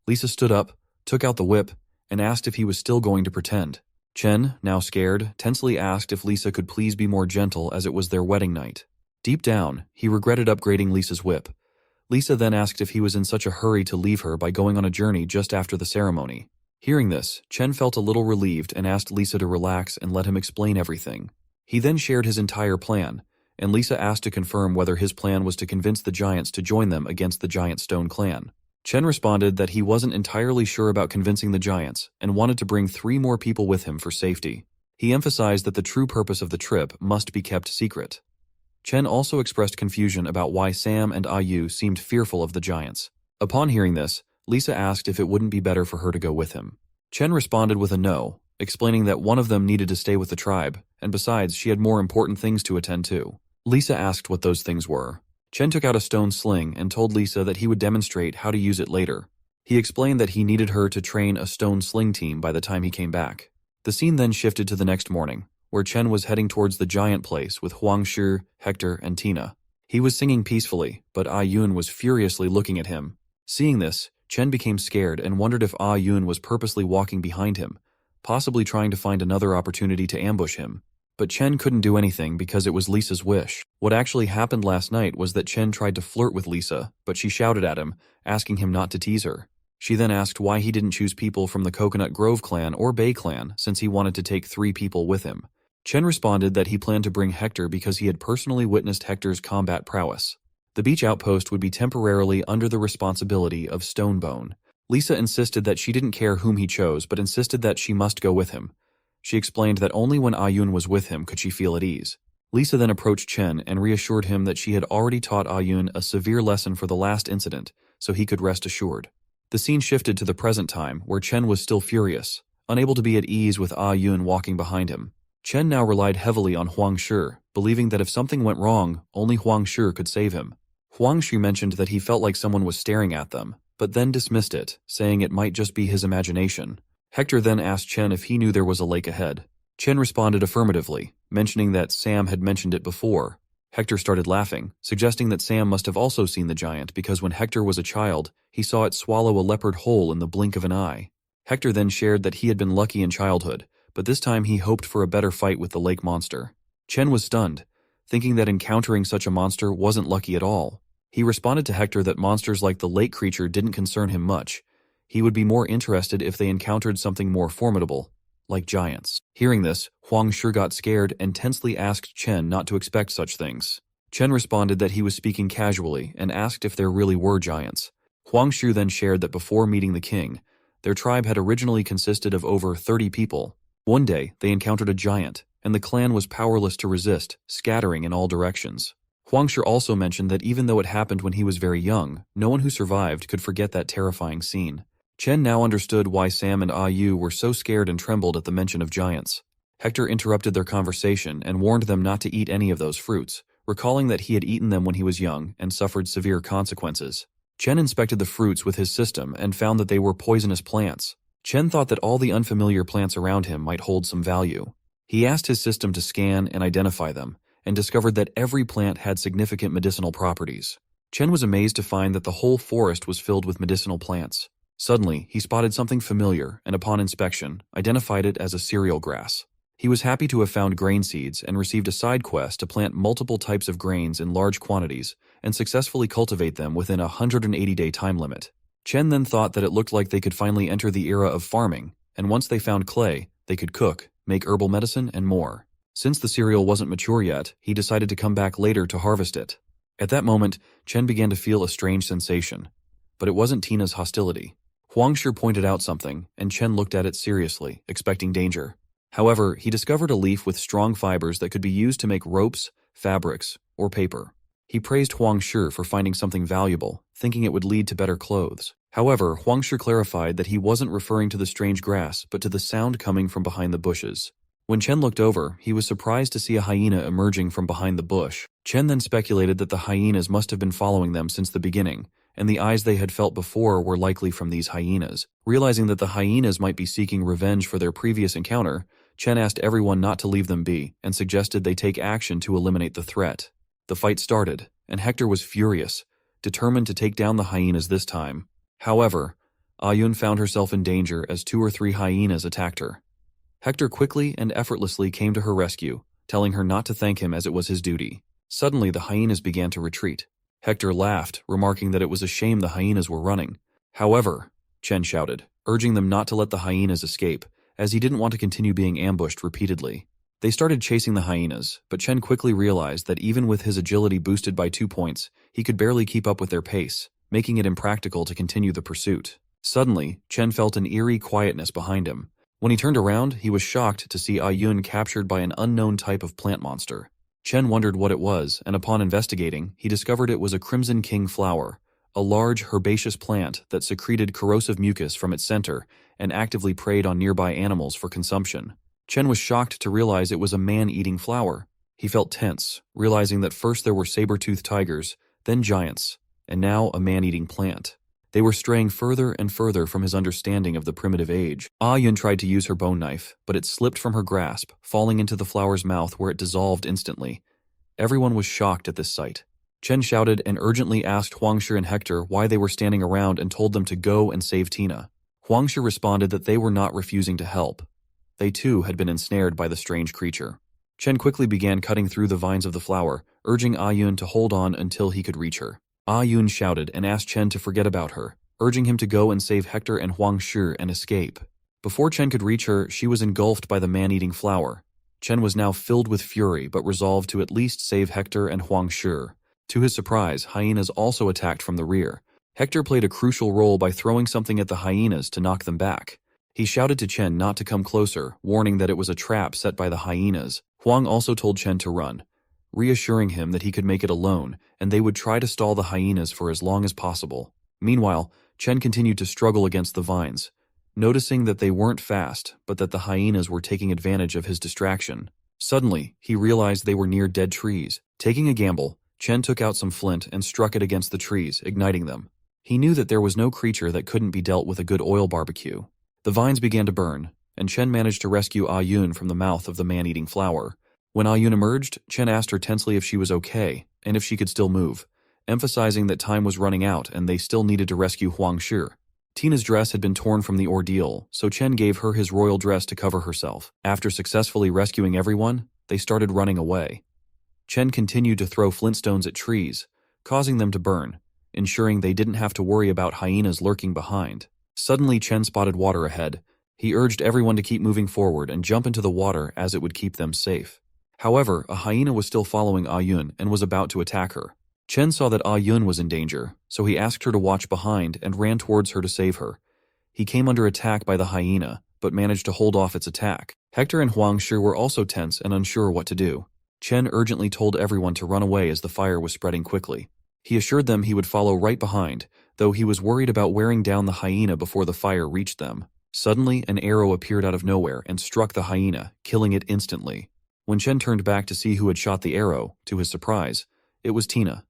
Lisa stood up, took out the whip, and asked if he was still going to pretend. Chen, now scared, tensely asked if Lisa could please be more gentle as it was their wedding night. Deep down, he regretted upgrading Lisa's whip. Lisa then asked if he was in such a hurry to leave her by going on a journey just after the ceremony. Hearing this, Chen felt a little relieved and asked Lisa to relax and let him explain everything. He then shared his entire plan, and Lisa asked to confirm whether his plan was to convince the giants to join them against the Giant Stone clan. Chen responded that he wasn't entirely sure about convincing the giants and wanted to bring 3 more people with him for safety. He emphasized that the true purpose of the trip must be kept secret. Chen also expressed confusion about why Sam and Yu seemed fearful of the giants. Upon hearing this, Lisa asked if it wouldn't be better for her to go with him. Chen responded with a no, explaining that one of them needed to stay with the tribe, and besides, she had more important things to attend to. Lisa asked what those things were. Chen took out a stone sling and told Lisa that he would demonstrate how to use it later. He explained that he needed her to train a stone sling team by the time he came back. The scene then shifted to the next morning, where Chen was heading towards the giant place with Huang Shi, Hector, and Tina. He was singing peacefully, but Ai Yun was furiously looking at him. Seeing this, Chen became scared and wondered if Ah Yun was purposely walking behind him, possibly trying to find another opportunity to ambush him. But Chen couldn't do anything because it was Lisa's wish. What actually happened last night was that Chen tried to flirt with Lisa, but she shouted at him, asking him not to tease her. She then asked why he didn't choose people from the Coconut Grove clan or Bay clan since he wanted to take 3 people with him. Chen responded that he planned to bring Hector because he had personally witnessed Hector's combat prowess. The beach outpost would be temporarily under the responsibility of Stonebone. Lisa insisted that she didn't care whom he chose, but insisted that she must go with him. She explained that only when Ayun was with him could she feel at ease. Lisa then approached Chen and reassured him that she had already taught Ayun a severe lesson for the last incident, so he could rest assured. The scene shifted to the present time, where Chen was still furious, unable to be at ease with Ayun walking behind him. Chen now relied heavily on Huang Shi, believing that if something went wrong, only Huang Shi could save him. Huang Shi mentioned that he felt like someone was staring at them, but then dismissed it, saying it might just be his imagination. Hector then asked Chen if he knew there was a lake ahead. Chen responded affirmatively, mentioning that Sam had mentioned it before. Hector started laughing, suggesting that Sam must have also seen the giant because when Hector was a child, he saw it swallow a leopard whole in the blink of an eye. Hector then shared that he had been lucky in childhood, but this time he hoped for a better fight with the lake monster. Chen was stunned, thinking that encountering such a monster wasn't lucky at all. He responded to Hector that monsters like the lake creature didn't concern him much. He would be more interested if they encountered something more formidable, like giants. Hearing this, Huang Shi got scared and tensely asked Chen not to expect such things. Chen responded that he was speaking casually and asked if there really were giants. Huang Shi then shared that before meeting the king, their tribe had originally consisted of over 30 people. One day, they encountered a giant, and the clan was powerless to resist, scattering in all directions. Huang Shi also mentioned that even though it happened when he was very young, no one who survived could forget that terrifying scene. Chen now understood why Sam and Yu were so scared and trembled at the mention of giants. Hector interrupted their conversation and warned them not to eat any of those fruits, recalling that he had eaten them when he was young and suffered severe consequences. Chen inspected the fruits with his system and found that they were poisonous plants. Chen thought that all the unfamiliar plants around him might hold some value. He asked his system to scan and identify them, and discovered that every plant had significant medicinal properties. Chen was amazed to find that the whole forest was filled with medicinal plants. Suddenly, he spotted something familiar and upon inspection, identified it as a cereal grass. He was happy to have found grain seeds and received a side quest to plant multiple types of grains in large quantities and successfully cultivate them within a 180-day time limit. Chen then thought that it looked like they could finally enter the era of farming, and once they found clay, they could cook, make herbal medicine, and more. Since the cereal wasn't mature yet, he decided to come back later to harvest it. At that moment, Chen began to feel a strange sensation. But it wasn't Tina's hostility. Huang Shi pointed out something, and Chen looked at it seriously, expecting danger. However, he discovered a leaf with strong fibers that could be used to make ropes, fabrics, or paper. He praised Huang Shi for finding something valuable, thinking it would lead to better clothes. However, Huang Shi clarified that he wasn't referring to the strange grass, but to the sound coming from behind the bushes. When Chen looked over, he was surprised to see a hyena emerging from behind the bush. Chen then speculated that the hyenas must have been following them since the beginning, and the eyes they had felt before were likely from these hyenas. Realizing that the hyenas might be seeking revenge for their previous encounter, Chen asked everyone not to leave them be and suggested they take action to eliminate the threat. The fight started, and Hector was furious, determined to take down the hyenas this time. However, Ayun found herself in danger as 2 or 3 hyenas attacked her. Hector quickly and effortlessly came to her rescue, telling her not to thank him as it was his duty. Suddenly, the hyenas began to retreat. Hector laughed, remarking that it was a shame the hyenas were running. However, Chen shouted, urging them not to let the hyenas escape, as he didn't want to continue being ambushed repeatedly. They started chasing the hyenas, but Chen quickly realized that even with his agility boosted by 2 points, he could barely keep up with their pace, making it impractical to continue the pursuit. Suddenly, Chen felt an eerie quietness behind him. When he turned around, he was shocked to see Ayun captured by an unknown type of plant monster. Chen wondered what it was, and upon investigating, he discovered it was a Crimson King flower, a large herbaceous plant that secreted corrosive mucus from its center and actively preyed on nearby animals for consumption. Chen was shocked to realize it was a man-eating flower. He felt tense, realizing that first there were saber-toothed tigers, then giants, and now a man-eating plant. They were straying further and further from his understanding of the primitive age. Ayun tried to use her bone knife, but it slipped from her grasp, falling into the flower's mouth where it dissolved instantly. Everyone was shocked at this sight. Chen shouted and urgently asked Huangshi and Hector why they were standing around and told them to go and save Tina. Huangshi responded that they were not refusing to help. They too had been ensnared by the strange creature. Chen quickly began cutting through the vines of the flower, urging Ayun to hold on until he could reach her. Ayun shouted and asked Chen to forget about her, urging him to go and save Hector and Huangshi and escape. Before Chen could reach her, she was engulfed by the man-eating flower. Chen was now filled with fury but resolved to at least save Hector and Huangshi. To his surprise, hyenas also attacked from the rear. Hector played a crucial role by throwing something at the hyenas to knock them back. He shouted to Chen not to come closer, warning that it was a trap set by the hyenas. Huang also told Chen to run, reassuring him that he could make it alone and they would try to stall the hyenas for as long as possible. Meanwhile, Chen continued to struggle against the vines, noticing that they weren't fast but that the hyenas were taking advantage of his distraction. Suddenly, he realized they were near dead trees. Taking a gamble, Chen took out some flint and struck it against the trees, igniting them. He knew that there was no creature that couldn't be dealt with a good oil barbecue. The vines began to burn, and Chen managed to rescue Ayun from the mouth of the man-eating flower. When Ayun emerged, Chen asked her tensely if she was okay and if she could still move, emphasizing that time was running out and they still needed to rescue Huangshi. Tina's dress had been torn from the ordeal, so Chen gave her his royal dress to cover herself. After successfully rescuing everyone, they started running away. Chen continued to throw flintstones at trees, causing them to burn, ensuring they didn't have to worry about hyenas lurking behind. Suddenly, Chen spotted water ahead. He urged everyone to keep moving forward and jump into the water as it would keep them safe. However, a hyena was still following Ayun and was about to attack her. Chen saw that Ayun was in danger, so he asked her to watch behind and ran towards her to save her. He came under attack by the hyena, but managed to hold off its attack. Hector and Huangshi were also tense and unsure what to do. Chen urgently told everyone to run away as the fire was spreading quickly. He assured them he would follow right behind, though he was worried about wearing down the hyena before the fire reached them. Suddenly, an arrow appeared out of nowhere and struck the hyena, killing it instantly. When Chen turned back to see who had shot the arrow, to his surprise, it was Tina.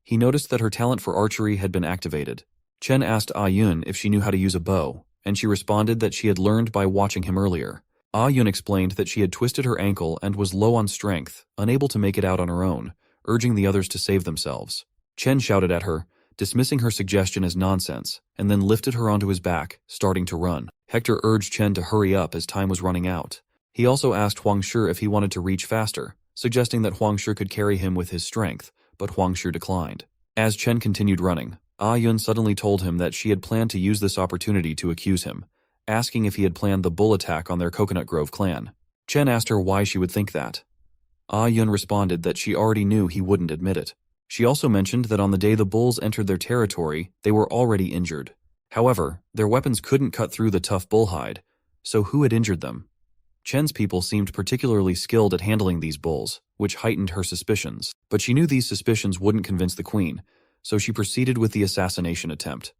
He noticed that her talent for archery had been activated. Chen asked Ayun if she knew how to use a bow, and she responded that she had learned by watching him earlier. Ayun explained that she had twisted her ankle and was low on strength, unable to make it out on her own, urging the others to save themselves. Chen shouted at her, dismissing her suggestion as nonsense, and then lifted her onto his back, starting to run. Hector urged Chen to hurry up as time was running out. He also asked Huangshi if he wanted to reach faster, suggesting that Huangshi could carry him with his strength, but Huangshi declined. As Chen continued running, Ayun suddenly told him that she had planned to use this opportunity to accuse him, asking if he had planned the bull attack on their Coconut Grove clan. Chen asked her why she would think that. Ayun responded that she already knew he wouldn't admit it. She also mentioned that on the day the bulls entered their territory, they were already injured. However, their weapons couldn't cut through the tough bull hide, so who had injured them? Chen's people seemed particularly skilled at handling these bulls, which heightened her suspicions. But she knew these suspicions wouldn't convince the queen, so she proceeded with the assassination attempt.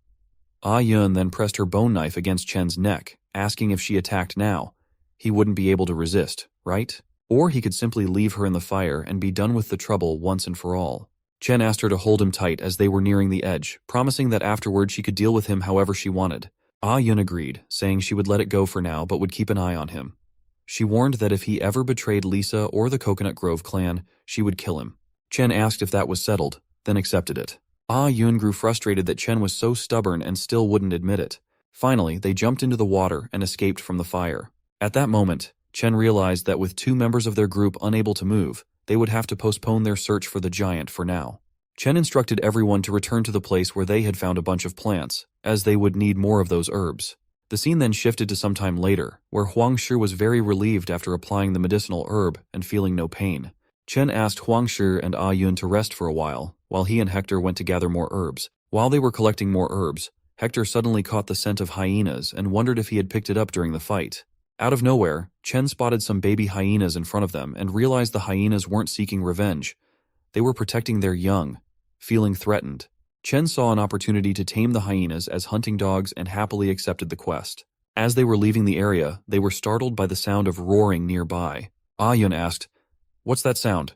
Ayun then pressed her bone knife against Chen's neck, asking if she attacked now. He wouldn't be able to resist, right? Or he could simply leave her in the fire and be done with the trouble once and for all. Chen asked her to hold him tight as they were nearing the edge, promising that afterward she could deal with him however she wanted. Ayun agreed, saying she would let it go for now but would keep an eye on him. She warned that if he ever betrayed Lisa or the Coconut Grove clan, she would kill him. Chen asked if that was settled, then accepted it. Ayun grew frustrated that Chen was so stubborn and still wouldn't admit it. Finally, they jumped into the water and escaped from the fire. At that moment, Chen realized that with 2 members of their group unable to move, they would have to postpone their search for the giant for now. Chen instructed everyone to return to the place where they had found a bunch of plants, as they would need more of those herbs. The scene then shifted to some time later, where Huangshi was very relieved after applying the medicinal herb and feeling no pain. Chen asked Huangshi and Ayun to rest for a while he and Hector went to gather more herbs. While they were collecting more herbs, Hector suddenly caught the scent of hyenas and wondered if he had picked it up during the fight. Out of nowhere, Chen spotted some baby hyenas in front of them and realized the hyenas weren't seeking revenge. They were protecting their young. Feeling threatened, Chen saw an opportunity to tame the hyenas as hunting dogs and happily accepted the quest. As they were leaving the area, they were startled by the sound of roaring nearby. Ayun asked, "What's that sound?"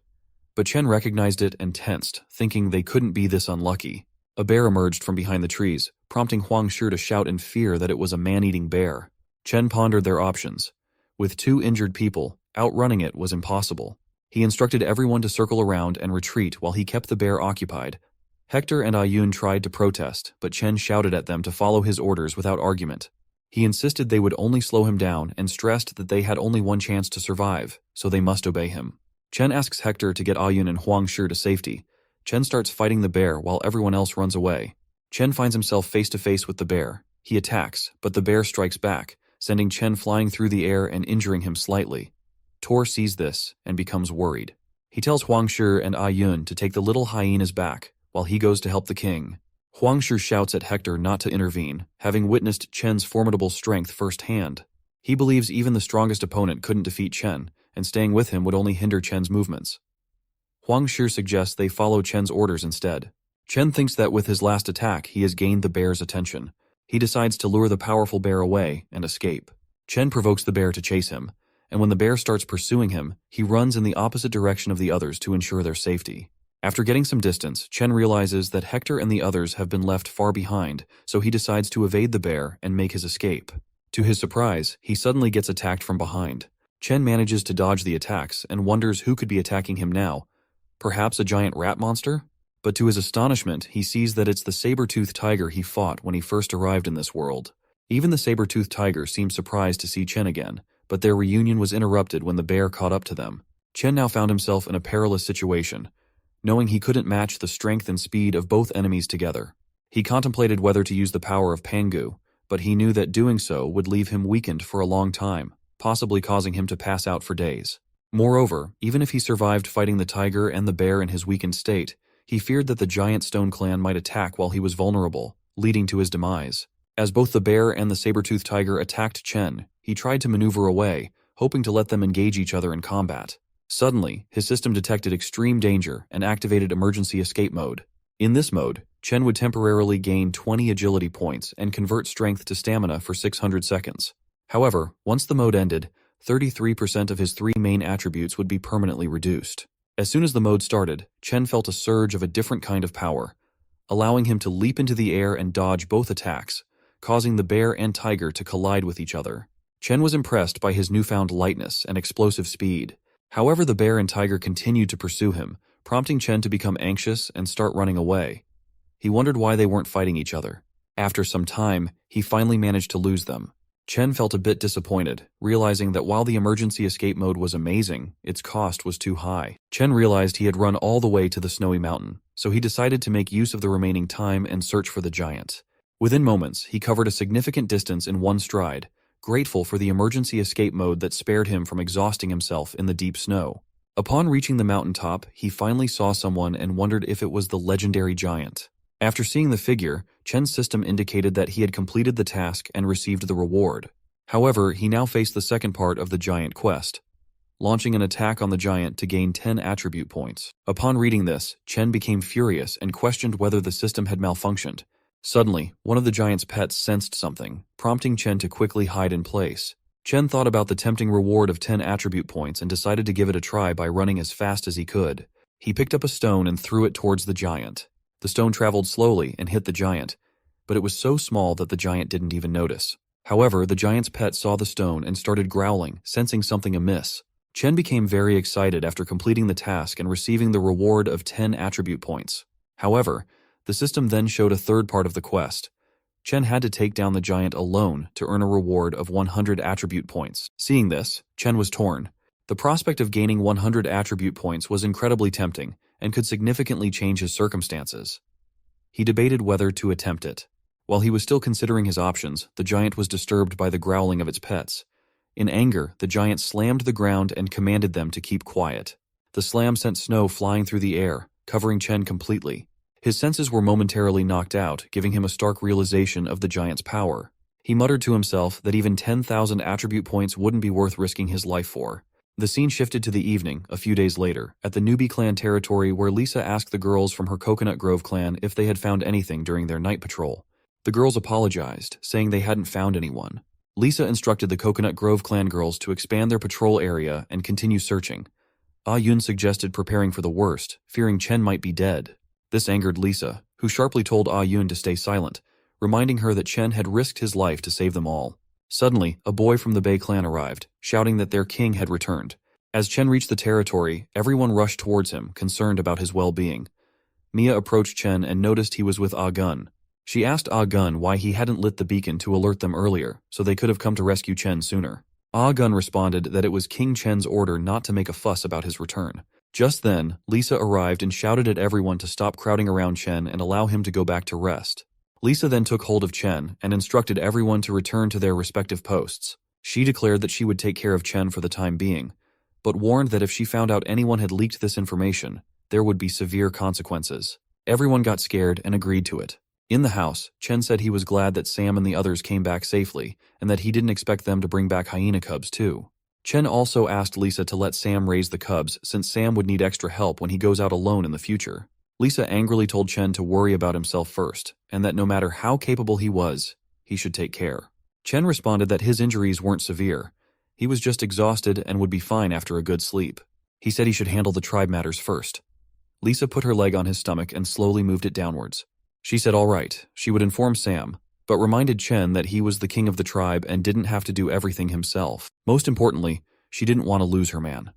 But Chen recognized it and tensed, thinking they couldn't be this unlucky. A bear emerged from behind the trees, prompting Huangshi to shout in fear that it was a man-eating bear. Chen pondered their options. With 2 injured people, outrunning it was impossible. He instructed everyone to circle around and retreat while he kept the bear occupied. Hector and Ayun tried to protest, but Chen shouted at them to follow his orders without argument. He insisted they would only slow him down and stressed that they had only one chance to survive, so they must obey him. Chen asks Hector to get Ayun and Huang Shi to safety. Chen starts fighting the bear while everyone else runs away. Chen finds himself face to face with the bear. He attacks, but the bear strikes back, sending Chen flying through the air and injuring him slightly. Tor sees this and becomes worried. He tells Huang Shi and Ayun to take the little hyenas back, while he goes to help the king. Huang Shi shouts at Hector not to intervene, having witnessed Chen's formidable strength firsthand. He believes even the strongest opponent couldn't defeat Chen, and staying with him would only hinder Chen's movements. Huang Shi suggests they follow Chen's orders instead. Chen thinks that with his last attack he has gained the bear's attention. He decides to lure the powerful bear away and escape. Chen provokes the bear to chase him, and when the bear starts pursuing him, he runs in the opposite direction of the others to ensure their safety. After getting some distance, Chen realizes that Hector and the others have been left far behind, so he decides to evade the bear and make his escape. To his surprise, he suddenly gets attacked from behind. Chen manages to dodge the attacks and wonders who could be attacking him now. Perhaps a giant rat monster? But to his astonishment, he sees that it's the saber-toothed tiger he fought when he first arrived in this world. Even the saber-toothed tiger seemed surprised to see Chen again, but their reunion was interrupted when the bear caught up to them. Chen now found himself in a perilous situation, knowing he couldn't match the strength and speed of both enemies together. He contemplated whether to use the power of Pangu, but he knew that doing so would leave him weakened for a long time, possibly causing him to pass out for days. Moreover, even if he survived fighting the tiger and the bear in his weakened state, he feared that the giant stone clan might attack while he was vulnerable, leading to his demise. As both the bear and the saber-toothed tiger attacked Chen, he tried to maneuver away, hoping to let them engage each other in combat. Suddenly, his system detected extreme danger and activated emergency escape mode. In this mode, Chen would temporarily gain 20 agility points and convert strength to stamina for 600 seconds. However, once the mode ended, 33% of his 3 main attributes would be permanently reduced. As soon as the mode started, Chen felt a surge of a different kind of power, allowing him to leap into the air and dodge both attacks, causing the bear and tiger to collide with each other. Chen was impressed by his newfound lightness and explosive speed. However, the bear and tiger continued to pursue him, prompting Chen to become anxious and start running away. He wondered why they weren't fighting each other. After some time, he finally managed to lose them. Chen felt a bit disappointed, realizing that while the emergency escape mode was amazing, its cost was too high. Chen realized he had run all the way to the snowy mountain, so he decided to make use of the remaining time and search for the giant. Within moments, he covered a significant distance in one stride, grateful for the emergency escape mode that spared him from exhausting himself in the deep snow. Upon reaching the mountaintop, he finally saw someone and wondered if it was the legendary giant. After seeing the figure, Chen's system indicated that he had completed the task and received the reward. However, he now faced the second part of the giant quest, launching an attack on the giant to gain 10 attribute points. Upon reading this, Chen became furious and questioned whether the system had malfunctioned. Suddenly, one of the giant's pets sensed something, prompting Chen to quickly hide in place. Chen thought about the tempting reward of 10 attribute points and decided to give it a try by running as fast as he could. He picked up a stone and threw it towards the giant. The stone traveled slowly and hit the giant, but it was so small that the giant didn't even notice. However, the giant's pet saw the stone and started growling, sensing something amiss. Chen became very excited after completing the task and receiving the reward of 10 attribute points. However, the system then showed a third part of the quest. Chen had to take down the giant alone to earn a reward of 100 attribute points. Seeing this, Chen was torn. The prospect of gaining 100 attribute points was incredibly tempting and could significantly change his circumstances. He debated whether to attempt it. While he was still considering his options, the giant was disturbed by the growling of its pets. In anger, the giant slammed the ground and commanded them to keep quiet. The slam sent snow flying through the air, covering Chen completely. His senses were momentarily knocked out, giving him a stark realization of the giant's power. He muttered to himself that even 10,000 attribute points wouldn't be worth risking his life for. The scene shifted to the evening, a few days later, at the newbie clan territory where Lisa asked the girls from her Coconut Grove clan if they had found anything during their night patrol. The girls apologized, saying they hadn't found anyone. Lisa instructed the Coconut Grove clan girls to expand their patrol area and continue searching. Yun suggested preparing for the worst, fearing Chen might be dead. This angered Lisa, who sharply told Yun to stay silent, reminding her that Chen had risked his life to save them all. Suddenly, a boy from the Bei clan arrived, shouting that their king had returned. As Chen reached the territory, everyone rushed towards him, concerned about his well-being. Mia approached Chen and noticed he was with Ah Gun. She asked Ah Gun why he hadn't lit the beacon to alert them earlier, so they could have come to rescue Chen sooner. Ah Gun responded that it was King Chen's order not to make a fuss about his return. Just then, Lisa arrived and shouted at everyone to stop crowding around Chen and allow him to go back to rest. Lisa then took hold of Chen and instructed everyone to return to their respective posts. She declared that she would take care of Chen for the time being, but warned that if she found out anyone had leaked this information, there would be severe consequences. Everyone got scared and agreed to it. In the house, Chen said he was glad that Sam and the others came back safely, and that he didn't expect them to bring back hyena cubs too. Chen also asked Lisa to let Sam raise the cubs since Sam would need extra help when he goes out alone in the future. Lisa angrily told Chen to worry about himself first, and that no matter how capable he was, he should take care. Chen responded that his injuries weren't severe. He was just exhausted and would be fine after a good sleep. He said he should handle the tribe matters first. Lisa put her leg on his stomach and slowly moved it downwards. She said all right, she would inform Sam, but reminded Chen that he was the king of the tribe and didn't have to do everything himself. Most importantly, she didn't want to lose her man.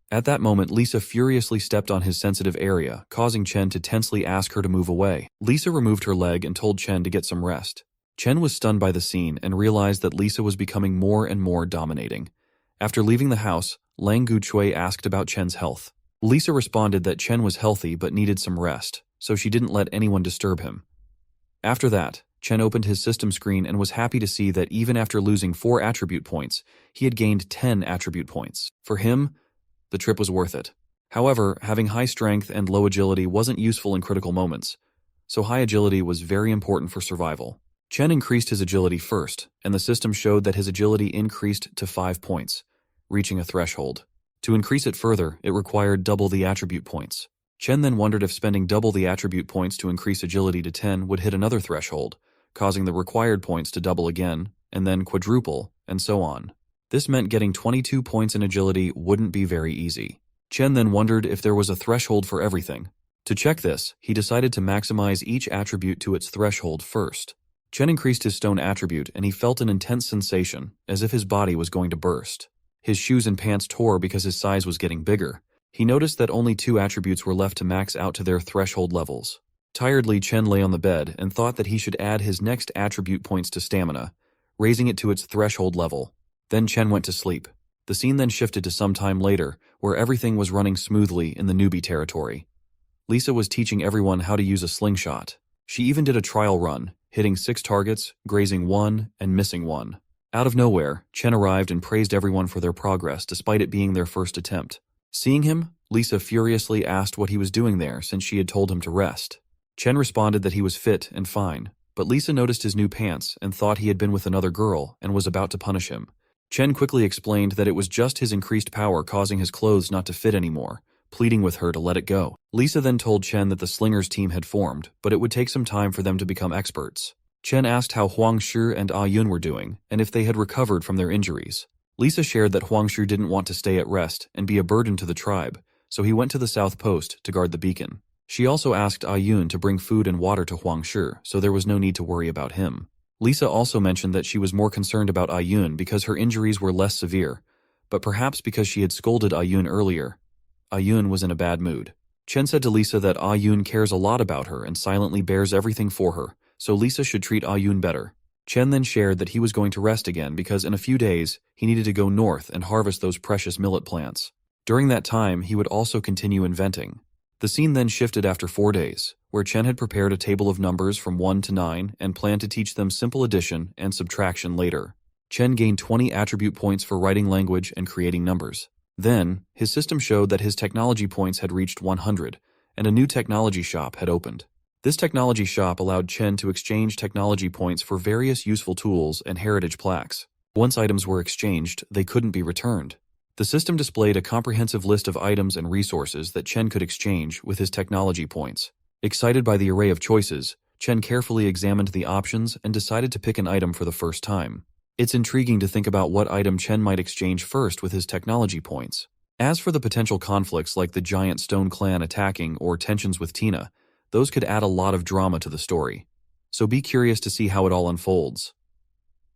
At that moment, Lisa furiously stepped on his sensitive area, causing Chen to tensely ask her to move away. Lisa removed her leg and told Chen to get some rest. Chen was stunned by the scene and realized that Lisa was becoming more and more dominating. After leaving the house, Lang Guchui asked about Chen's health. Lisa responded that Chen was healthy but needed some rest, so she didn't let anyone disturb him. After that, Chen opened his system screen and was happy to see that even after losing 4 attribute points, he had gained 10 attribute points. For him, the trip was worth it. However, having high strength and low agility wasn't useful in critical moments, so high agility was very important for survival. Chen increased his agility first, and the system showed that his agility increased to 5 points, reaching a threshold. To increase it further, it required double the attribute points. Chen then wondered if spending double the attribute points to increase agility to 10 would hit another threshold, causing the required points to double again, and then quadruple, and so on. This meant getting 22 points in agility wouldn't be very easy. Chen then wondered if there was a threshold for everything. To check this, he decided to maximize each attribute to its threshold first. Chen increased his stone attribute and he felt an intense sensation, as if his body was going to burst. His shoes and pants tore because his size was getting bigger. He noticed that only 2 attributes were left to max out to their threshold levels. Tiredly, Chen lay on the bed and thought that he should add his next attribute points to stamina, raising it to its threshold level. Then Chen went to sleep. The scene then shifted to some time later, where everything was running smoothly in the newbie territory. Lisa was teaching everyone how to use a slingshot. She even did a trial run, hitting 6 targets, grazing 1, and missing 1. Out of nowhere, Chen arrived and praised everyone for their progress despite it being their first attempt. Seeing him, Lisa furiously asked what he was doing there since she had told him to rest. Chen responded that he was fit and fine, but Lisa noticed his new pants and thought he had been with another girl and was about to punish him. Chen quickly explained that it was just his increased power causing his clothes not to fit anymore, pleading with her to let it go. Lisa then told Chen that the Slingers team had formed, but it would take some time for them to become experts. Chen asked how Huang Shi and Ah Yun were doing, and if they had recovered from their injuries. Lisa shared that Huang Shi didn't want to stay at rest and be a burden to the tribe, so he went to the south post to guard the beacon. She also asked Ah Yun to bring food and water to Huang Shi, so there was no need to worry about him. Lisa also mentioned that she was more concerned about Ah Yun because her injuries were less severe, but perhaps because she had scolded Ah Yun earlier. Ah Yun was in a bad mood. Chen said to Lisa that Ah Yun cares a lot about her and silently bears everything for her, so Lisa should treat Ah Yun better. Chen then shared that he was going to rest again because in a few days, he needed to go north and harvest those precious millet plants. During that time, he would also continue inventing. The scene then shifted after 4 days, where Chen had prepared a table of numbers from 1 to 9 and planned to teach them simple addition and subtraction later. Chen gained 20 attribute points for writing language and creating numbers. Then, his system showed that his technology points had reached 100, and a new technology shop had opened. This technology shop allowed Chen to exchange technology points for various useful tools and heritage plaques. Once items were exchanged, they couldn't be returned. The system displayed a comprehensive list of items and resources that Chen could exchange with his technology points. Excited by the array of choices, Chen carefully examined the options and decided to pick an item for the first time. It's intriguing to think about what item Chen might exchange first with his technology points. As for the potential conflicts like the giant stone clan attacking or tensions with Tina, those could add a lot of drama to the story. So be curious to see how it all unfolds.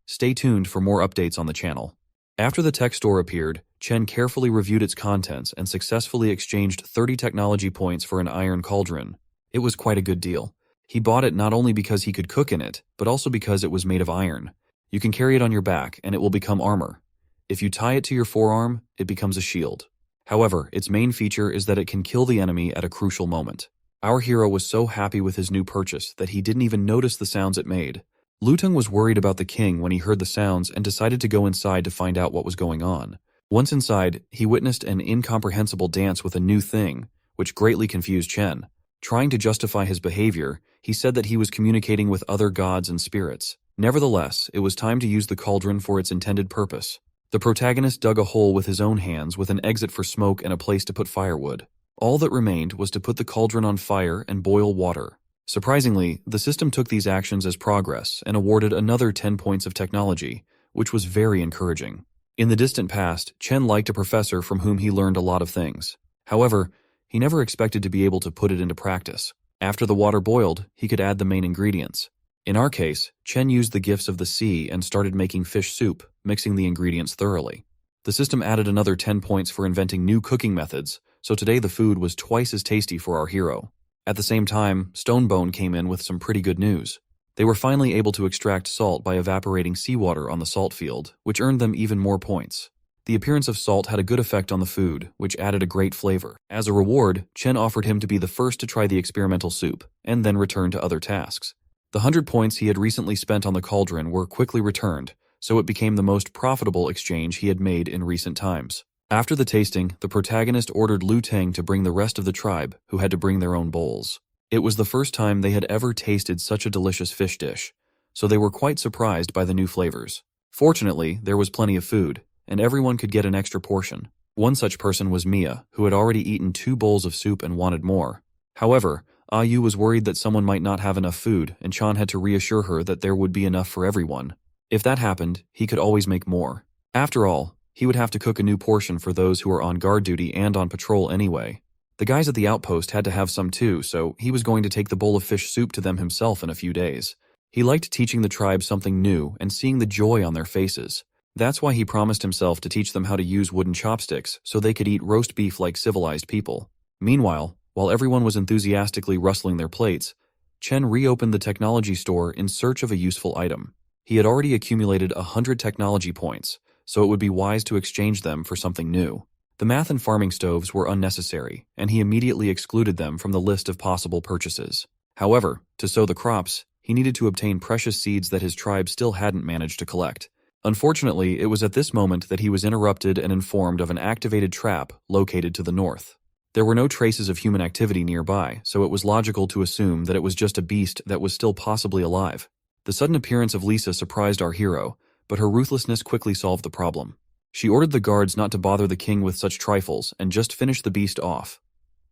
Stay tuned for more updates on the channel. After the tech store appeared, Chen carefully reviewed its contents and successfully exchanged 30 technology points for an iron cauldron. It was quite a good deal. He bought it not only because he could cook in it, but also because it was made of iron. You can carry it on your back and it will become armor. If you tie it to your forearm, it becomes a shield. However, its main feature is that it can kill the enemy at a crucial moment. Our hero was so happy with his new purchase that he didn't even notice the sounds it made. Luteng was worried about the king when he heard the sounds and decided to go inside to find out what was going on. Once inside, he witnessed an incomprehensible dance with a new thing, which greatly confused Chen. Trying to justify his behavior, he said that he was communicating with other gods and spirits. Nevertheless, it was time to use the cauldron for its intended purpose. The protagonist dug a hole with his own hands with an exit for smoke and a place to put firewood. All that remained was to put the cauldron on fire and boil water. Surprisingly, the system took these actions as progress and awarded another 10 points of technology, which was very encouraging. In the distant past, Chen liked a professor from whom he learned a lot of things. However, he never expected to be able to put it into practice. After the water boiled, he could add the main ingredients. In our case, Chen used the gifts of the sea and started making fish soup, mixing the ingredients thoroughly. The system added another 10 points for inventing new cooking methods, so today the food was twice as tasty for our hero. At the same time, Stonebone came in with some pretty good news. They were finally able to extract salt by evaporating seawater on the salt field, which earned them even more points. The appearance of salt had a good effect on the food, which added a great flavor. As a reward, Chen offered him to be the first to try the experimental soup, and then return to other tasks. The 100 points he had recently spent on the cauldron were quickly returned, so it became the most profitable exchange he had made in recent times. After the tasting, the protagonist ordered Luteng to bring the rest of the tribe, who had to bring their own bowls. It was the first time they had ever tasted such a delicious fish dish, so they were quite surprised by the new flavors. Fortunately, there was plenty of food, and everyone could get an extra portion. One such person was Mia, who had already eaten 2 bowls of soup and wanted more. However, Ayu was worried that someone might not have enough food, and Chan had to reassure her that there would be enough for everyone. If that happened, he could always make more. After all, he would have to cook a new portion for those who were on guard duty and on patrol anyway. The guys at the outpost had to have some too, so he was going to take the bowl of fish soup to them himself in a few days. He liked teaching the tribe something new and seeing the joy on their faces. That's why he promised himself to teach them how to use wooden chopsticks so they could eat roast beef like civilized people. Meanwhile, while everyone was enthusiastically rustling their plates, Chen reopened the technology store in search of a useful item. He had already accumulated 100 technology points, so it would be wise to exchange them for something new. The math and farming stoves were unnecessary, and he immediately excluded them from the list of possible purchases. However, to sow the crops, he needed to obtain precious seeds that his tribe still hadn't managed to collect. Unfortunately, it was at this moment that he was interrupted and informed of an activated trap located to the north. There were no traces of human activity nearby, so it was logical to assume that it was just a beast that was still possibly alive. The sudden appearance of Lisa surprised our hero, but her ruthlessness quickly solved the problem. She ordered the guards not to bother the king with such trifles and just finish the beast off.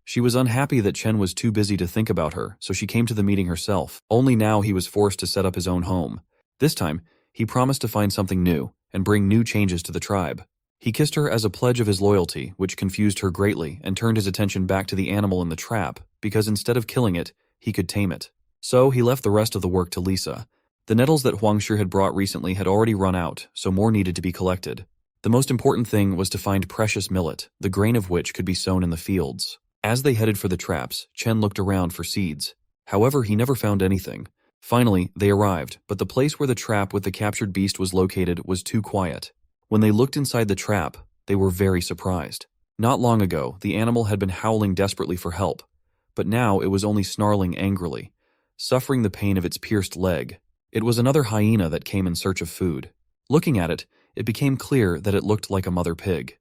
She was unhappy that Chen was too busy to think about her, so she came to the meeting herself. Only now he was forced to set up his own home. This time, he promised to find something new and bring new changes to the tribe. He kissed her as a pledge of his loyalty, which confused her greatly and turned his attention back to the animal in the trap, because instead of killing it, he could tame it. So he left the rest of the work to Lisa. The nettles that Huangshi had brought recently had already run out, so more needed to be collected. The most important thing was to find precious millet, the grain of which could be sown in the fields. As they headed for the traps, Chen looked around for seeds. However, he never found anything. Finally, they arrived, but the place where the trap with the captured beast was located was too quiet. When they looked inside the trap, they were very surprised. Not long ago, the animal had been howling desperately for help, but now it was only snarling angrily, suffering the pain of its pierced leg. It was another hyena that came in search of food. Looking at it, it became clear that it looked like a mother pig.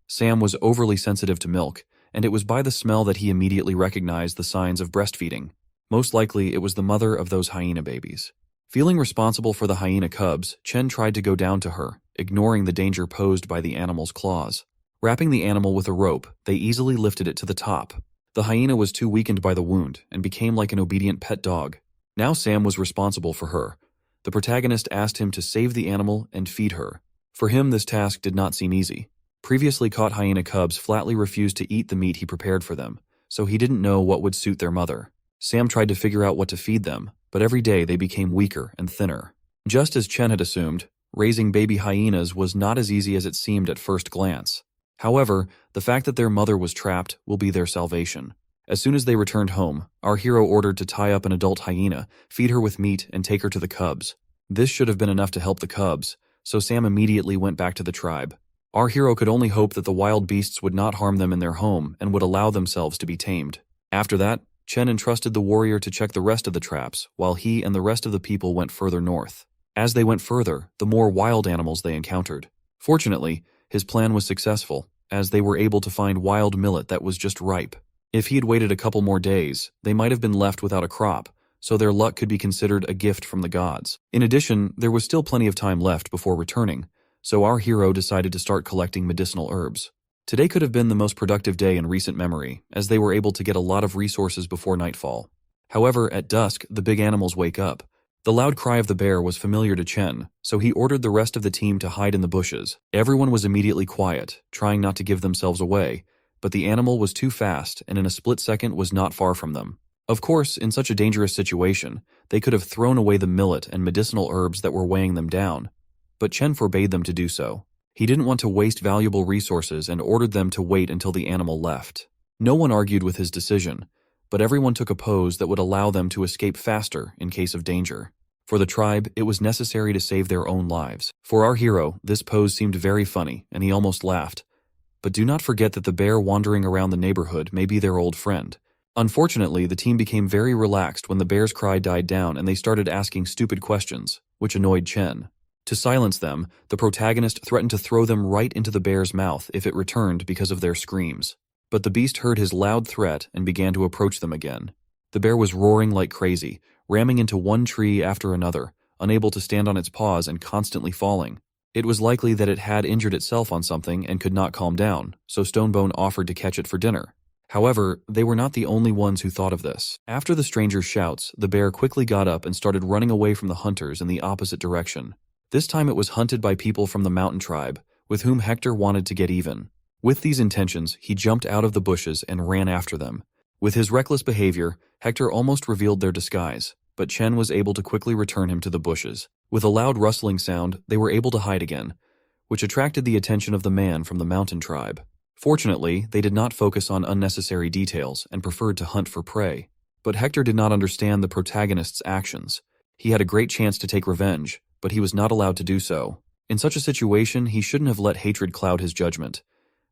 Sam was overly sensitive to milk, and it was by the smell that he immediately recognized the signs of breastfeeding. Most likely, it was the mother of those hyena babies. Feeling responsible for the hyena cubs, Chen tried to go down to her, ignoring the danger posed by the animal's claws. Wrapping the animal with a rope, they easily lifted it to the top. The hyena was too weakened by the wound and became like an obedient pet dog. Now Sam was responsible for her. The protagonist asked him to save the animal and feed her. For him, this task did not seem easy. Previously caught hyena cubs flatly refused to eat the meat he prepared for them, so he didn't know what would suit their mother. Sam tried to figure out what to feed them, but every day they became weaker and thinner. Just as Chen had assumed, raising baby hyenas was not as easy as it seemed at first glance. However, the fact that their mother was trapped will be their salvation. As soon as they returned home, our hero ordered to tie up an adult hyena, feed her with meat, and take her to the cubs. This should have been enough to help the cubs, so Sam immediately went back to the tribe. Our hero could only hope that the wild beasts would not harm them in their home and would allow themselves to be tamed. After that, Chen entrusted the warrior to check the rest of the traps, while he and the rest of the people went further north. As they went further, the more wild animals they encountered. Fortunately, his plan was successful, as they were able to find wild millet that was just ripe. If he had waited a couple more days, they might have been left without a crop, so their luck could be considered a gift from the gods. In addition, there was still plenty of time left before returning, so our hero decided to start collecting medicinal herbs. Today could have been the most productive day in recent memory, as they were able to get a lot of resources before nightfall. However, at dusk, the big animals wake up. The loud cry of the bear was familiar to Chen, so he ordered the rest of the team to hide in the bushes. Everyone was immediately quiet, trying not to give themselves away, but the animal was too fast and in a split second was not far from them. Of course, in such a dangerous situation, they could have thrown away the millet and medicinal herbs that were weighing them down, but Chen forbade them to do so. He didn't want to waste valuable resources and ordered them to wait until the animal left. No one argued with his decision, but everyone took a pose that would allow them to escape faster in case of danger. For the tribe, it was necessary to save their own lives. For our hero, this pose seemed very funny, and he almost laughed. But do not forget that the bear wandering around the neighborhood may be their old friend. Unfortunately, the team became very relaxed when the bear's cry died down and they started asking stupid questions, which annoyed Chen. To silence them, the protagonist threatened to throw them right into the bear's mouth if it returned because of their screams. But the beast heard his loud threat and began to approach them again. The bear was roaring like crazy, ramming into one tree after another, unable to stand on its paws and constantly falling. It was likely that it had injured itself on something and could not calm down, so Stonebone offered to catch it for dinner. However, they were not the only ones who thought of this. After the stranger's shouts, the bear quickly got up and started running away from the hunters in the opposite direction. This time it was hunted by people from the mountain tribe, with whom Hector wanted to get even. With these intentions, he jumped out of the bushes and ran after them. With his reckless behavior, Hector almost revealed their disguise, but Chen was able to quickly return him to the bushes. With a loud rustling sound, they were able to hide again, which attracted the attention of the man from the mountain tribe. Fortunately, they did not focus on unnecessary details and preferred to hunt for prey. But Hector did not understand the protagonist's actions. He had a great chance to take revenge, but he was not allowed to do so. In such a situation, he shouldn't have let hatred cloud his judgment.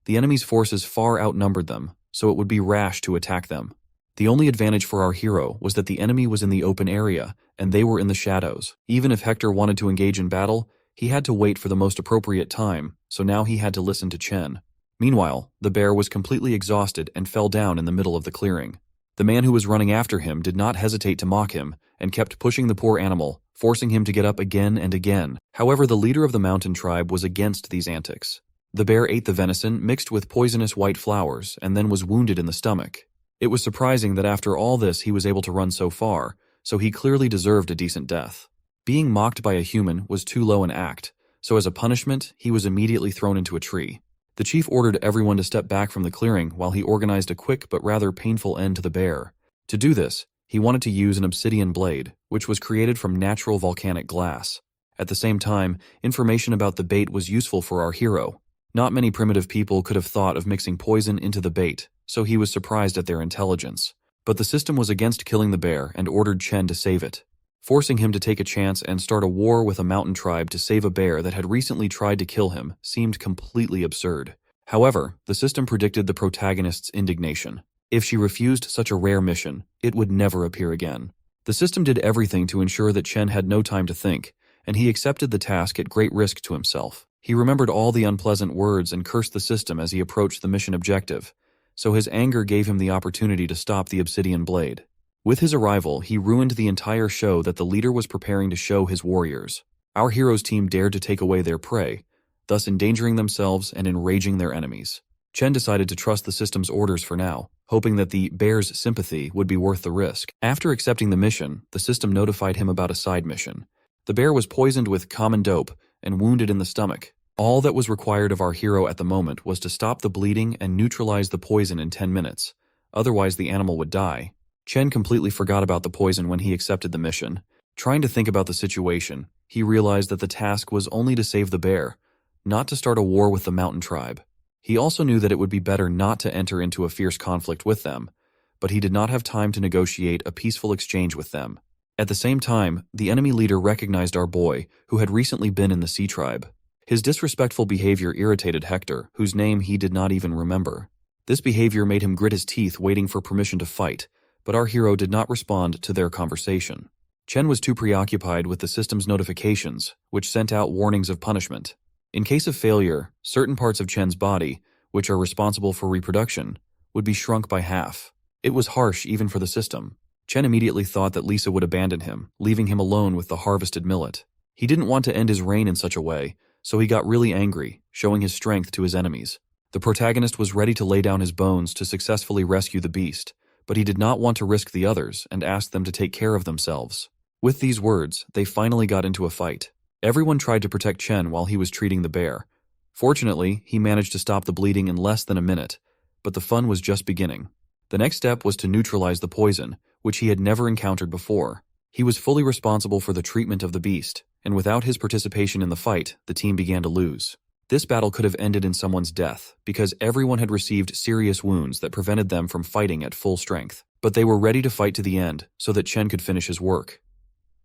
The enemy's forces far outnumbered them, so it would be rash to attack them. The only advantage for our hero was that the enemy was in the open area, and they were in the shadows. Even if Hector wanted to engage in battle, he had to wait for the most appropriate time, so now he had to listen to Chen. Meanwhile, the bear was completely exhausted and fell down in the middle of the clearing. The man who was running after him did not hesitate to mock him, and kept pushing the poor animal, forcing him to get up again and again. However, the leader of the mountain tribe was against these antics. The bear ate the venison mixed with poisonous white flowers and then was wounded in the stomach. It was surprising that after all this he was able to run so far, so he clearly deserved a decent death. Being mocked by a human was too low an act, so as a punishment, he was immediately thrown into a tree. The chief ordered everyone to step back from the clearing while he organized a quick but rather painful end to the bear. To do this, he wanted to use an obsidian blade, which was created from natural volcanic glass. At the same time, information about the bait was useful for our hero. Not many primitive people could have thought of mixing poison into the bait, so he was surprised at their intelligence. But the system was against killing the bear and ordered Chen to save it. Forcing him to take a chance and start a war with a mountain tribe to save a bear that had recently tried to kill him seemed completely absurd. However, the system predicted the protagonist's indignation. If she refused such a rare mission, it would never appear again. The system did everything to ensure that Chen had no time to think, and he accepted the task at great risk to himself. He remembered all the unpleasant words and cursed the system as he approached the mission objective, so his anger gave him the opportunity to stop the obsidian blade. With his arrival, he ruined the entire show that the leader was preparing to show his warriors. Our hero's team dared to take away their prey, thus endangering themselves and enraging their enemies. Chen decided to trust the system's orders for now, hoping that the bear's sympathy would be worth the risk. After accepting the mission, the system notified him about a side mission. The bear was poisoned with common dope and wounded in the stomach. All that was required of our hero at the moment was to stop the bleeding and neutralize the poison in 10 minutes. Otherwise, the animal would die. Chen completely forgot about the poison when he accepted the mission. Trying to think about the situation, he realized that the task was only to save the bear, not to start a war with the mountain tribe. He also knew that it would be better not to enter into a fierce conflict with them, but he did not have time to negotiate a peaceful exchange with them. At the same time, the enemy leader recognized our boy, who had recently been in the Sea Tribe. His disrespectful behavior irritated Hector, whose name he did not even remember. This behavior made him grit his teeth waiting for permission to fight, but our hero did not respond to their conversation. Chen was too preoccupied with the system's notifications, which sent out warnings of punishment. In case of failure, certain parts of Chen's body, which are responsible for reproduction, would be shrunk by half. It was harsh even for the system. Chen immediately thought that Lisa would abandon him, leaving him alone with the harvested millet. He didn't want to end his reign in such a way, so he got really angry, showing his strength to his enemies. The protagonist was ready to lay down his bones to successfully rescue the beast, but he did not want to risk the others and asked them to take care of themselves. With these words, they finally got into a fight. Everyone tried to protect Chen while he was treating the bear. Fortunately, he managed to stop the bleeding in less than a minute, but the fun was just beginning. The next step was to neutralize the poison, which he had never encountered before. He was fully responsible for the treatment of the beast, and without his participation in the fight, the team began to lose. This battle could have ended in someone's death, because everyone had received serious wounds that prevented them from fighting at full strength. But they were ready to fight to the end, so that Chen could finish his work.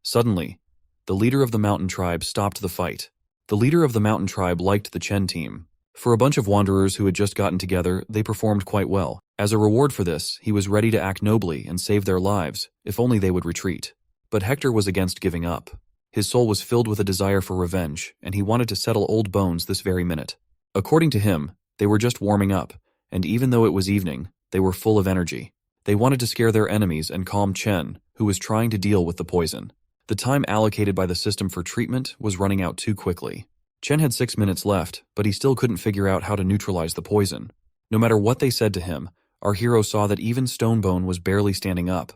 Suddenly, the leader of the mountain tribe stopped the fight. The leader of the mountain tribe liked the Chen team. For a bunch of wanderers who had just gotten together, they performed quite well. As a reward for this, he was ready to act nobly and save their lives, if only they would retreat. But Hector was against giving up. His soul was filled with a desire for revenge, and he wanted to settle old bones this very minute. According to him, they were just warming up, and even though it was evening, they were full of energy. They wanted to scare their enemies and calm Chen, who was trying to deal with the poison. The time allocated by the system for treatment was running out too quickly. Chen had 6 minutes left, but he still couldn't figure out how to neutralize the poison. No matter what they said to him, our hero saw that even Stonebone was barely standing up.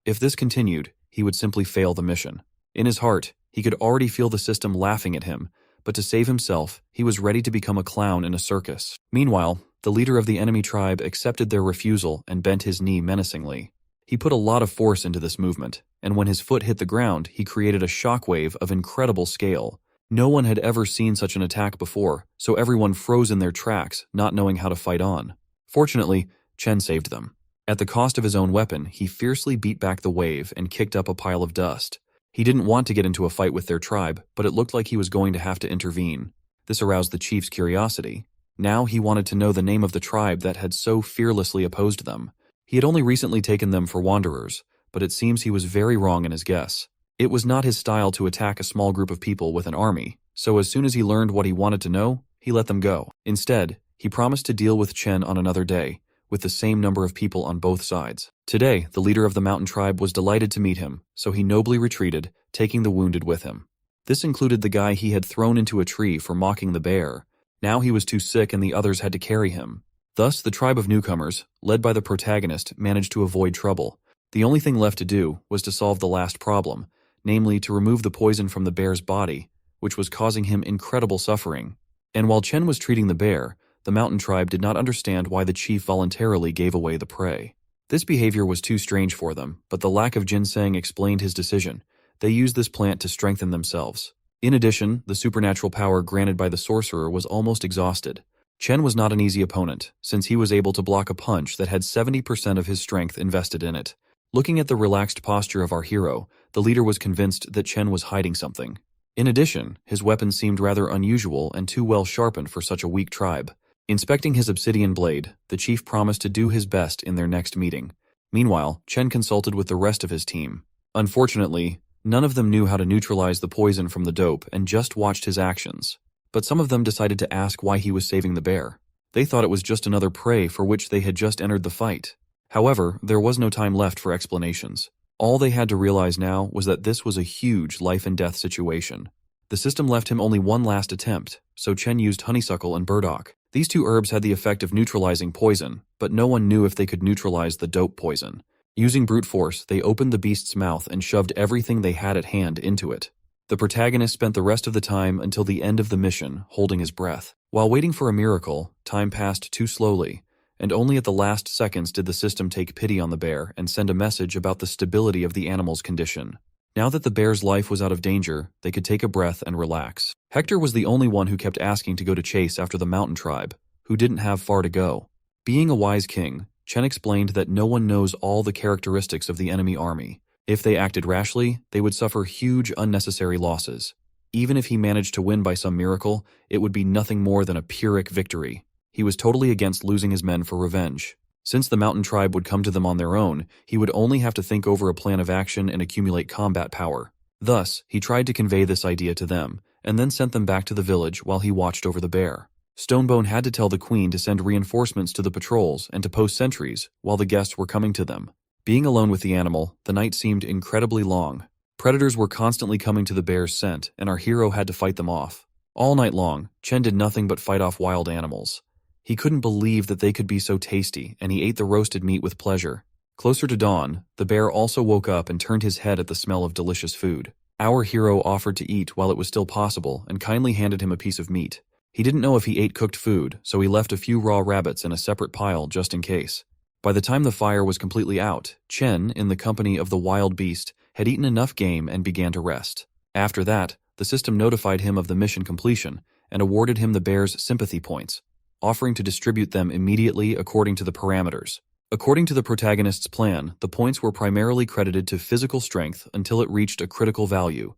If this continued, he would simply fail the mission. In his heart, he could already feel the system laughing at him, but to save himself, he was ready to become a clown in a circus. Meanwhile, the leader of the enemy tribe accepted their refusal and bent his knee menacingly. He put a lot of force into this movement, and when his foot hit the ground, he created a shockwave of incredible scale. No one had ever seen such an attack before, so everyone froze in their tracks, not knowing how to fight on. Fortunately, Chen saved them. At the cost of his own weapon, he fiercely beat back the wave and kicked up a pile of dust. He didn't want to get into a fight with their tribe, but it looked like he was going to have to intervene. This aroused the chief's curiosity. Now he wanted to know the name of the tribe that had so fearlessly opposed them. He had only recently taken them for wanderers, but it seems he was very wrong in his guess. It was not his style to attack a small group of people with an army, so as soon as he learned what he wanted to know, he let them go. Instead, he promised to deal with Chen on another day, with the same number of people on both sides. Today, the leader of the mountain tribe was delighted to meet him, so he nobly retreated, taking the wounded with him. This included the guy he had thrown into a tree for mocking the bear. Now he was too sick and the others had to carry him. Thus, the tribe of newcomers, led by the protagonist, managed to avoid trouble. The only thing left to do was to solve the last problem, namely to remove the poison from the bear's body, which was causing him incredible suffering. And while Chen was treating the bear, the mountain tribe did not understand why the chief voluntarily gave away the prey. This behavior was too strange for them, but the lack of ginseng explained his decision. They used this plant to strengthen themselves. In addition, the supernatural power granted by the sorcerer was almost exhausted. Chen was not an easy opponent, since he was able to block a punch that had 70% of his strength invested in it. Looking at the relaxed posture of our hero, the leader was convinced that Chen was hiding something. In addition, his weapon seemed rather unusual and too well sharpened for such a weak tribe. Inspecting his obsidian blade, the chief promised to do his best in their next meeting. Meanwhile, Chen consulted with the rest of his team. Unfortunately, none of them knew how to neutralize the poison from the dope and just watched his actions. But some of them decided to ask why he was saving the bear. They thought it was just another prey for which they had just entered the fight. However, there was no time left for explanations. All they had to realize now was that this was a huge life-and-death situation. The system left him only one last attempt, so Chen used honeysuckle and burdock. These two herbs had the effect of neutralizing poison, but no one knew if they could neutralize the dope poison. Using brute force, they opened the beast's mouth and shoved everything they had at hand into it. The protagonist spent the rest of the time until the end of the mission, holding his breath. While waiting for a miracle, time passed too slowly, and only at the last seconds did the system take pity on the bear and send a message about the stability of the animal's condition. Now that the bear's life was out of danger, they could take a breath and relax. Hector was the only one who kept asking to go to chase after the mountain tribe, who didn't have far to go. Being a wise king, Chen explained that no one knows all the characteristics of the enemy army. If they acted rashly, they would suffer huge unnecessary losses. Even if he managed to win by some miracle, it would be nothing more than a Pyrrhic victory. He was totally against losing his men for revenge. Since the mountain tribe would come to them on their own, he would only have to think over a plan of action and accumulate combat power. Thus, he tried to convey this idea to them, and then sent them back to the village while he watched over the bear. Stonebone had to tell the queen to send reinforcements to the patrols and to post sentries while the guests were coming to them. Being alone with the animal, the night seemed incredibly long. Predators were constantly coming to the bear's scent, and our hero had to fight them off. All night long, Chen did nothing but fight off wild animals. He couldn't believe that they could be so tasty, and he ate the roasted meat with pleasure. Closer to dawn, the bear also woke up and turned his head at the smell of delicious food. Our hero offered to eat while it was still possible and kindly handed him a piece of meat. He didn't know if he ate cooked food, so he left a few raw rabbits in a separate pile just in case. By the time the fire was completely out, Chen, in the company of the wild beast, had eaten enough game and began to rest. After that, the system notified him of the mission completion and awarded him the bear's sympathy points, offering to distribute them immediately according to the parameters. According to the protagonist's plan, the points were primarily credited to physical strength until it reached a critical value,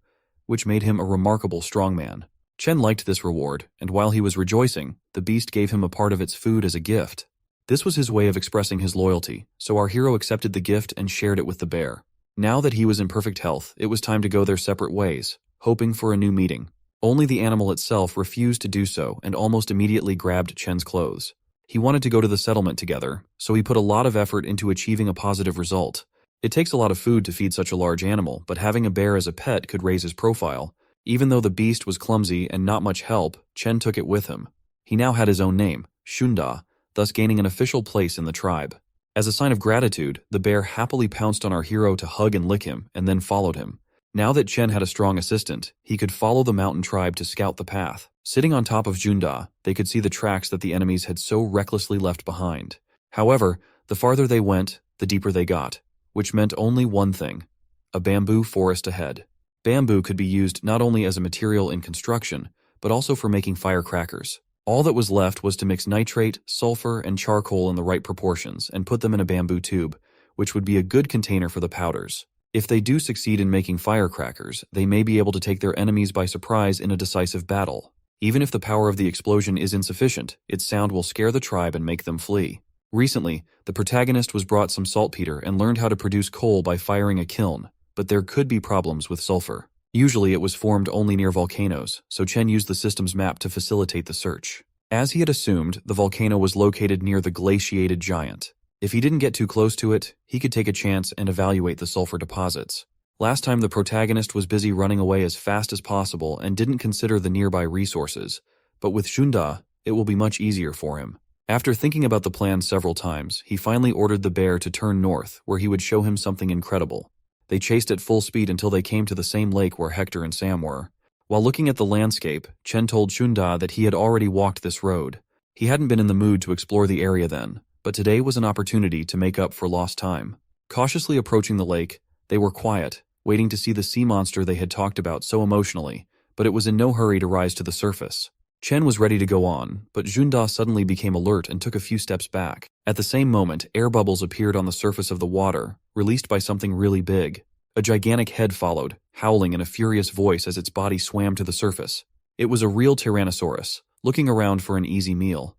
which made him a remarkable strongman. Chen liked this reward, and while he was rejoicing, the beast gave him a part of its food as a gift. This was his way of expressing his loyalty, so our hero accepted the gift and shared it with the bear. Now that he was in perfect health, it was time to go their separate ways, hoping for a new meeting. Only the animal itself refused to do so and almost immediately grabbed Chen's clothes. He wanted to go to the settlement together, so he put a lot of effort into achieving a positive result. It takes a lot of food to feed such a large animal, but having a bear as a pet could raise his profile. Even though the beast was clumsy and not much help, Chen took it with him. He now had his own name, Shunda, thus gaining an official place in the tribe. As a sign of gratitude, the bear happily pounced on our hero to hug and lick him, and then followed him. Now that Chen had a strong assistant, he could follow the mountain tribe to scout the path. Sitting on top of Junda, they could see the tracks that the enemies had so recklessly left behind. However, the farther they went, the deeper they got, which meant only one thing: a bamboo forest ahead. Bamboo could be used not only as a material in construction, but also for making firecrackers. All that was left was to mix nitrate, sulfur, and charcoal in the right proportions and put them in a bamboo tube, which would be a good container for the powders. If they do succeed in making firecrackers, they may be able to take their enemies by surprise in a decisive battle. Even if the power of the explosion is insufficient, its sound will scare the tribe and make them flee. Recently, the protagonist was brought some saltpeter and learned how to produce coal by firing a kiln, but there could be problems with sulfur. Usually it was formed only near volcanoes, so Chen used the system's map to facilitate the search. As he had assumed, the volcano was located near the glaciated giant. If he didn't get too close to it, he could take a chance and evaluate the sulfur deposits. Last time the protagonist was busy running away as fast as possible and didn't consider the nearby resources, but with Shunda, it will be much easier for him. After thinking about the plan several times, he finally ordered the bear to turn north, where he would show him something incredible. They chased at full speed until they came to the same lake where Hector and Sam were. While looking at the landscape, Chen told Shunda that he had already walked this road. He hadn't been in the mood to explore the area then, but today was an opportunity to make up for lost time. Cautiously approaching the lake, they were quiet, waiting to see the sea monster they had talked about so emotionally, but it was in no hurry to rise to the surface. Chen was ready to go on, but Junda suddenly became alert and took a few steps back. At the same moment, air bubbles appeared on the surface of the water, released by something really big. A gigantic head followed, howling in a furious voice as its body swam to the surface. It was a real Tyrannosaurus, looking around for an easy meal.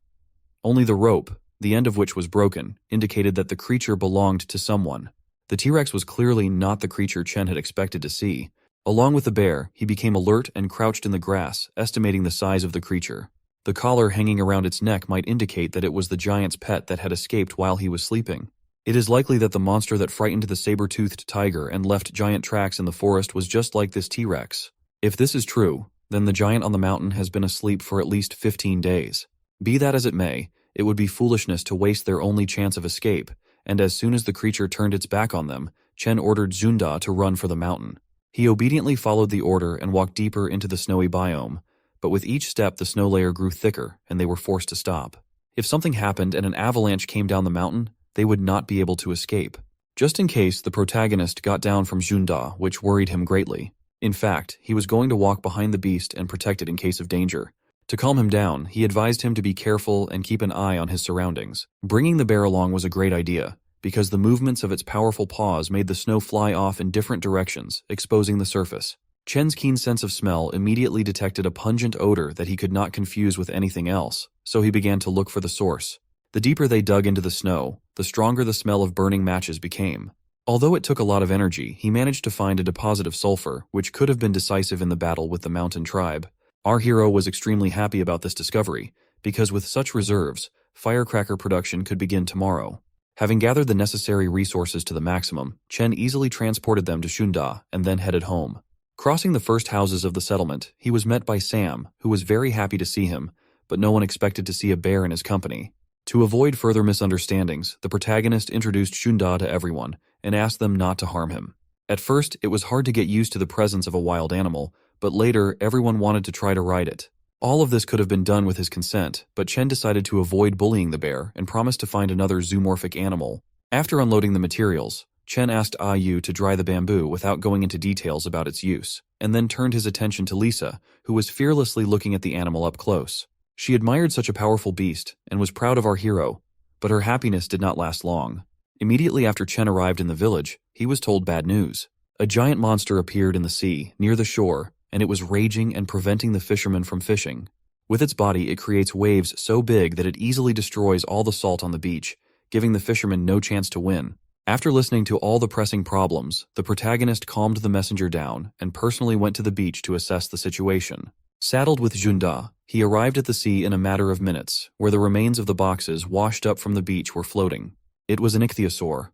Only the rope, the end of which was broken, indicated that the creature belonged to someone. The T-Rex was clearly not the creature Chen had expected to see. Along with the bear, he became alert and crouched in the grass, estimating the size of the creature. The collar hanging around its neck might indicate that it was the giant's pet that had escaped while he was sleeping. It is likely that the monster that frightened the saber-toothed tiger and left giant tracks in the forest was just like this T-Rex. If this is true, then the giant on the mountain has been asleep for at least 15 days. Be that as it may, it would be foolishness to waste their only chance of escape, and as soon as the creature turned its back on them, Chen ordered Zunda to run for the mountain. He obediently followed the order and walked deeper into the snowy biome, but with each step the snow layer grew thicker and they were forced to stop. If something happened and an avalanche came down the mountain, they would not be able to escape. Just in case, the protagonist got down from Junda, which worried him greatly. In fact, he was going to walk behind the beast and protect it in case of danger. To calm him down, he advised him to be careful and keep an eye on his surroundings. Bringing the bear along was a great idea, because the movements of its powerful paws made the snow fly off in different directions, exposing the surface. Chen's keen sense of smell immediately detected a pungent odor that he could not confuse with anything else, so he began to look for the source. The deeper they dug into the snow, the stronger the smell of burning matches became. Although it took a lot of energy, he managed to find a deposit of sulfur, which could have been decisive in the battle with the mountain tribe. Our hero was extremely happy about this discovery, because with such reserves, firecracker production could begin tomorrow. Having gathered the necessary resources to the maximum, Chen easily transported them to Shunda and then headed home. Crossing the first houses of the settlement, he was met by Sam, who was very happy to see him, but no one expected to see a bear in his company. To avoid further misunderstandings, the protagonist introduced Shunda to everyone and asked them not to harm him. At first, it was hard to get used to the presence of a wild animal, but later everyone wanted to try to ride it. All of this could have been done with his consent, but Chen decided to avoid bullying the bear and promised to find another zoomorphic animal. After unloading the materials, Chen asked Yu to dry the bamboo without going into details about its use, and then turned his attention to Lisa, who was fearlessly looking at the animal up close. She admired such a powerful beast and was proud of our hero, but her happiness did not last long. Immediately after Chen arrived in the village, he was told bad news. A giant monster appeared in the sea, near the shore, and it was raging and preventing the fishermen from fishing. With its body, it creates waves so big that it easily destroys all the salt on the beach, giving the fishermen no chance to win. After listening to all the pressing problems, the protagonist calmed the messenger down and personally went to the beach to assess the situation. Saddled with Junda, he arrived at the sea in a matter of minutes, where the remains of the boxes washed up from the beach were floating. It was an ichthyosaur,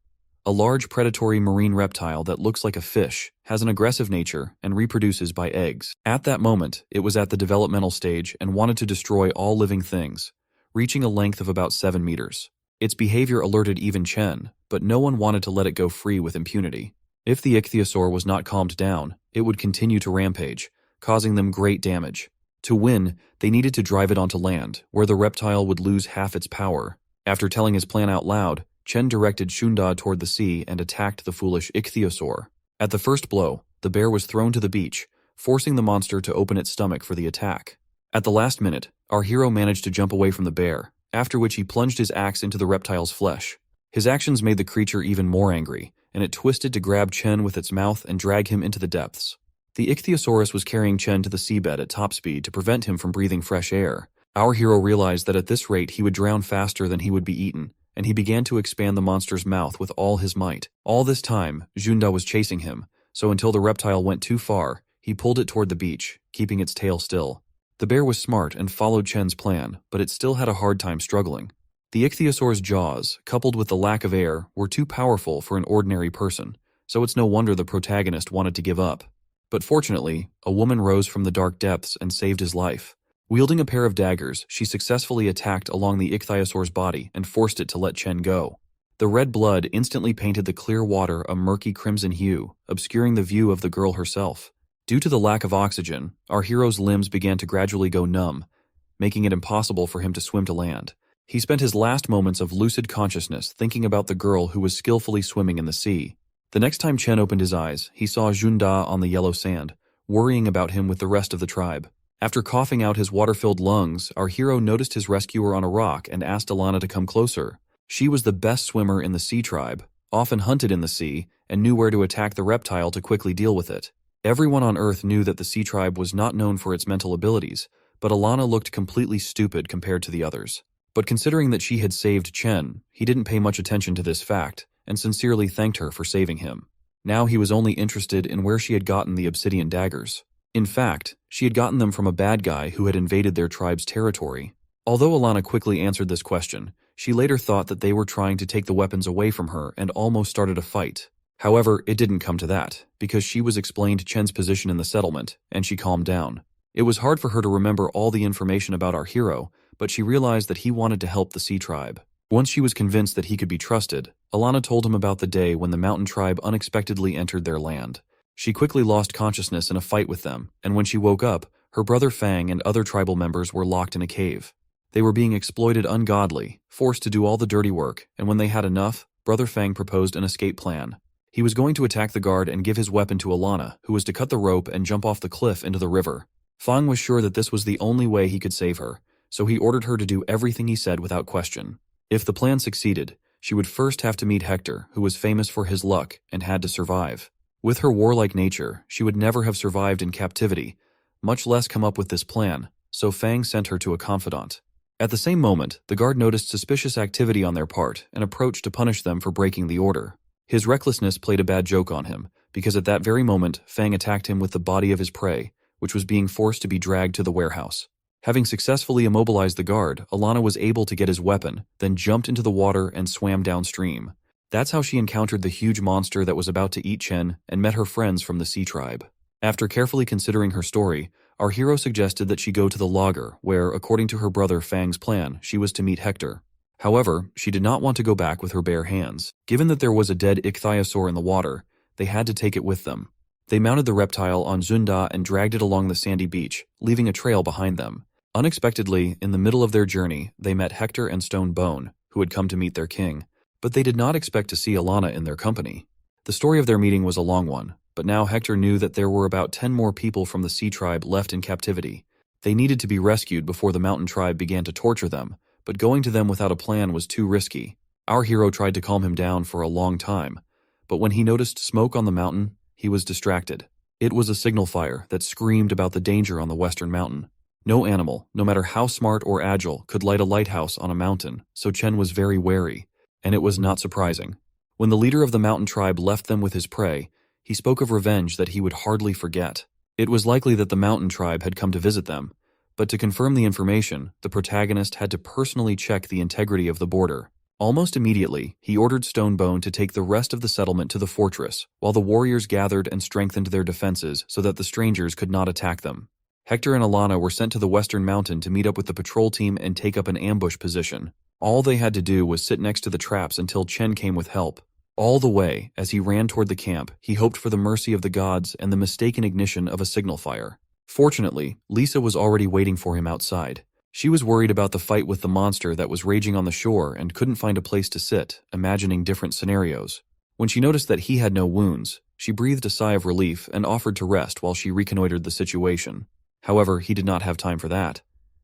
a large predatory marine reptile that looks like a fish, has an aggressive nature, and reproduces by eggs. At that moment, it was at the developmental stage and wanted to destroy all living things, reaching a length of about 7 meters. Its behavior alerted even Chen, but no one wanted to let it go free with impunity. If the ichthyosaur was not calmed down, it would continue to rampage, causing them great damage. To win, they needed to drive it onto land, where the reptile would lose half its power. After telling his plan out loud, Chen directed Shunda toward the sea and attacked the foolish ichthyosaur. At the first blow, the bear was thrown to the beach, forcing the monster to open its stomach for the attack. At the last minute, our hero managed to jump away from the bear, after which he plunged his axe into the reptile's flesh. His actions made the creature even more angry, and it twisted to grab Chen with its mouth and drag him into the depths. The ichthyosaurus was carrying Chen to the seabed at top speed to prevent him from breathing fresh air. Our hero realized that at this rate he would drown faster than he would be eaten, and he began to expand the monster's mouth with all his might. All this time, Junda was chasing him, so until the reptile went too far, he pulled it toward the beach, keeping its tail still. The bear was smart and followed Chen's plan, but it still had a hard time struggling. The ichthyosaur's jaws, coupled with the lack of air, were too powerful for an ordinary person, so it's no wonder the protagonist wanted to give up. But fortunately, a woman rose from the dark depths and saved his life. Wielding a pair of daggers, she successfully attacked along the ichthyosaur's body and forced it to let Chen go. The red blood instantly painted the clear water a murky crimson hue, obscuring the view of the girl herself. Due to the lack of oxygen, our hero's limbs began to gradually go numb, making it impossible for him to swim to land. He spent his last moments of lucid consciousness thinking about the girl who was skillfully swimming in the sea. The next time Chen opened his eyes, he saw Junda on the yellow sand, worrying about him with the rest of the tribe. After coughing out his water-filled lungs, our hero noticed his rescuer on a rock and asked Alana to come closer. She was the best swimmer in the sea tribe, often hunted in the sea, and knew where to attack the reptile to quickly deal with it. Everyone on Earth knew that the sea tribe was not known for its mental abilities, but Alana looked completely stupid compared to the others. But considering that she had saved Chen, he didn't pay much attention to this fact, and sincerely thanked her for saving him. Now he was only interested in where she had gotten the obsidian daggers. In fact, she had gotten them from a bad guy who had invaded their tribe's territory. Although Alana quickly answered this question, she later thought that they were trying to take the weapons away from her and almost started a fight. However, it didn't come to that, because she was explained Chen's position in the settlement, and she calmed down. It was hard for her to remember all the information about our hero, but she realized that he wanted to help the sea tribe. Once she was convinced that he could be trusted, Alana told him about the day when the mountain tribe unexpectedly entered their land. She quickly lost consciousness in a fight with them, and when she woke up, her brother Fang and other tribal members were locked in a cave. They were being exploited ungodly, forced to do all the dirty work, and when they had enough, Brother Fang proposed an escape plan. He was going to attack the guard and give his weapon to Alana, who was to cut the rope and jump off the cliff into the river. Fang was sure that this was the only way he could save her, so he ordered her to do everything he said without question. If the plan succeeded, she would first have to meet Hector, who was famous for his luck and had to survive. With her warlike nature, she would never have survived in captivity, much less come up with this plan, so Fang sent her to a confidant. At the same moment, the guard noticed suspicious activity on their part and approached to punish them for breaking the order. His recklessness played a bad joke on him, because at that very moment, Fang attacked him with the body of his prey, which was being forced to be dragged to the warehouse. Having successfully immobilized the guard, Alana was able to get his weapon, then jumped into the water and swam downstream. That's how she encountered the huge monster that was about to eat Chen and met her friends from the Sea Tribe. After carefully considering her story, our hero suggested that she go to the logger, where, according to her brother Fang's plan, she was to meet Hector. However, she did not want to go back with her bare hands. Given that there was a dead ichthyosaur in the water, they had to take it with them. They mounted the reptile on Zunda and dragged it along the sandy beach, leaving a trail behind them. Unexpectedly, in the middle of their journey, they met Hector and Stone Bone, who had come to meet their king, but they did not expect to see Alana in their company. The story of their meeting was a long one, but now Hector knew that there were about 10 more people from the Sea Tribe left in captivity. They needed to be rescued before the Mountain Tribe began to torture them, but going to them without a plan was too risky. Our hero tried to calm him down for a long time, but when he noticed smoke on the mountain, he was distracted. It was a signal fire that screamed about the danger on the western mountain. No animal, no matter how smart or agile, could light a lighthouse on a mountain, so Chen was very wary, and it was not surprising. When the leader of the Mountain Tribe left them with his prey, he spoke of revenge that he would hardly forget. It was likely that the Mountain Tribe had come to visit them, but to confirm the information, the protagonist had to personally check the integrity of the border. Almost immediately, he ordered Stonebone to take the rest of the settlement to the fortress, while the warriors gathered and strengthened their defenses so that the strangers could not attack them. Hector and Alana were sent to the western mountain to meet up with the patrol team and take up an ambush position. All they had to do was sit next to the traps until Chen came with help. All the way, as he ran toward the camp, he hoped for the mercy of the gods and the mistaken ignition of a signal fire. Fortunately, Lisa was already waiting for him outside. She was worried about the fight with the monster that was raging on the shore and couldn't find a place to sit, imagining different scenarios. When she noticed that he had no wounds, she breathed a sigh of relief and offered to rest while she reconnoitered the situation. However, he did not have time for that.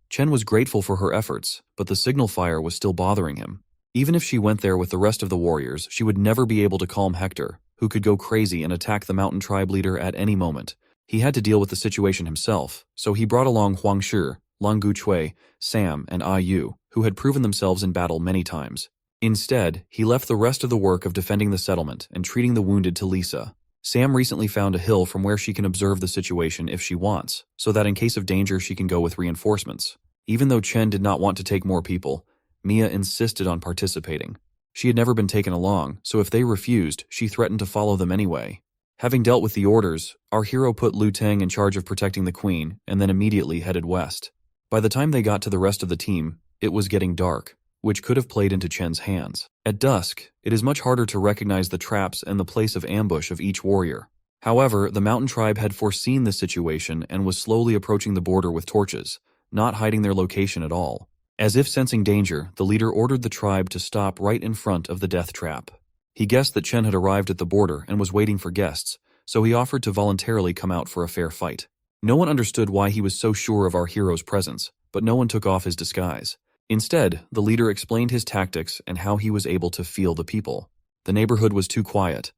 Chen was grateful for her efforts, but the signal fire was still bothering him. Even if she went there with the rest of the warriors, she would never be able to calm Hector, who could go crazy and attack the Mountain Tribe leader at any moment. He had to deal with the situation himself, so he brought along Huang Shi, Lang Guchui, Sam, and Yu, who had proven themselves in battle many times. Instead, he left the rest of the work of defending the settlement and treating the wounded to Lisa. Sam recently found a hill from where she can observe the situation if she wants, so that in case of danger she can go with reinforcements. Even though Chen did not want to take more people, Mia insisted on participating. She had never been taken along, so if they refused, she threatened to follow them anyway. Having dealt with the orders, our hero put Lu Teng in charge of protecting the queen and then immediately headed west. By the time they got to the rest of the team, it was getting dark, which could have played into Chen's hands. At dusk, it is much harder to recognize the traps and the place of ambush of each warrior. However, the Mountain Tribe had foreseen this situation and was slowly approaching the border with torches, not hiding their location at all. As if sensing danger, the leader ordered the tribe to stop right in front of the death trap. He guessed that Chen had arrived at the border and was waiting for guests, so he offered to voluntarily come out for a fair fight. No one understood why he was so sure of our hero's presence, but no one took off his disguise. Instead, the leader explained his tactics and how he was able to feel the people. The neighborhood was too quiet.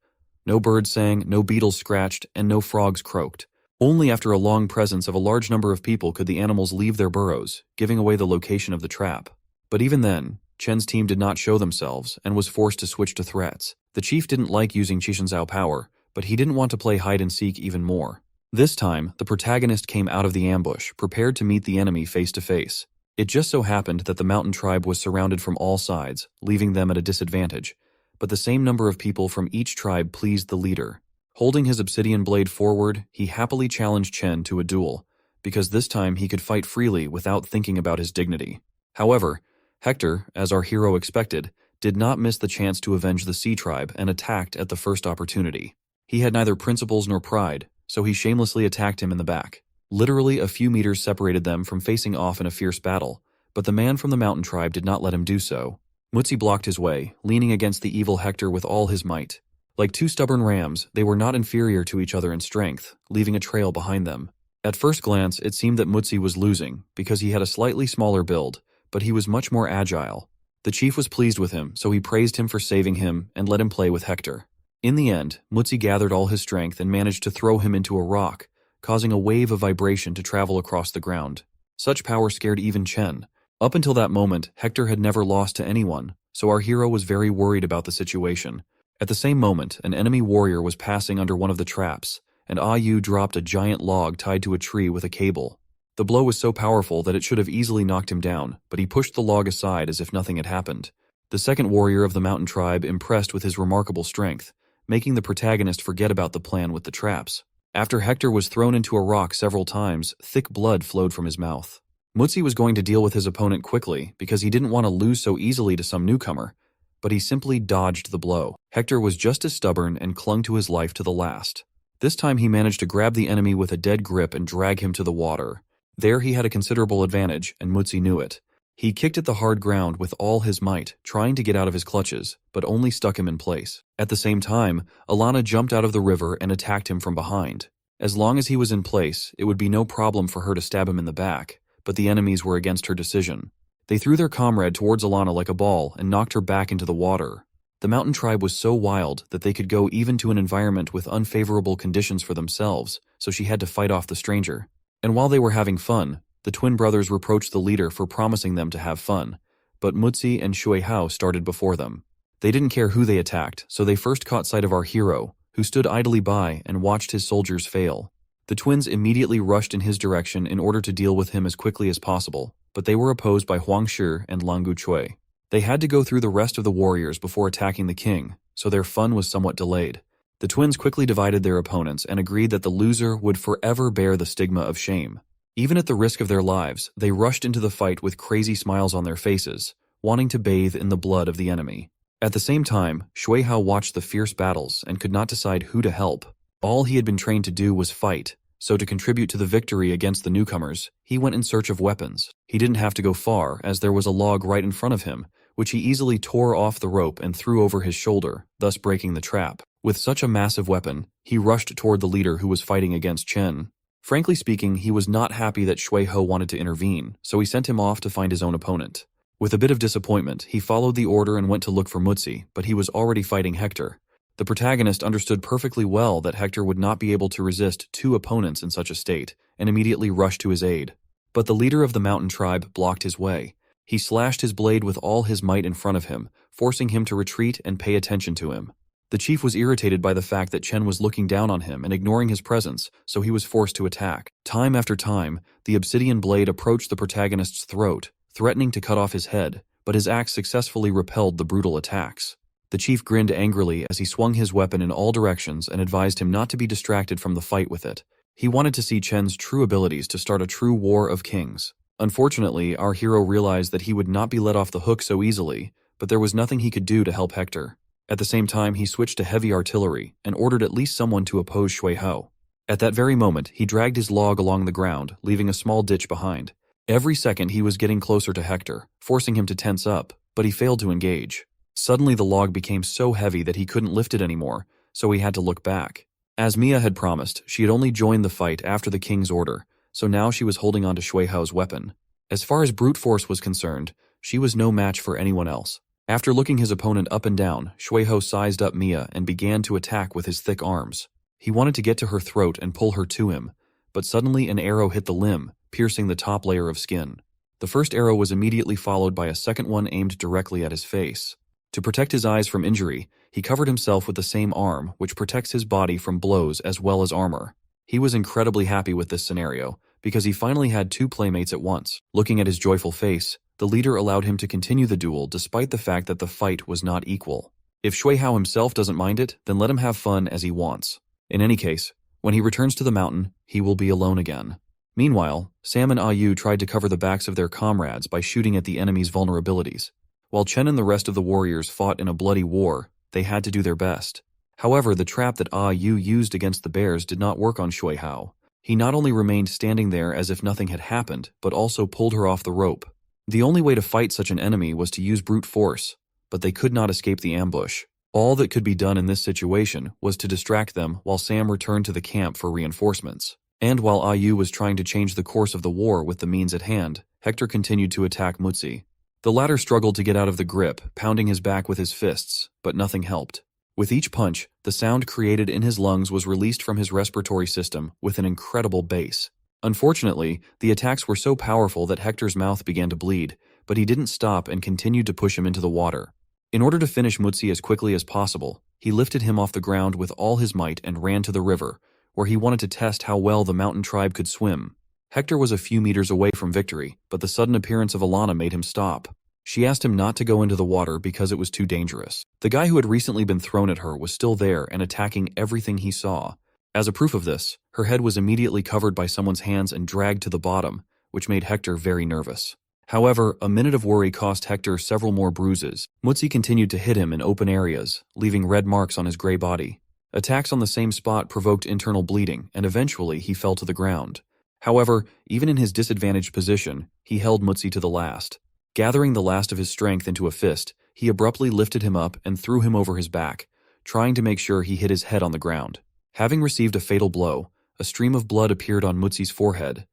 No birds sang, no beetles scratched, and no frogs croaked. Only after a long presence of a large number of people could the animals leave their burrows, giving away the location of the trap. But even then, Chen's team did not show themselves and was forced to switch to threats. The chief didn't like using Qishanzhao power, but he didn't want to play hide-and-seek even more. This time, the protagonist came out of the ambush, prepared to meet the enemy face to face. It just so happened that the Mountain Tribe was surrounded from all sides, leaving them at a disadvantage, but the same number of people from each tribe pleased the leader. Holding his obsidian blade forward, he happily challenged Chen to a duel, because this time he could fight freely without thinking about his dignity. However, Hector, as our hero expected, did not miss the chance to avenge the Sea Tribe and attacked at the first opportunity. He had neither principles nor pride, so he shamelessly attacked him in the back. Literally a few meters separated them from facing off in a fierce battle, but the man from the Mountain Tribe did not let him do so. Mutzi blocked his way, leaning against the evil Hector with all his might. Like two stubborn rams, they were not inferior to each other in strength, leaving a trail behind them. At first glance, it seemed that Mutsi was losing, because he had a slightly smaller build, but he was much more agile. The chief was pleased with him, so he praised him for saving him and let him play with Hector. In the end, Mutsi gathered all his strength and managed to throw him into a rock, causing a wave of vibration to travel across the ground. Such power scared even Chen. Up until that moment, Hector had never lost to anyone, so our hero was very worried about the situation. At the same moment, an enemy warrior was passing under one of the traps, and Yu dropped a giant log tied to a tree with a cable. The blow was so powerful that it should have easily knocked him down, but he pushed the log aside as if nothing had happened. The second warrior of the mountain tribe impressed with his remarkable strength, making the protagonist forget about the plan with the traps. After Hector was thrown into a rock several times, thick blood flowed from his mouth. Mutsi was going to deal with his opponent quickly because he didn't want to lose so easily to some newcomer, but he simply dodged the blow. Hector was just as stubborn and clung to his life to the last. This time he managed to grab the enemy with a dead grip and drag him to the water. There he had a considerable advantage, and Mutsi knew it. He kicked at the hard ground with all his might, trying to get out of his clutches, but only stuck him in place. At the same time, Alana jumped out of the river and attacked him from behind. As long as he was in place, it would be no problem for her to stab him in the back, but the enemies were against her decision. They threw their comrade towards Alana like a ball and knocked her back into the water. The mountain tribe was so wild that they could go even to an environment with unfavorable conditions for themselves, so she had to fight off the stranger. And while they were having fun, the twin brothers reproached the leader for promising them to have fun, but Mutsi and Shui Hao started before them. They didn't care who they attacked, so they first caught sight of our hero, who stood idly by and watched his soldiers fail. The twins immediately rushed in his direction in order to deal with him as quickly as possible, but they were opposed by Huang Shi and Langu Chui. They had to go through the rest of the warriors before attacking the king, so their fun was somewhat delayed. The twins quickly divided their opponents and agreed that the loser would forever bear the stigma of shame. Even at the risk of their lives, they rushed into the fight with crazy smiles on their faces, wanting to bathe in the blood of the enemy. At the same time, Shui Hao watched the fierce battles and could not decide who to help. All he had been trained to do was fight, so to contribute to the victory against the newcomers, he went in search of weapons. He didn't have to go far, as there was a log right in front of him, which he easily tore off the rope and threw over his shoulder, thus breaking the trap. With such a massive weapon, he rushed toward the leader who was fighting against Chen. Frankly speaking, he was not happy that Shui Hao wanted to intervene, so he sent him off to find his own opponent. With a bit of disappointment, he followed the order and went to look for Mutsi, but he was already fighting Hector. The protagonist understood perfectly well that Hector would not be able to resist two opponents in such a state, and immediately rushed to his aid. But the leader of the mountain tribe blocked his way. He slashed his blade with all his might in front of him, forcing him to retreat and pay attention to him. The chief was irritated by the fact that Chen was looking down on him and ignoring his presence, so he was forced to attack. Time after time, the obsidian blade approached the protagonist's throat, threatening to cut off his head, but his axe successfully repelled the brutal attacks. The chief grinned angrily as he swung his weapon in all directions and advised him not to be distracted from the fight with it. He wanted to see Chen's true abilities to start a true war of kings. Unfortunately, our hero realized that he would not be let off the hook so easily, but there was nothing he could do to help Hector. At the same time, he switched to heavy artillery and ordered at least someone to oppose Shui Hao. At that very moment, he dragged his log along the ground, leaving a small ditch behind. Every second he was getting closer to Hector, forcing him to tense up, but he failed to engage. Suddenly the log became so heavy that he couldn't lift it anymore, so he had to look back. As Mia had promised, she had only joined the fight after the king's order, so now she was holding on to Shui Hao's weapon. As far as brute force was concerned, she was no match for anyone else. After looking his opponent up and down, Shui Hao sized up Mia and began to attack with his thick arms. He wanted to get to her throat and pull her to him, but suddenly an arrow hit the limb, piercing the top layer of skin. The first arrow was immediately followed by a second one aimed directly at his face. To protect his eyes from injury, he covered himself with the same arm, which protects his body from blows as well as armor. He was incredibly happy with this scenario, because he finally had two playmates at once. Looking at his joyful face, the leader allowed him to continue the duel despite the fact that the fight was not equal. If Shui Hao himself doesn't mind it, then let him have fun as he wants. In any case, when he returns to the mountain, he will be alone again. Meanwhile, Sam and Yu tried to cover the backs of their comrades by shooting at the enemy's vulnerabilities. While Chen and the rest of the warriors fought in a bloody war, they had to do their best. However, the trap that Yu used against the bears did not work on Shui Hao. He not only remained standing there as if nothing had happened, but also pulled her off the rope. The only way to fight such an enemy was to use brute force, but they could not escape the ambush. All that could be done in this situation was to distract them while Sam returned to the camp for reinforcements. And while Ayu was trying to change the course of the war with the means at hand, Hector continued to attack Mutsi. The latter struggled to get out of the grip, pounding his back with his fists, but nothing helped. With each punch, the sound created in his lungs was released from his respiratory system with an incredible bass. Unfortunately, the attacks were so powerful that Hector's mouth began to bleed, but he didn't stop and continued to push him into the water. In order to finish Mutsi as quickly as possible, he lifted him off the ground with all his might and ran to the river, where he wanted to test how well the mountain tribe could swim. Hector was a few meters away from victory, but the sudden appearance of Alana made him stop. She asked him not to go into the water because it was too dangerous. The guy who had recently been thrown at her was still there and attacking everything he saw. As a proof of this, her head was immediately covered by someone's hands and dragged to the bottom, which made Hector very nervous. However, a minute of worry cost Hector several more bruises. Mutsi continued to hit him in open areas, leaving red marks on his gray body. Attacks on the same spot provoked internal bleeding, and eventually he fell to the ground. However, even in his disadvantaged position, he held Mutsi to the last. Gathering the last of his strength into a fist, he abruptly lifted him up and threw him over his back, trying to make sure he hit his head on the ground. Having received a fatal blow, a stream of blood appeared on Mutsi's forehead,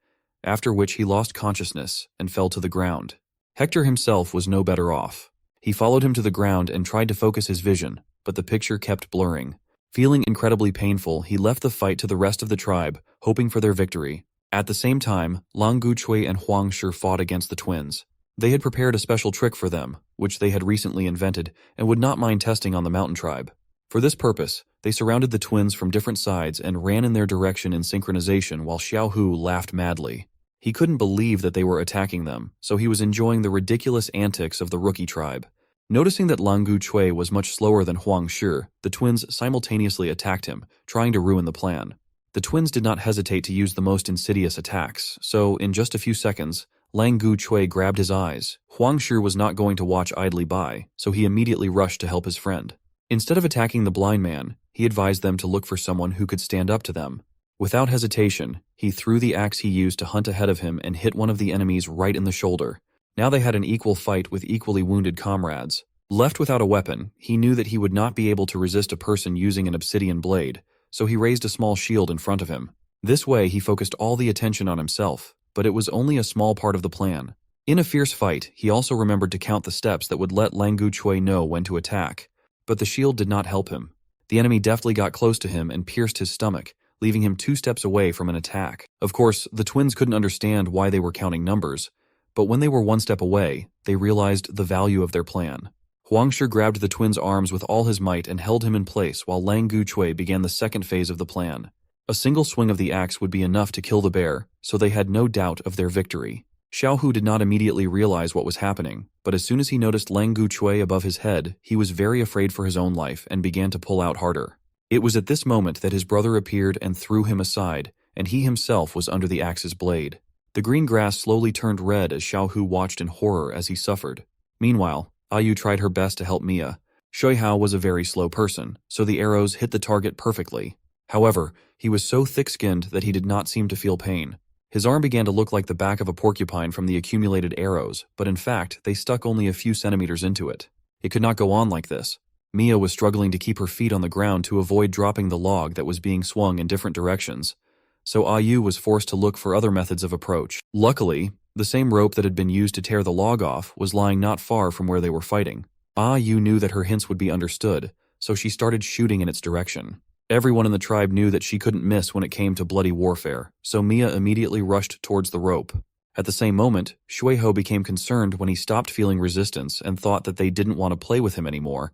after which he lost consciousness and fell to the ground. Hector himself was no better off. He followed him to the ground and tried to focus his vision, but the picture kept blurring. Feeling incredibly painful, he left the fight to the rest of the tribe, hoping for their victory. At the same time, Lang Guchui and Huang Shi fought against the twins. They had prepared a special trick for them, which they had recently invented, and would not mind testing on the mountain tribe. For this purpose, they surrounded the twins from different sides and ran in their direction in synchronization while Xiaohu laughed madly. He couldn't believe that they were attacking them, so he was enjoying the ridiculous antics of the rookie tribe. Noticing that Lang Guchui was much slower than Huang Shi, the twins simultaneously attacked him, trying to ruin the plan. The twins did not hesitate to use the most insidious attacks, so in just a few seconds, Lang Guchui grabbed his eyes. Huang Shi was not going to watch idly by, so he immediately rushed to help his friend. Instead of attacking the blind man, he advised them to look for someone who could stand up to them. Without hesitation, he threw the axe he used to hunt ahead of him and hit one of the enemies right in the shoulder. Now they had an equal fight with equally wounded comrades. Left without a weapon, he knew that he would not be able to resist a person using an obsidian blade, so he raised a small shield in front of him. This way he focused all the attention on himself, but it was only a small part of the plan. In a fierce fight, he also remembered to count the steps that would let Lang Guchui know when to attack. But the shield did not help him. The enemy deftly got close to him and pierced his stomach, leaving him 2 steps away from an attack. Of course, the twins couldn't understand why they were counting numbers, but when they were 1 step away, they realized the value of their plan. Huang Shi grabbed the twins' arms with all his might and held him in place while Lang Guchui began the second phase of the plan. A single swing of the axe would be enough to kill the bear, so they had no doubt of their victory. Xiaohu did not immediately realize what was happening, but as soon as he noticed Lang Guchui above his head, he was very afraid for his own life and began to pull out harder. It was at this moment that his brother appeared and threw him aside, and he himself was under the axe's blade. The green grass slowly turned red as Xiaohu watched in horror as he suffered. Meanwhile, Ayu tried her best to help Mia. Shuihao was a very slow person, so the arrows hit the target perfectly. However, he was so thick-skinned that he did not seem to feel pain. His arm began to look like the back of a porcupine from the accumulated arrows, but in fact, they stuck only a few centimeters into it. It could not go on like this. Mia was struggling to keep her feet on the ground to avoid dropping the log that was being swung in different directions, so Ayu was forced to look for other methods of approach. Luckily, the same rope that had been used to tear the log off was lying not far from where they were fighting. Ayu knew that her hints would be understood, so she started shooting in its direction. Everyone in the tribe knew that she couldn't miss when it came to bloody warfare, so Mia immediately rushed towards the rope. At the same moment, Shuiho became concerned when he stopped feeling resistance and thought that they didn't want to play with him anymore,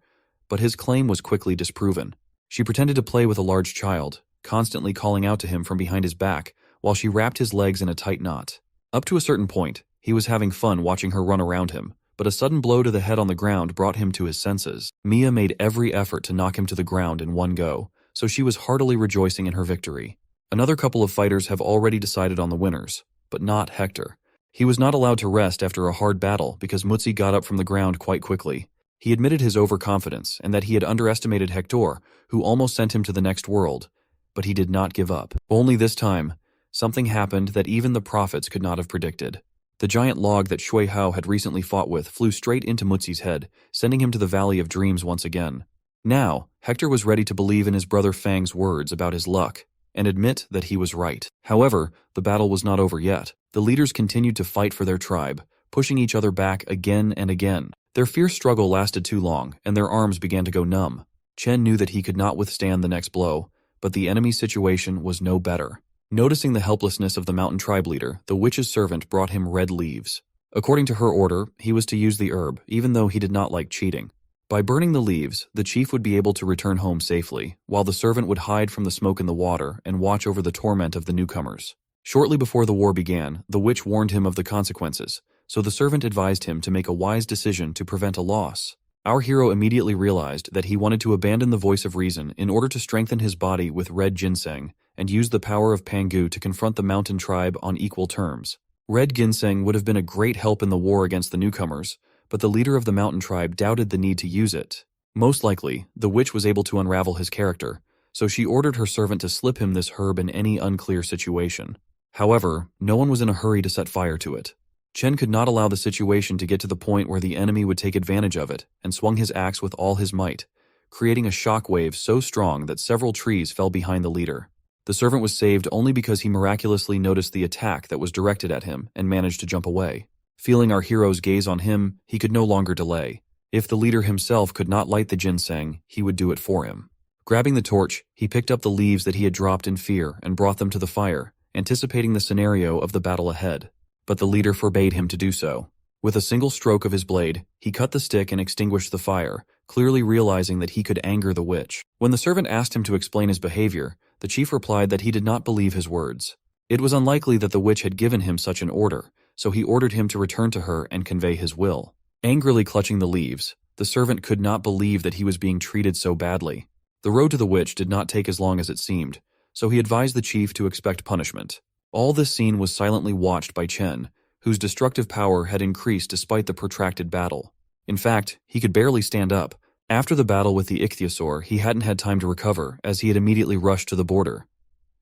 but his claim was quickly disproven. She pretended to play with a large child, constantly calling out to him from behind his back, while she wrapped his legs in a tight knot. Up to a certain point, he was having fun watching her run around him, but a sudden blow to the head on the ground brought him to his senses. Mia made every effort to knock him to the ground in one go, so she was heartily rejoicing in her victory. Another couple of fighters have already decided on the winners, but not Hector. He was not allowed to rest after a hard battle because Mutsi got up from the ground quite quickly. He admitted his overconfidence and that he had underestimated Hector, who almost sent him to the next world, but he did not give up. Only this time, something happened that even the prophets could not have predicted. The giant log that Shuihao had recently fought with flew straight into Mutsi's head, sending him to the Valley of Dreams once again. Now, Hector was ready to believe in his brother Fang's words about his luck. and admit that he was right. However, the battle was not over yet. The leaders continued to fight for their tribe, pushing each other back again and again. Their fierce struggle lasted too long, and their arms began to go numb. Chen knew that he could not withstand the next blow, but the enemy's situation was no better. Noticing the helplessness of the mountain tribe leader, the witch's servant brought him red leaves. According to her order, he was to use the herb, even though he did not like cheating. By burning the leaves, the chief would be able to return home safely, while the servant would hide from the smoke in the water and watch over the torment of the newcomers. Shortly before the war began, the witch warned him of the consequences, so the servant advised him to make a wise decision to prevent a loss. Our hero immediately realized that he wanted to abandon the voice of reason in order to strengthen his body with red ginseng and use the power of Pangu to confront the mountain tribe on equal terms. Red ginseng would have been a great help in the war against the newcomers, but the leader of the mountain tribe doubted the need to use it. Most likely, the witch was able to unravel his character, so she ordered her servant to slip him this herb in any unclear situation. However, no one was in a hurry to set fire to it. Chen could not allow the situation to get to the point where the enemy would take advantage of it and swung his axe with all his might, creating a shockwave so strong that several trees fell behind the leader. The servant was saved only because he miraculously noticed the attack that was directed at him and managed to jump away. Feeling our hero's gaze on him, he could no longer delay. If the leader himself could not light the ginseng, he would do it for him. Grabbing the torch, he picked up the leaves that he had dropped in fear and brought them to the fire, anticipating the scenario of the battle ahead. But the leader forbade him to do so. With a single stroke of his blade, he cut the stick and extinguished the fire, clearly realizing that he could anger the witch. When the servant asked him to explain his behavior, the chief replied that he did not believe his words. It was unlikely that the witch had given him such an order, so he ordered him to return to her and convey his will. Angrily clutching the leaves, the servant could not believe that he was being treated so badly. The road to the witch did not take as long as it seemed, so he advised the chief to expect punishment. All this scene was silently watched by Chen, whose destructive power had increased despite the protracted battle. In fact, he could barely stand up. After the battle with the ichthyosaur, he hadn't had time to recover, as he had immediately rushed to the border.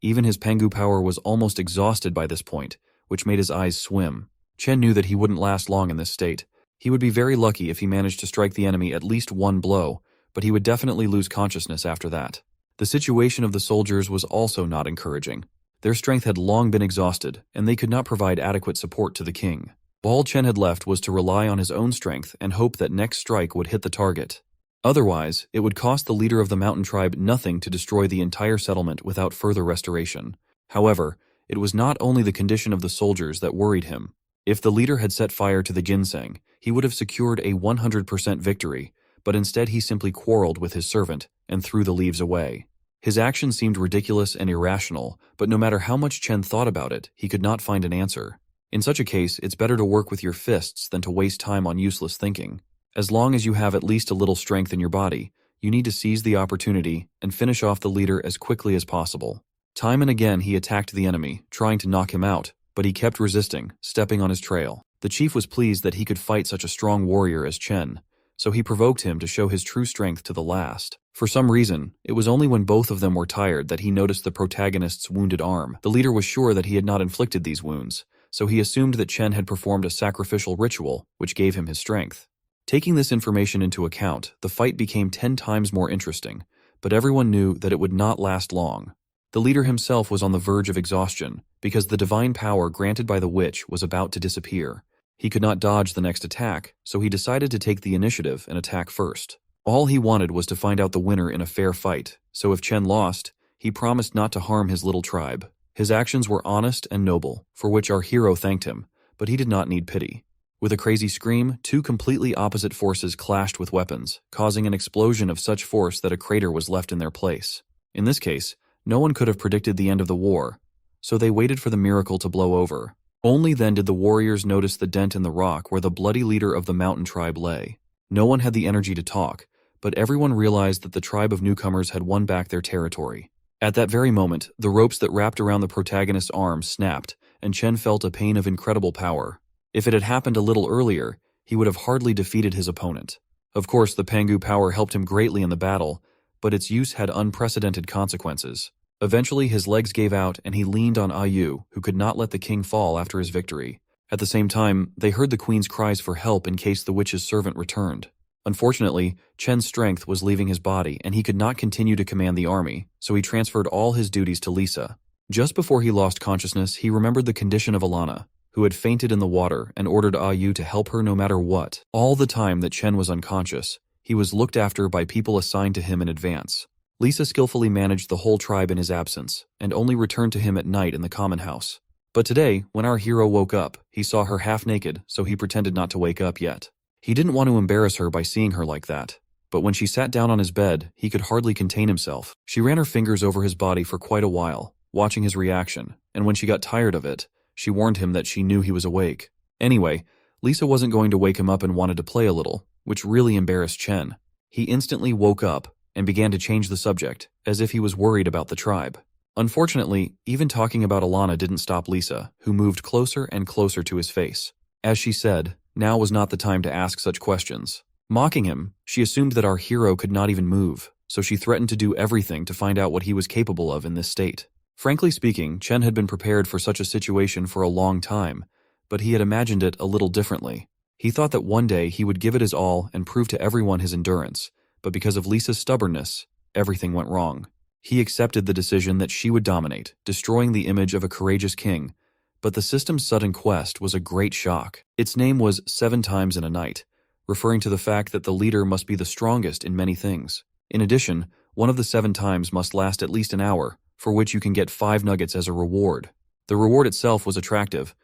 Even his Pangu power was almost exhausted by this point, which made his eyes swim. Chen knew that he wouldn't last long in this state. He would be very lucky if he managed to strike the enemy at least one blow, but he would definitely lose consciousness after that. The situation of the soldiers was also not encouraging. Their strength had long been exhausted, and they could not provide adequate support to the king. All Chen had left was to rely on his own strength and hope that next strike would hit the target. Otherwise, it would cost the leader of the mountain tribe nothing to destroy the entire settlement without further restoration. However, it was not only the condition of the soldiers that worried him. If the leader had set fire to the ginseng, he would have secured a 100% victory, but instead he simply quarreled with his servant and threw the leaves away. His action seemed ridiculous and irrational, but no matter how much Chen thought about it, he could not find an answer. In such a case, it's better to work with your fists than to waste time on useless thinking. As long as you have at least a little strength in your body, you need to seize the opportunity and finish off the leader as quickly as possible. Time and again he attacked the enemy, trying to knock him out, but he kept resisting, stepping on his trail. The chief was pleased that he could fight such a strong warrior as Chen, so he provoked him to show his true strength to the last. For some reason, it was only when both of them were tired that he noticed the protagonist's wounded arm. The leader was sure that he had not inflicted these wounds, so he assumed that Chen had performed a sacrificial ritual, which gave him his strength. Taking this information into account, the fight became 10 times more interesting, but everyone knew that it would not last long. The leader himself was on the verge of exhaustion, because the divine power granted by the witch was about to disappear. He could not dodge the next attack, so he decided to take the initiative and attack first. All he wanted was to find out the winner in a fair fight, so if Chen lost, he promised not to harm his little tribe. His actions were honest and noble, for which our hero thanked him, but he did not need pity. With a crazy scream, two completely opposite forces clashed with weapons, causing an explosion of such force that a crater was left in their place. In this case, no one could have predicted the end of the war, so they waited for the miracle to blow over. Only then did the warriors notice the dent in the rock where the bloody leader of the mountain tribe lay. No one had the energy to talk, but everyone realized that the tribe of newcomers had won back their territory. At that very moment, the ropes that wrapped around the protagonist's arm snapped, and Chen felt a pain of incredible power. If it had happened a little earlier, he would have hardly defeated his opponent. Of course, the Pangu power helped him greatly in the battle, but its use had unprecedented consequences. Eventually, his legs gave out and he leaned on Ayu, who could not let the king fall after his victory. At the same time, they heard the queen's cries for help in case the witch's servant returned. Unfortunately, Chen's strength was leaving his body and he could not continue to command the army, so he transferred all his duties to Lisa. Just before he lost consciousness, he remembered the condition of Alana, who had fainted in the water, and ordered Ayu to help her no matter what. All the time that Chen was unconscious, he was looked after by people assigned to him in advance. Lisa skillfully managed the whole tribe in his absence, and only returned to him at night in the common house. But today, when our hero woke up, he saw her half naked, so he pretended not to wake up yet. He didn't want to embarrass her by seeing her like that, but when she sat down on his bed, he could hardly contain himself. She ran her fingers over his body for quite a while, watching his reaction, and when she got tired of it, she warned him that she knew he was awake. Anyway, Lisa wasn't going to wake him up and wanted to play a little, which really embarrassed Chen. He instantly woke up and began to change the subject, as if he was worried about the tribe. Unfortunately, even talking about Alana didn't stop Lisa, who moved closer and closer to his face. As she said, now was not the time to ask such questions. Mocking him, she assumed that our hero could not even move, so she threatened to do everything to find out what he was capable of in this state. Frankly speaking, Chen had been prepared for such a situation for a long time, but he had imagined it a little differently. He thought that one day he would give it his all and prove to everyone his endurance, but because of Lisa's stubbornness, everything went wrong. He accepted the decision that she would dominate, destroying the image of a courageous king, but the system's sudden quest was a great shock. Its name was 7 times in a night, referring to the fact that the leader must be the strongest in many things. In addition, one of the 7 times must last at least an hour, for which you can get 5 nuggets as a reward. The reward itself was attractive,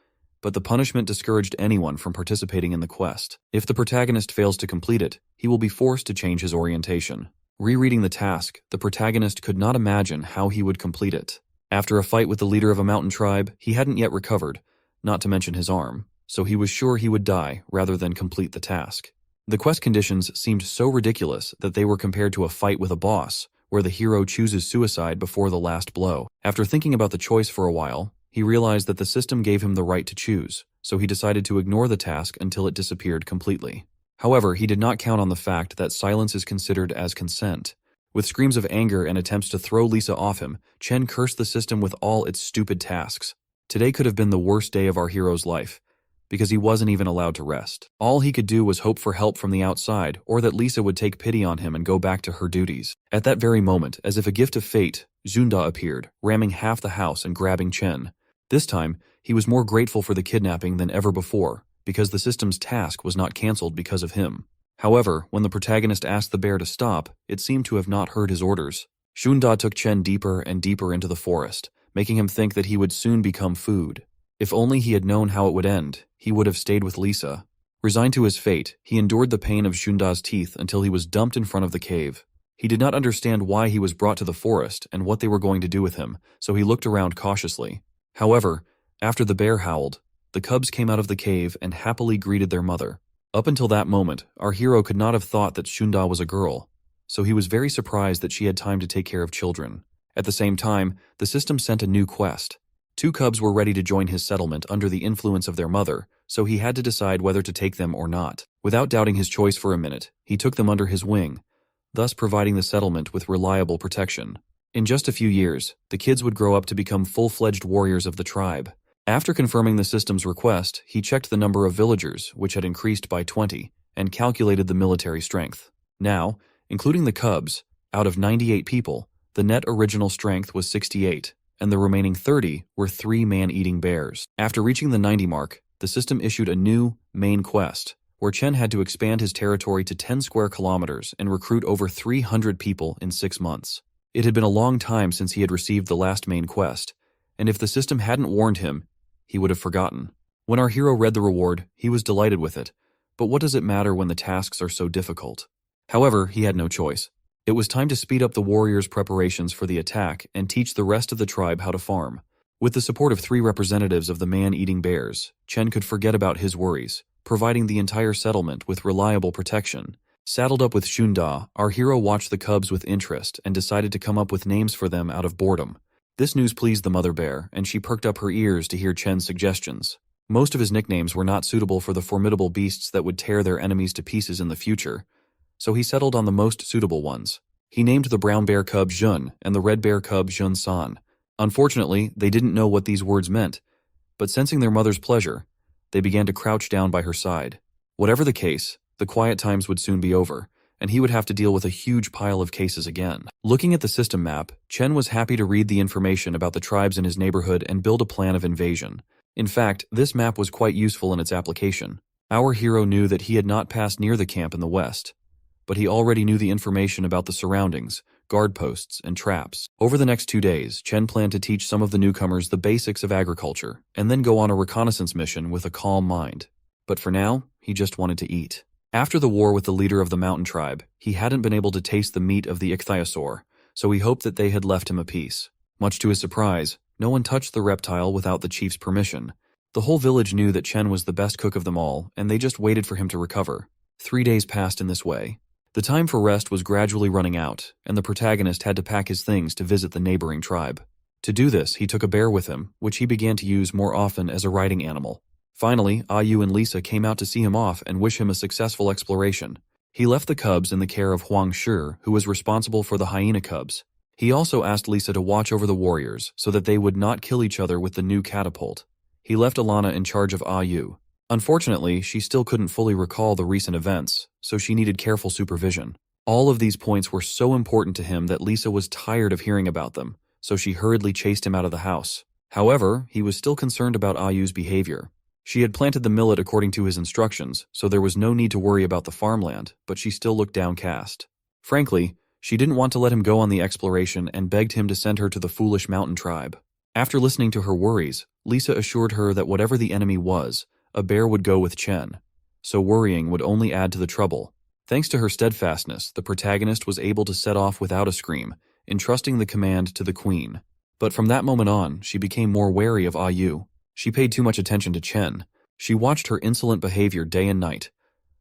but the punishment discouraged anyone from participating in the quest. If the protagonist fails to complete it, he will be forced to change his orientation. Rereading the task, the protagonist could not imagine how he would complete it. After a fight with the leader of a mountain tribe, he hadn't yet recovered, not to mention his arm, so he was sure he would die rather than complete the task. The quest conditions seemed so ridiculous that they were compared to a fight with a boss, where the hero chooses suicide before the last blow. After thinking about the choice for a while, he realized that the system gave him the right to choose, so he decided to ignore the task until it disappeared completely. However, he did not count on the fact that silence is considered as consent. With screams of anger and attempts to throw Lisa off him, Chen cursed the system with all its stupid tasks. Today could have been the worst day of our hero's life, because he wasn't even allowed to rest. All he could do was hope for help from the outside, or that Lisa would take pity on him and go back to her duties. At that very moment, as if a gift of fate, Zunda appeared, ramming half the house and grabbing Chen. This time, he was more grateful for the kidnapping than ever before, because the system's task was not cancelled because of him. However, when the protagonist asked the bear to stop, it seemed to have not heard his orders. Shunda took Chen deeper and deeper into the forest, making him think that he would soon become food. If only he had known how it would end, he would have stayed with Lisa. Resigned to his fate, he endured the pain of Shunda's teeth until he was dumped in front of the cave. He did not understand why he was brought to the forest and what they were going to do with him, so he looked around cautiously. However, after the bear howled, the cubs came out of the cave and happily greeted their mother. Up until that moment, our hero could not have thought that Shunda was a girl, so he was very surprised that she had time to take care of children. At the same time, the system sent a new quest. 2 cubs were ready to join his settlement under the influence of their mother, so he had to decide whether to take them or not. Without doubting his choice for a minute, he took them under his wing, thus providing the settlement with reliable protection. In just a few years, the kids would grow up to become full-fledged warriors of the tribe. After confirming the system's request, he checked the number of villagers, which had increased by 20, and calculated the military strength. Now, including the cubs, out of 98 people, the net original strength was 68, and the remaining 30 were 3 man-eating bears. After reaching the 90 mark, the system issued a new main quest, where Chen had to expand his territory to 10 square kilometers and recruit over 300 people in 6 months. It had been a long time since he had received the last main quest, and if the system hadn't warned him, he would have forgotten. When our hero read the reward, he was delighted with it, but what does it matter when the tasks are so difficult? However, he had no choice. It was time to speed up the warriors' preparations for the attack and teach the rest of the tribe how to farm. With the support of 3 representatives of the man-eating bears, Chen could forget about his worries, providing the entire settlement with reliable protection. Saddled up with Shunda, our hero watched the cubs with interest and decided to come up with names for them out of boredom. This news pleased the mother bear, and she perked up her ears to hear Chen's suggestions. Most of his nicknames were not suitable for the formidable beasts that would tear their enemies to pieces in the future, so he settled on the most suitable ones. He named the brown bear cub Jun and the red bear cub Jun San. Unfortunately, they didn't know what these words meant, but sensing their mother's pleasure, they began to crouch down by her side. Whatever the case, The quiet times would soon be over, and he would have to deal with a huge pile of cases again. Looking at the system map, Chen was happy to read the information about the tribes in his neighborhood and build a plan of invasion. In fact, this map was quite useful in its application. Our hero knew that he had not passed near the camp in the west, but he already knew the information about the surroundings, guard posts, and traps. Over the next 2 days, Chen planned to teach some of the newcomers the basics of agriculture, and then go on a reconnaissance mission with a calm mind. But for now, he just wanted to eat. After the war with the leader of the mountain tribe, he hadn't been able to taste the meat of the ichthyosaur, so he hoped that they had left him a piece. Much to his surprise, no one touched the reptile without the chief's permission. The whole village knew that Chen was the best cook of them all, and they just waited for him to recover. 3 days passed in this way. The time for rest was gradually running out, and the protagonist had to pack his things to visit the neighboring tribe. To do this, he took a bear with him, which he began to use more often as a riding animal. Finally, Ayu and Lisa came out to see him off and wish him a successful exploration. He left the cubs in the care of Huang Shi, who was responsible for the hyena cubs. He also asked Lisa to watch over the warriors so that they would not kill each other with the new catapult. He left Alana in charge of Ayu. Unfortunately, she still couldn't fully recall the recent events, so she needed careful supervision. All of these points were so important to him that Lisa was tired of hearing about them, so she hurriedly chased him out of the house. However, he was still concerned about Ayu's behavior. She had planted the millet according to his instructions, so there was no need to worry about the farmland, but she still looked downcast. Frankly, she didn't want to let him go on the exploration and begged him to send her to the foolish mountain tribe. After listening to her worries, Lisa assured her that whatever the enemy was, a bear would go with Chen, so worrying would only add to the trouble. Thanks to her steadfastness, the protagonist was able to set off without a scream, entrusting the command to the queen. But from that moment on, she became more wary of Ayu. She paid too much attention to Chen. She watched her insolent behavior day and night.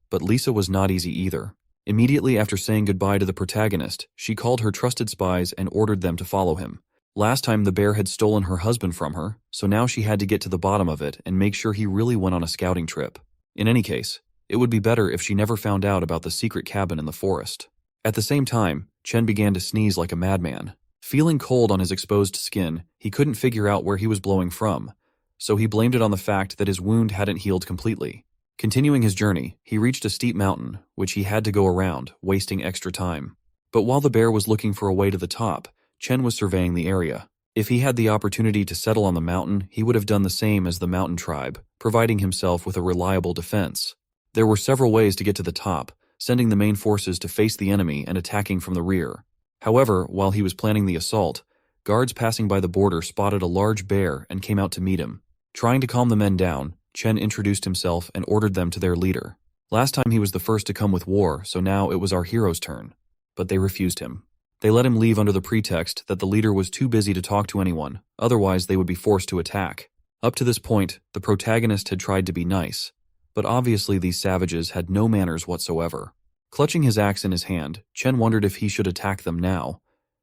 But Lisa was not easy either. Immediately after saying goodbye to the protagonist, she called her trusted spies and ordered them to follow him. Last time the bear had stolen her husband from her, so now she had to get to the bottom of it and make sure he really went on a scouting trip. In any case, it would be better if she never found out about the secret cabin in the forest. At the same time, Chen began to sneeze like a madman. Feeling cold on his exposed skin, he couldn't figure out where he was blowing from, so he blamed it on the fact that his wound hadn't healed completely. Continuing his journey, he reached a steep mountain, which he had to go around, wasting extra time. But while the bear was looking for a way to the top, Chen was surveying the area. If he had the opportunity to settle on the mountain, he would have done the same as the mountain tribe, providing himself with a reliable defense. There were several ways to get to the top, sending the main forces to face the enemy and attacking from the rear. However, while he was planning the assault, guards passing by the border spotted a large bear and came out to meet him. Trying to calm the men down, Chen introduced himself and ordered them to their leader. Last time he was the first to come with war, so now it was our hero's turn. But they refused him. They let him leave under the pretext that the leader was too busy to talk to anyone, otherwise they would be forced to attack. Up to this point, the protagonist had tried to be nice, but obviously these savages had no manners whatsoever. Clutching his axe in his hand, Chen wondered if he should attack them now,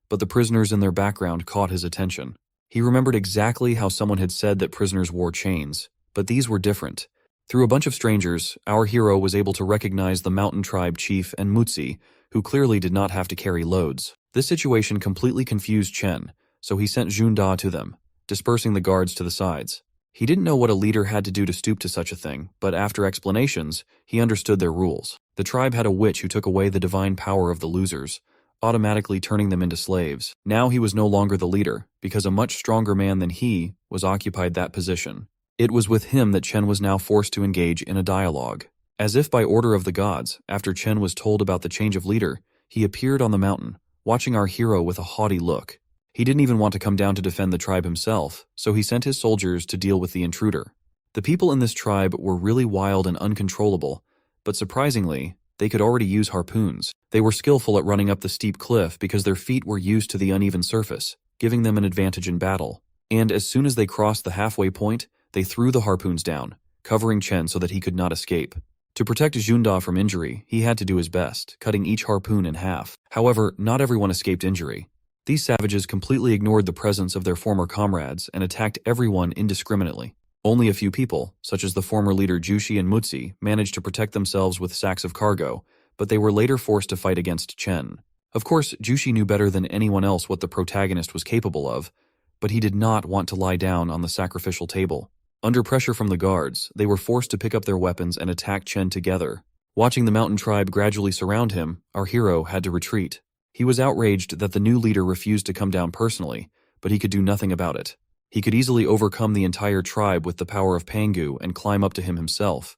but the prisoners in their background caught his attention. He remembered exactly how someone had said that prisoners wore chains, but these were different. Through a bunch of strangers, our hero was able to recognize the mountain tribe chief and Mutsi, who clearly did not have to carry loads. This situation completely confused Chen, so he sent Junda to them, dispersing the guards to the sides. He didn't know what a leader had to do to stoop to such a thing, but after explanations, he understood their rules. The tribe had a witch who took away the divine power of the losers, automatically turning them into slaves. Now he was no longer the leader, because a much stronger man than he was occupied that position. It was with him that Chen was now forced to engage in a dialogue. As if by order of the gods, after Chen was told about the change of leader, he appeared on the mountain, watching our hero with a haughty look. He didn't even want to come down to defend the tribe himself, so he sent his soldiers to deal with the intruder. The people in this tribe were really wild and uncontrollable, but surprisingly, they could already use harpoons. They were skillful at running up the steep cliff because their feet were used to the uneven surface, giving them an advantage in battle. And as soon as they crossed the halfway point, they threw the harpoons down, covering Chen so that he could not escape. To protect Junda from injury, he had to do his best, cutting each harpoon in half. However, not everyone escaped injury. These savages completely ignored the presence of their former comrades and attacked everyone indiscriminately. Only a few people, such as the former leader Jushi and Mutsi, managed to protect themselves with sacks of cargo, but they were later forced to fight against Chen. Of course, Jushi knew better than anyone else what the protagonist was capable of, but he did not want to lie down on the sacrificial table. Under pressure from the guards, they were forced to pick up their weapons and attack Chen together. Watching the mountain tribe gradually surround him, our hero had to retreat. He was outraged that the new leader refused to come down personally, but he could do nothing about it. He could easily overcome the entire tribe with the power of Pangu and climb up to him himself,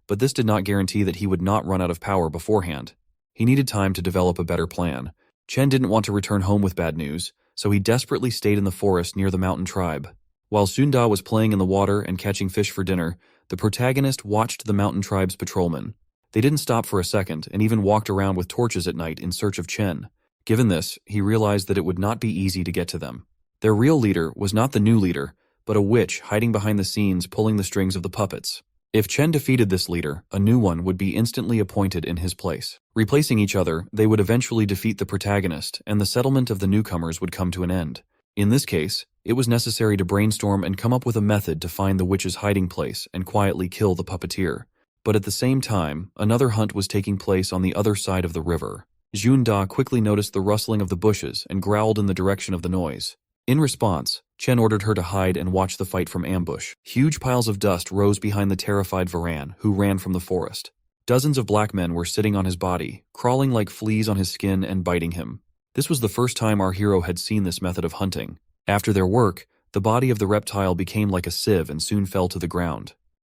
but this did not guarantee that he would not run out of power beforehand. He needed time to develop a better plan. Chen didn't want to return home with bad news, so he desperately stayed in the forest near the mountain tribe. While Sunda was playing in the water and catching fish for dinner, the protagonist watched the mountain tribe's patrolmen. They didn't stop for a second and even walked around with torches at night in search of Chen. Given this, he realized that it would not be easy to get to them. Their real leader was not the new leader, but a witch hiding behind the scenes pulling the strings of the puppets. If Chen defeated this leader, a new one would be instantly appointed in his place. Replacing each other, they would eventually defeat the protagonist, and the settlement of the newcomers would come to an end. In this case, it was necessary to brainstorm and come up with a method to find the witch's hiding place and quietly kill the puppeteer. But at the same time, another hunt was taking place on the other side of the river. Junda quickly noticed the rustling of the bushes and growled in the direction of the noise. In response, Chen ordered her to hide and watch the fight from ambush. Huge piles of dust rose behind the terrified Varan, who ran from the forest. Dozens of black men were sitting on his body, crawling like fleas on his skin and biting him. This was the first time our hero had seen this method of hunting. After their work, the body of the reptile became like a sieve and soon fell to the ground.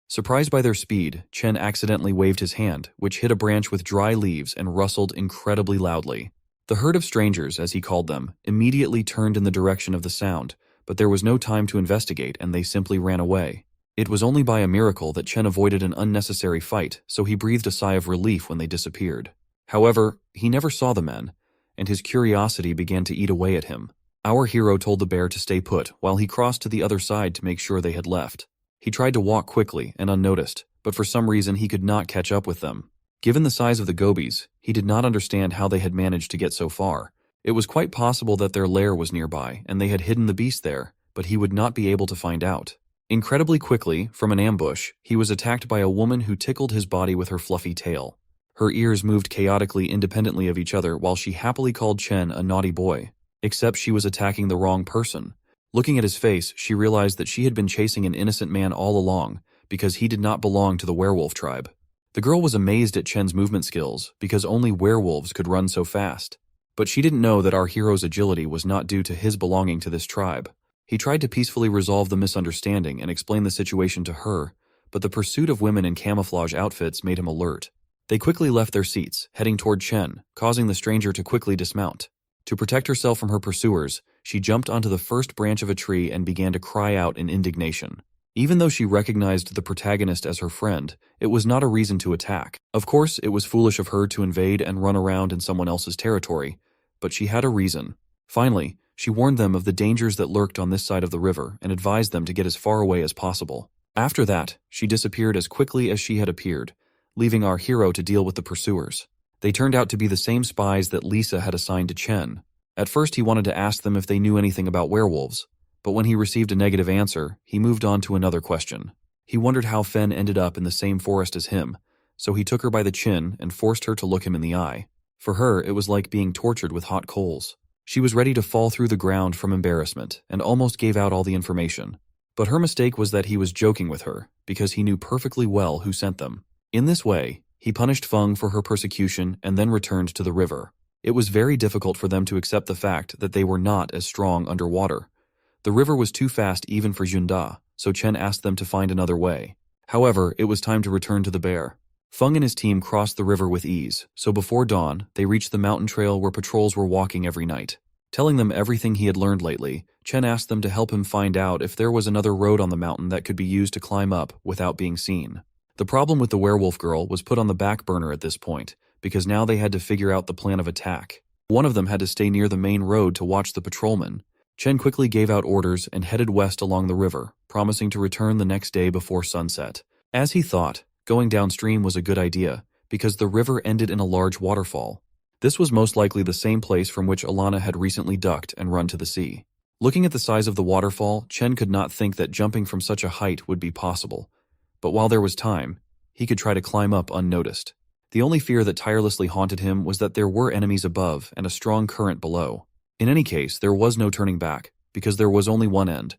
Surprised by their speed, Chen accidentally waved his hand, which hit a branch with dry leaves and rustled incredibly loudly. The herd of strangers, as he called them, immediately turned in the direction of the sound, but there was no time to investigate and they simply ran away. It was only by a miracle that Chen avoided an unnecessary fight, so he breathed a sigh of relief when they disappeared. However, he never saw the men, and his curiosity began to eat away at him. Our hero told the bear to stay put while he crossed to the other side to make sure they had left. He tried to walk quickly and unnoticed, but for some reason he could not catch up with them. Given the size of the gobies, he did not understand how they had managed to get so far. It was quite possible that their lair was nearby and they had hidden the beast there, but he would not be able to find out. Incredibly quickly, from an ambush, he was attacked by a woman who tickled his body with her fluffy tail. Her ears moved chaotically independently of each other while she happily called Chen a naughty boy. Except she was attacking the wrong person. Looking at his face, she realized that she had been chasing an innocent man all along because he did not belong to the werewolf tribe. The girl was amazed at Chen's movement skills because only werewolves could run so fast. But she didn't know that our hero's agility was not due to his belonging to this tribe. He tried to peacefully resolve the misunderstanding and explain the situation to her, but the pursuit of women in camouflage outfits made him alert. They quickly left their seats, heading toward Chen, causing the stranger to quickly dismount. To protect herself from her pursuers, she jumped onto the first branch of a tree and began to cry out in indignation. Even though she recognized the protagonist as her friend, it was not a reason to attack. Of course, it was foolish of her to invade and run around in someone else's territory, but she had a reason. Finally, she warned them of the dangers that lurked on this side of the river and advised them to get as far away as possible. After that, she disappeared as quickly as she had appeared, leaving our hero to deal with the pursuers. They turned out to be the same spies that Lisa had assigned to Chen. At first, he wanted to ask them if they knew anything about werewolves, but when he received a negative answer, he moved on to another question. He wondered how Fen ended up in the same forest as him, so he took her by the chin and forced her to look him in the eye. For her, it was like being tortured with hot coals. She was ready to fall through the ground from embarrassment and almost gave out all the information. But her mistake was that he was joking with her, because he knew perfectly well who sent them. In this way, he punished Feng for her persecution and then returned to the river. It was very difficult for them to accept the fact that they were not as strong underwater. The river was too fast even for Junda, so Chen asked them to find another way. However, it was time to return to the bear. Feng and his team crossed the river with ease, so before dawn, they reached the mountain trail where patrols were walking every night. Telling them everything he had learned lately, Chen asked them to help him find out if there was another road on the mountain that could be used to climb up without being seen. The problem with the werewolf girl was put on the back burner at this point, because now they had to figure out the plan of attack. One of them had to stay near the main road to watch the patrolmen. Chen quickly gave out orders and headed west along the river, promising to return the next day before sunset. As he thought, going downstream was a good idea, because the river ended in a large waterfall. This was most likely the same place from which Alana had recently ducked and run to the sea. Looking at the size of the waterfall, Chen could not think that jumping from such a height would be possible. But while there was time, he could try to climb up unnoticed. The only fear that tirelessly haunted him was that there were enemies above and a strong current below. In any case, there was no turning back, because there was only one end: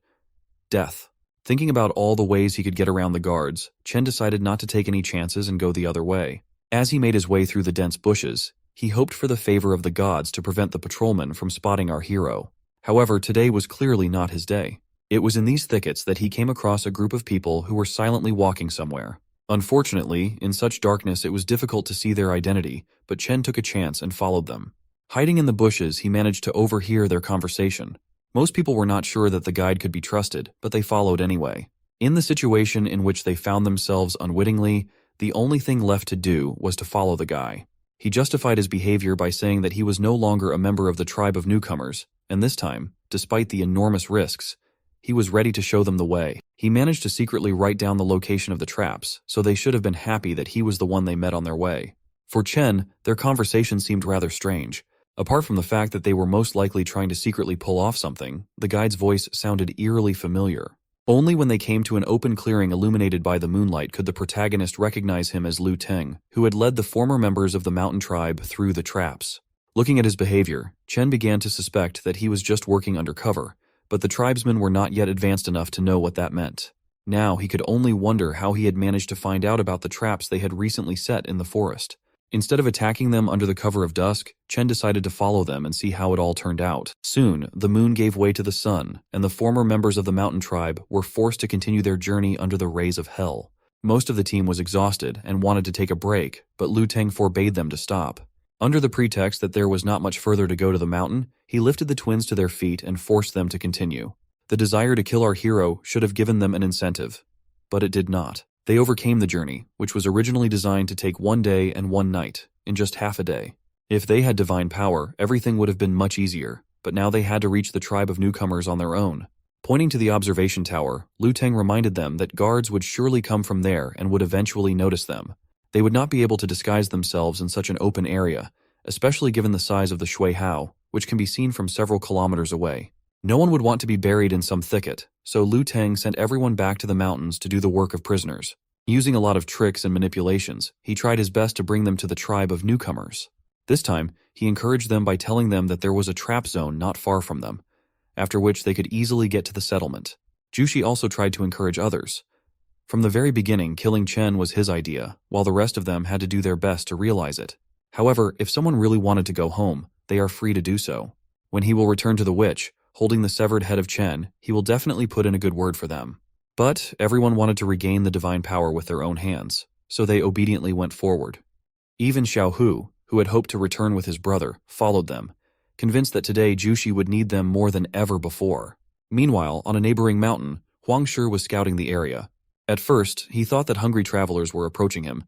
death. Thinking about all the ways he could get around the guards, Chen decided not to take any chances and go the other way. As he made his way through the dense bushes, he hoped for the favor of the gods to prevent the patrolman from spotting our hero. However, today was clearly not his day. It was in these thickets that he came across a group of people who were silently walking somewhere. Unfortunately, in such darkness it was difficult to see their identity, but Chen took a chance and followed them. Hiding in the bushes, he managed to overhear their conversation. Most people were not sure that the guide could be trusted, but they followed anyway. In the situation in which they found themselves unwittingly, the only thing left to do was to follow the guy. He justified his behavior by saying that he was no longer a member of the tribe of newcomers, and this time, despite the enormous risks, he was ready to show them the way. He managed to secretly write down the location of the traps, so they should have been happy that he was the one they met on their way. For Chen, their conversation seemed rather strange. Apart from the fact that they were most likely trying to secretly pull off something, the guide's voice sounded eerily familiar. Only when they came to an open clearing illuminated by the moonlight could the protagonist recognize him as Lu Teng, who had led the former members of the mountain tribe through the traps. Looking at his behavior, Chen began to suspect that he was just working undercover, but the tribesmen were not yet advanced enough to know what that meant. Now he could only wonder how he had managed to find out about the traps they had recently set in the forest. Instead of attacking them under the cover of dusk, Chen decided to follow them and see how it all turned out. Soon, the moon gave way to the sun, and the former members of the mountain tribe were forced to continue their journey under the rays of hell. Most of the team was exhausted and wanted to take a break, but Lu Teng forbade them to stop. Under the pretext that there was not much further to go to the mountain, he lifted the twins to their feet and forced them to continue. The desire to kill our hero should have given them an incentive, but it did not. They overcame the journey, which was originally designed to take 1 day and 1 night, in just half a day. If they had divine power, everything would have been much easier, but now they had to reach the tribe of newcomers on their own. Pointing to the observation tower, Lu Teng reminded them that guards would surely come from there and would eventually notice them. They would not be able to disguise themselves in such an open area, especially given the size of the Shui Hao, which can be seen from several kilometers away. No one would want to be buried in some thicket, so Lu Teng sent everyone back to the mountains to do the work of prisoners. Using a lot of tricks and manipulations, he tried his best to bring them to the tribe of newcomers. This time, he encouraged them by telling them that there was a trap zone not far from them, after which they could easily get to the settlement. Jushi also tried to encourage others. From the very beginning, killing Chen was his idea, while the rest of them had to do their best to realize it. However, if someone really wanted to go home, they are free to do so. When he will return to the witch, holding the severed head of Chen, he will definitely put in a good word for them. But everyone wanted to regain the divine power with their own hands, so they obediently went forward. Even Xiaohu, who had hoped to return with his brother, followed them, convinced that today Jushi would need them more than ever before. Meanwhile, on a neighboring mountain, Huang Shi was scouting the area. At first, he thought that hungry travelers were approaching him,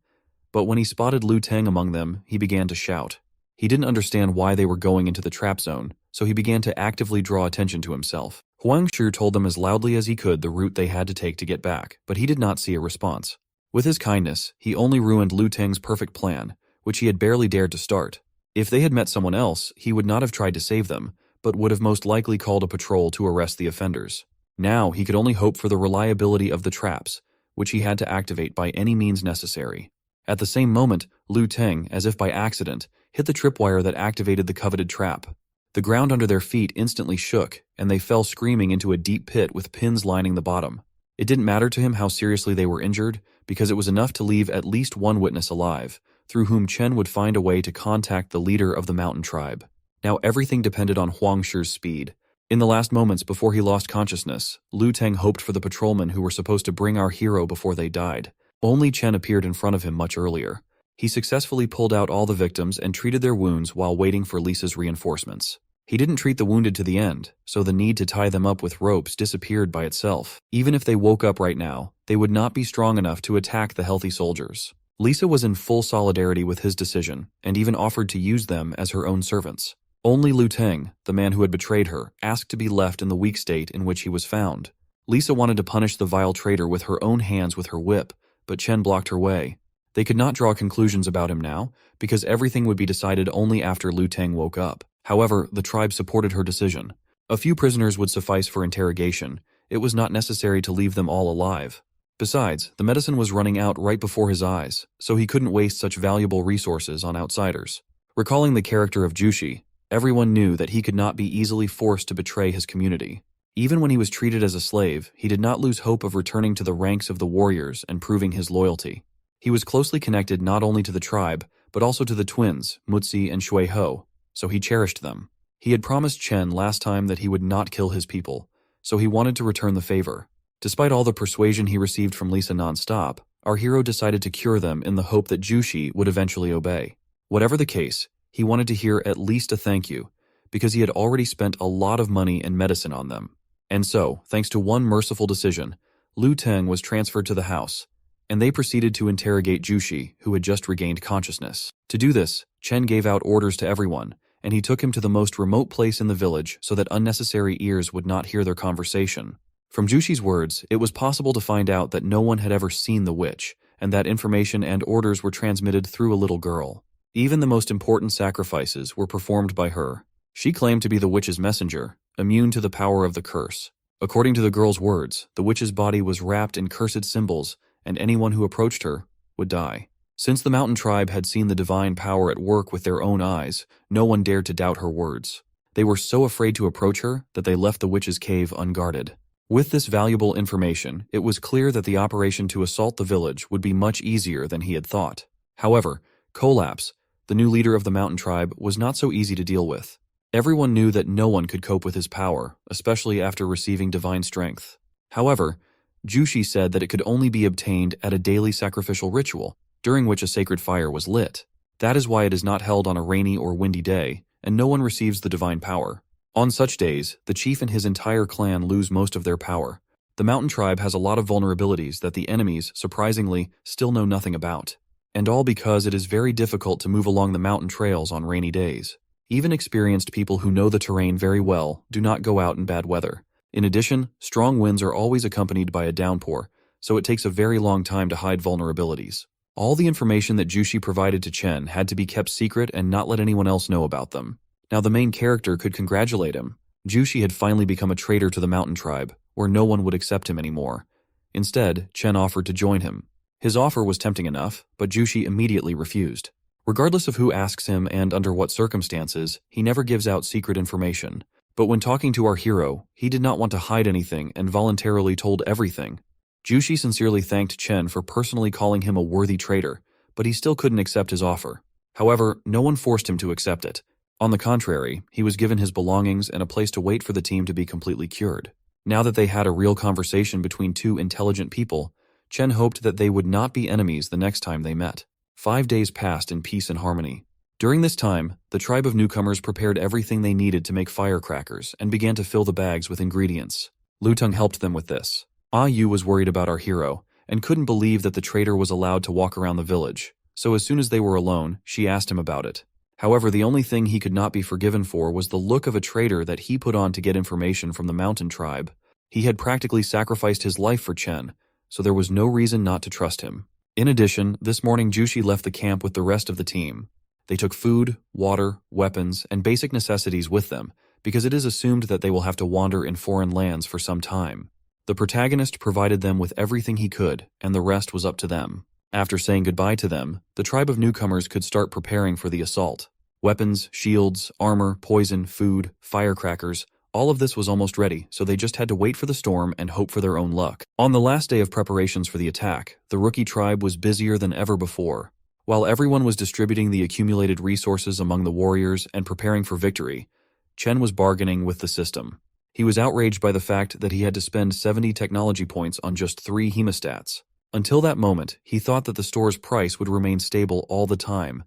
but when he spotted Lu Teng among them, he began to shout. He didn't understand why they were going into the trap zone, so he began to actively draw attention to himself. Huang Shi told them as loudly as he could the route they had to take to get back, but he did not see a response. With his kindness, he only ruined Lu Teng's perfect plan, which he had barely dared to start. If they had met someone else, he would not have tried to save them, but would have most likely called a patrol to arrest the offenders. Now he could only hope for the reliability of the traps, which he had to activate by any means necessary. At the same moment, Lu Teng, as if by accident, hit the tripwire that activated the coveted trap. The ground under their feet instantly shook, and they fell screaming into a deep pit with pins lining the bottom. It didn't matter to him how seriously they were injured, because it was enough to leave at least one witness alive, through whom Chen would find a way to contact the leader of the mountain tribe. Now everything depended on Huang Shi's speed. In the last moments before he lost consciousness, Lu Teng hoped for the patrolmen who were supposed to bring our hero before they died. Only Chen appeared in front of him much earlier. He successfully pulled out all the victims and treated their wounds while waiting for Lisa's reinforcements. He didn't treat the wounded to the end, so the need to tie them up with ropes disappeared by itself. Even if they woke up right now, they would not be strong enough to attack the healthy soldiers. Lisa was in full solidarity with his decision, and even offered to use them as her own servants. Only Lu Teng, the man who had betrayed her, asked to be left in the weak state in which he was found. Lisa wanted to punish the vile traitor with her own hands with her whip, but Chen blocked her way. They could not draw conclusions about him now, because everything would be decided only after Lu Teng woke up. However, the tribe supported her decision. A few prisoners would suffice for interrogation. It was not necessary to leave them all alive. Besides, the medicine was running out right before his eyes, so he couldn't waste such valuable resources on outsiders. Recalling the character of Jushi, everyone knew that he could not be easily forced to betray his community. Even when he was treated as a slave, he did not lose hope of returning to the ranks of the warriors and proving his loyalty. He was closely connected not only to the tribe, but also to the twins, Mutsi and Shuiho, so he cherished them. He had promised Chen last time that he would not kill his people, so he wanted to return the favor. Despite all the persuasion he received from Lisa nonstop, our hero decided to cure them in the hope that Jushi would eventually obey. Whatever the case, he wanted to hear at least a thank you, because he had already spent a lot of money and medicine on them. And so, thanks to one merciful decision, Lu Teng was transferred to the house, and they proceeded to interrogate Jushi, who had just regained consciousness. To do this, Chen gave out orders to everyone, and he took him to the most remote place in the village so that unnecessary ears would not hear their conversation. From Jushi's words, it was possible to find out that no one had ever seen the witch, and that information and orders were transmitted through a little girl. Even the most important sacrifices were performed by her. She claimed to be the witch's messenger, immune to the power of the curse. According to the girl's words, the witch's body was wrapped in cursed symbols, and anyone who approached her would die. Since the mountain tribe had seen the divine power at work with their own eyes, no one dared to doubt her words. They were so afraid to approach her that they left the witch's cave unguarded. With this valuable information, it was clear that the operation to assault the village would be much easier than he had thought. However, Collapse, the new leader of the mountain tribe, was not so easy to deal with. Everyone knew that no one could cope with his power, especially after receiving divine strength. However, Jushi said that it could only be obtained at a daily sacrificial ritual, during which a sacred fire was lit. That is why it is not held on a rainy or windy day, and no one receives the divine power. On such days, the chief and his entire clan lose most of their power. The mountain tribe has a lot of vulnerabilities that the enemies, surprisingly, still know nothing about. And all because it is very difficult to move along the mountain trails on rainy days. Even experienced people who know the terrain very well do not go out in bad weather. In addition, strong winds are always accompanied by a downpour, so it takes a very long time to hide vulnerabilities. All the information that Jushi provided to Chen had to be kept secret and not let anyone else know about them. Now the main character could congratulate him. Jushi had finally become a traitor to the mountain tribe, where no one would accept him anymore. Instead, Chen offered to join him. His offer was tempting enough, but Jushi immediately refused. Regardless of who asks him and under what circumstances, he never gives out secret information. But when talking to our hero, he did not want to hide anything and voluntarily told everything. Jushi sincerely thanked Chen for personally calling him a worthy traitor, but he still couldn't accept his offer. However, no one forced him to accept it. On the contrary, he was given his belongings and a place to wait for the team to be completely cured. Now that they had a real conversation between two intelligent people, Chen hoped that they would not be enemies the next time they met. 5 days passed in peace and harmony. During this time, the tribe of newcomers prepared everything they needed to make firecrackers and began to fill the bags with ingredients. Lu Teng helped them with this. Yu was worried about our hero and couldn't believe that the traitor was allowed to walk around the village, so as soon as they were alone, she asked him about it. However, the only thing he could not be forgiven for was the look of a traitor that he put on to get information from the mountain tribe. He had practically sacrificed his life for Chen, so there was no reason not to trust him. In addition, this morning Jushi left the camp with the rest of the team. They took food, water, weapons, and basic necessities with them, because it is assumed that they will have to wander in foreign lands for some time. The protagonist provided them with everything he could, and the rest was up to them. After saying goodbye to them, the tribe of newcomers could start preparing for the assault. Weapons, shields, armor, poison, food, firecrackers, all of this was almost ready, so they just had to wait for the storm and hope for their own luck. On the last day of preparations for the attack, the rookie tribe was busier than ever before. While everyone was distributing the accumulated resources among the warriors and preparing for victory, Chen was bargaining with the system. He was outraged by the fact that he had to spend 70 technology points on just 3 hemostats. Until that moment, he thought that the store's price would remain stable all the time,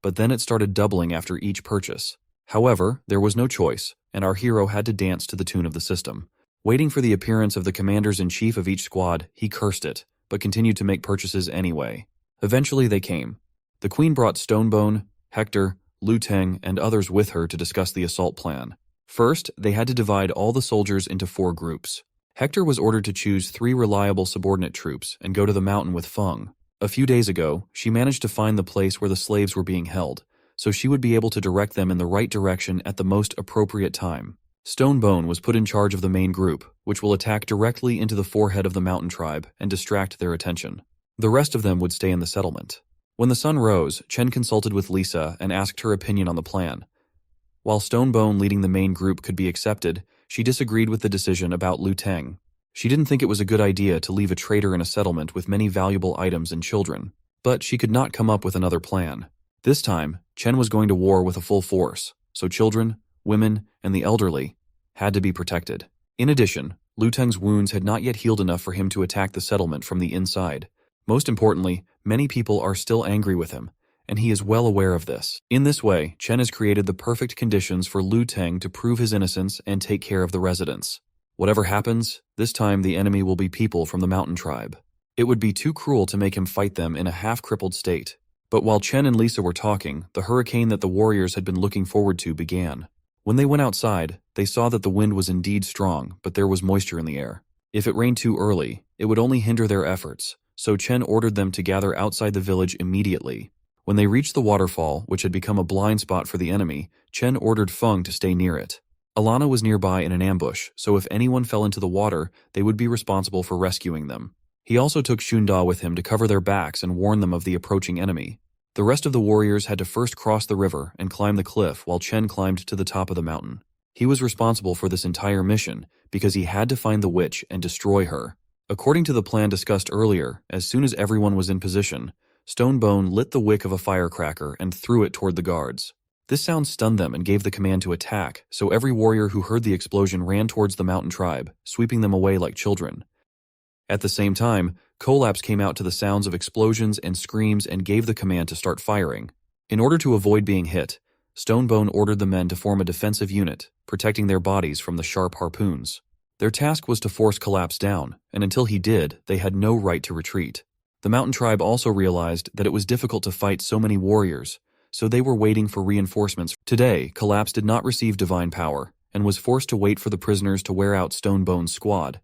but then it started doubling after each purchase. However, there was no choice, and our hero had to dance to the tune of the system. Waiting for the appearance of the commanders-in-chief of each squad, he cursed it, but continued to make purchases anyway. Eventually they came. The queen brought Stonebone, Hector, Lu Teng, and others with her to discuss the assault plan. First, they had to divide all the soldiers into 4 groups. Hector was ordered to choose 3 reliable subordinate troops and go to the mountain with Feng. A few days ago, she managed to find the place where the slaves were being held, so she would be able to direct them in the right direction at the most appropriate time. Stonebone was put in charge of the main group, which will attack directly into the forehead of the mountain tribe and distract their attention. The rest of them would stay in the settlement. When the sun rose, Chen consulted with Lisa and asked her opinion on the plan. While Stonebone leading the main group could be accepted, she disagreed with the decision about Lu Teng. She didn't think it was a good idea to leave a traitor in a settlement with many valuable items and children. But she could not come up with another plan. This time, Chen was going to war with a full force, so children, women, and the elderly had to be protected. In addition, Lu Teng's wounds had not yet healed enough for him to attack the settlement from the inside. Most importantly, many people are still angry with him, and he is well aware of this. In this way, Chen has created the perfect conditions for Lu Teng to prove his innocence and take care of the residents. Whatever happens, this time the enemy will be people from the mountain tribe. It would be too cruel to make him fight them in a half-crippled state. But while Chen and Lisa were talking, the hurricane that the warriors had been looking forward to began. When they went outside, they saw that the wind was indeed strong, but there was moisture in the air. If it rained too early, it would only hinder their efforts, so Chen ordered them to gather outside the village immediately. When they reached the waterfall, which had become a blind spot for the enemy, Chen ordered Feng to stay near it. Alana was nearby in an ambush, so if anyone fell into the water, they would be responsible for rescuing them. He also took Shunda with him to cover their backs and warn them of the approaching enemy. The rest of the warriors had to first cross the river and climb the cliff while Chen climbed to the top of the mountain. He was responsible for this entire mission because he had to find the witch and destroy her. According to the plan discussed earlier, as soon as everyone was in position, Stonebone lit the wick of a firecracker and threw it toward the guards. This sound stunned them and gave the command to attack, so every warrior who heard the explosion ran towards the mountain tribe, sweeping them away like children. At the same time, Collapse came out to the sounds of explosions and screams and gave the command to start firing. In order to avoid being hit, Stonebone ordered the men to form a defensive unit, protecting their bodies from the sharp harpoons. Their task was to force Collapse down, and until he did, they had no right to retreat. The mountain tribe also realized that it was difficult to fight so many warriors, so they were waiting for reinforcements. Today, Collapse did not receive divine power, and was forced to wait for the prisoners to wear out Stonebone's squad,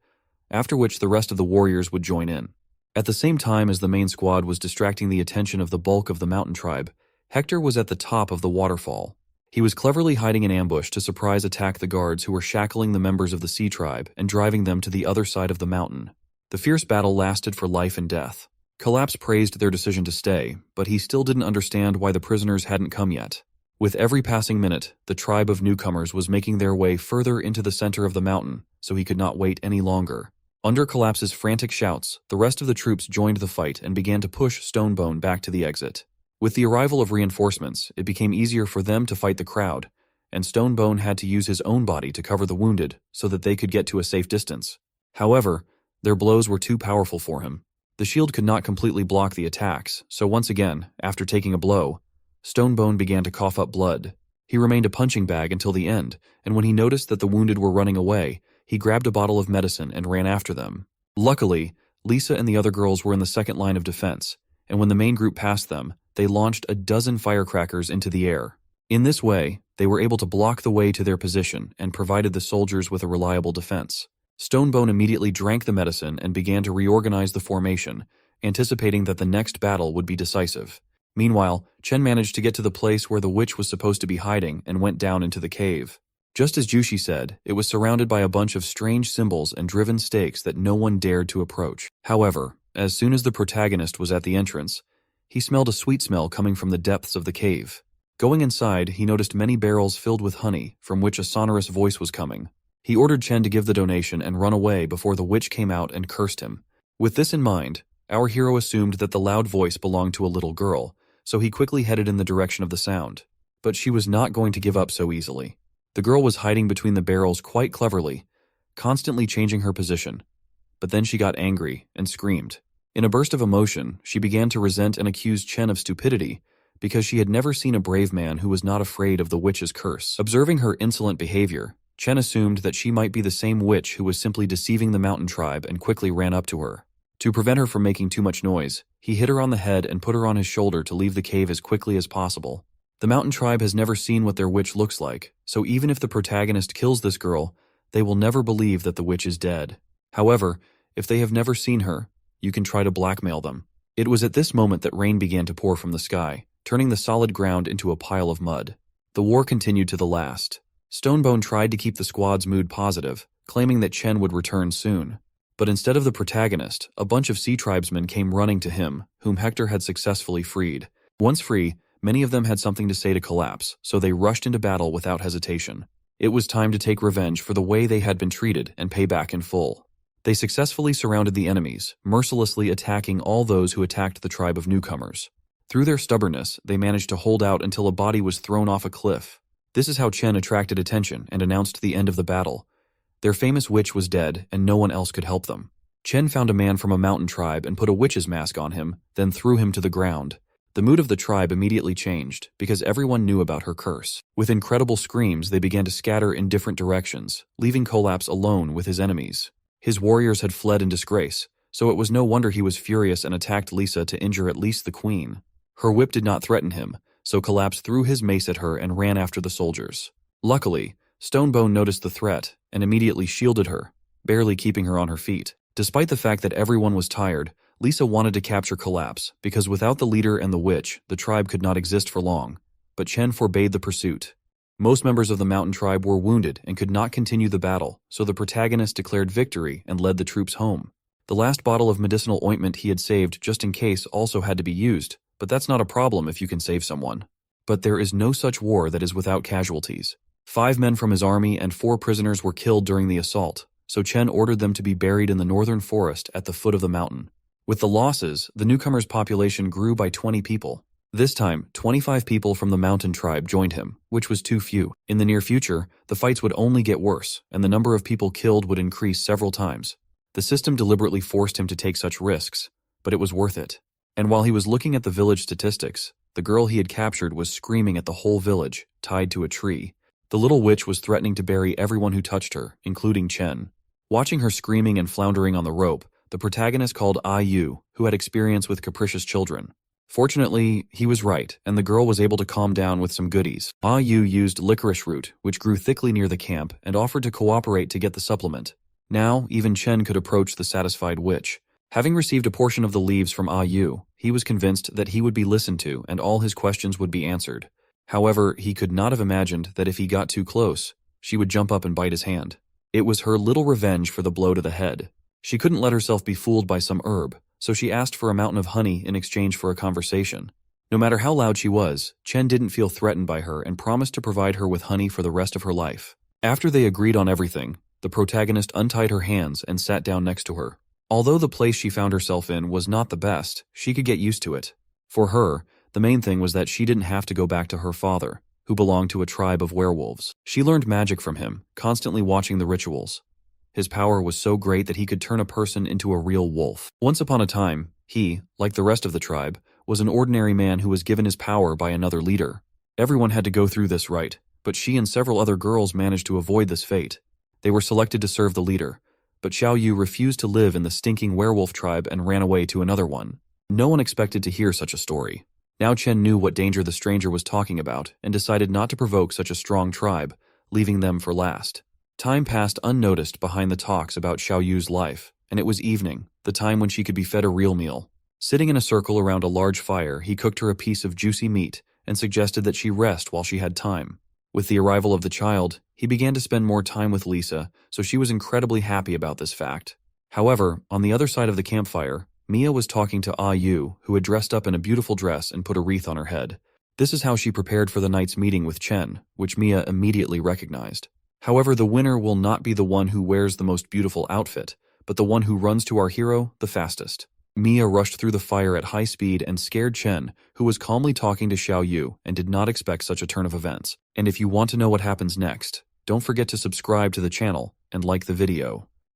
after which the rest of the warriors would join in. At the same time as the main squad was distracting the attention of the bulk of the mountain tribe, Hector was at the top of the waterfall. He was cleverly hiding in ambush to surprise attack the guards who were shackling the members of the sea tribe and driving them to the other side of the mountain. The fierce battle lasted for life and death. Collapse praised their decision to stay, but he still didn't understand why the prisoners hadn't come yet. With every passing minute, the tribe of newcomers was making their way further into the center of the mountain, so he could not wait any longer. Under Collapse's frantic shouts, the rest of the troops joined the fight and began to push Stonebone back to the exit. With the arrival of reinforcements, it became easier for them to fight the crowd, and Stonebone had to use his own body to cover the wounded so that they could get to a safe distance. However, their blows were too powerful for him. The shield could not completely block the attacks, so once again, after taking a blow, Stonebone began to cough up blood. He remained a punching bag until the end, and when he noticed that the wounded were running away, he grabbed a bottle of medicine and ran after them. Luckily, Lisa and the other girls were in the second line of defense, and when the main group passed them, they launched a dozen firecrackers into the air. In this way, they were able to block the way to their position and provided the soldiers with a reliable defense. Stonebone immediately drank the medicine and began to reorganize the formation, anticipating that the next battle would be decisive. Meanwhile, Chen managed to get to the place where the witch was supposed to be hiding and went down into the cave. Just as Jushi said, it was surrounded by a bunch of strange symbols and driven stakes that no one dared to approach. However, as soon as the protagonist was at the entrance, he smelled a sweet smell coming from the depths of the cave. Going inside, he noticed many barrels filled with honey, from which a sonorous voice was coming. He ordered Chen to give the donation and run away before the witch came out and cursed him. With this in mind, our hero assumed that the loud voice belonged to a little girl, so he quickly headed in the direction of the sound. But she was not going to give up so easily. The girl was hiding between the barrels quite cleverly, constantly changing her position. But then she got angry and screamed. In a burst of emotion, she began to resent and accuse Chen of stupidity because she had never seen a brave man who was not afraid of the witch's curse. Observing her insolent behavior, Chen assumed that she might be the same witch who was simply deceiving the mountain tribe and quickly ran up to her. To prevent her from making too much noise, he hit her on the head and put her on his shoulder to leave the cave as quickly as possible. The mountain tribe has never seen what their witch looks like, so even if the protagonist kills this girl, they will never believe that the witch is dead. However, if they have never seen her, you can try to blackmail them. It was at this moment that rain began to pour from the sky, turning the solid ground into a pile of mud. The war continued to the last. Stonebone tried to keep the squad's mood positive, claiming that Chen would return soon. But instead of the protagonist, a bunch of sea tribesmen came running to him, whom Hector had successfully freed. Once free, many of them had something to say to Collapse, so they rushed into battle without hesitation. It was time to take revenge for the way they had been treated and pay back in full. They successfully surrounded the enemies, mercilessly attacking all those who attacked the tribe of newcomers. Through their stubbornness, they managed to hold out until a body was thrown off a cliff. This is how Chen attracted attention and announced the end of the battle. Their famous witch was dead, and no one else could help them. Chen found a man from a mountain tribe and put a witch's mask on him, then threw him to the ground. The mood of the tribe immediately changed, because everyone knew about her curse. With incredible screams, they began to scatter in different directions, leaving Collapse alone with his enemies. His warriors had fled in disgrace, so it was no wonder he was furious and attacked Lisa to injure at least the queen. Her whip did not threaten him, so Collapse threw his mace at her and ran after the soldiers. Luckily, Stonebone noticed the threat and immediately shielded her, barely keeping her on her feet. Despite the fact that everyone was tired, Lisa wanted to capture Collapse, because without the leader and the witch, the tribe could not exist for long. But Chen forbade the pursuit. Most members of the mountain tribe were wounded and could not continue the battle, so the protagonist declared victory and led the troops home. The last bottle of medicinal ointment he had saved just in case also had to be used, but that's not a problem if you can save someone. But there is no such war that is without casualties. 5 men from his army and 4 prisoners were killed during the assault, so Chen ordered them to be buried in the northern forest at the foot of the mountain. With the losses, the newcomers' population grew by 20 people. This time, 25 people from the mountain tribe joined him, which was too few. In the near future, the fights would only get worse, and the number of people killed would increase several times. The system deliberately forced him to take such risks, but it was worth it. And while he was looking at the village statistics, the girl he had captured was screaming at the whole village, tied to a tree. The little witch was threatening to bury everyone who touched her, including Chen. Watching her screaming and floundering on the rope, the protagonist called Yu, who had experience with capricious children. Fortunately, he was right, and the girl was able to calm down with some goodies. Yu used licorice root, which grew thickly near the camp, and offered to cooperate to get the supplement. Now, even Chen could approach the satisfied witch. Having received a portion of the leaves from Yu, he was convinced that he would be listened to and all his questions would be answered. However, he could not have imagined that if he got too close, she would jump up and bite his hand. It was her little revenge for the blow to the head. She couldn't let herself be fooled by some herb, so she asked for a mountain of honey in exchange for a conversation. No matter how loud she was, Chen didn't feel threatened by her and promised to provide her with honey for the rest of her life. After they agreed on everything, the protagonist untied her hands and sat down next to her. Although the place she found herself in was not the best, she could get used to it. For her, the main thing was that she didn't have to go back to her father, who belonged to a tribe of werewolves. She learned magic from him, constantly watching the rituals. His power was so great that he could turn a person into a real wolf. Once upon a time, he, like the rest of the tribe, was an ordinary man who was given his power by another leader. Everyone had to go through this rite, but she and several other girls managed to avoid this fate. They were selected to serve the leader, but Yu refused to live in the stinking werewolf tribe and ran away to another one. No one expected to hear such a story. Now Chen knew what danger the stranger was talking about and decided not to provoke such a strong tribe, leaving them for last. Time passed unnoticed behind the talks about Yu's life, and it was evening, the time when she could be fed a real meal. Sitting in a circle around a large fire, he cooked her a piece of juicy meat and suggested that she rest while she had time. With the arrival of the child, he began to spend more time with Lisa, so she was incredibly happy about this fact. However, on the other side of the campfire, Mia was talking to Yu, who had dressed up in a beautiful dress and put a wreath on her head. This is how she prepared for the night's meeting with Chen, which Mia immediately recognized. However, the winner will not be the one who wears the most beautiful outfit, but the one who runs to our hero the fastest. Mia rushed through the fire at high speed and scared Chen, who was calmly talking to Yu and did not expect such a turn of events. And if you want to know what happens next, don't forget to subscribe to the channel and like the video.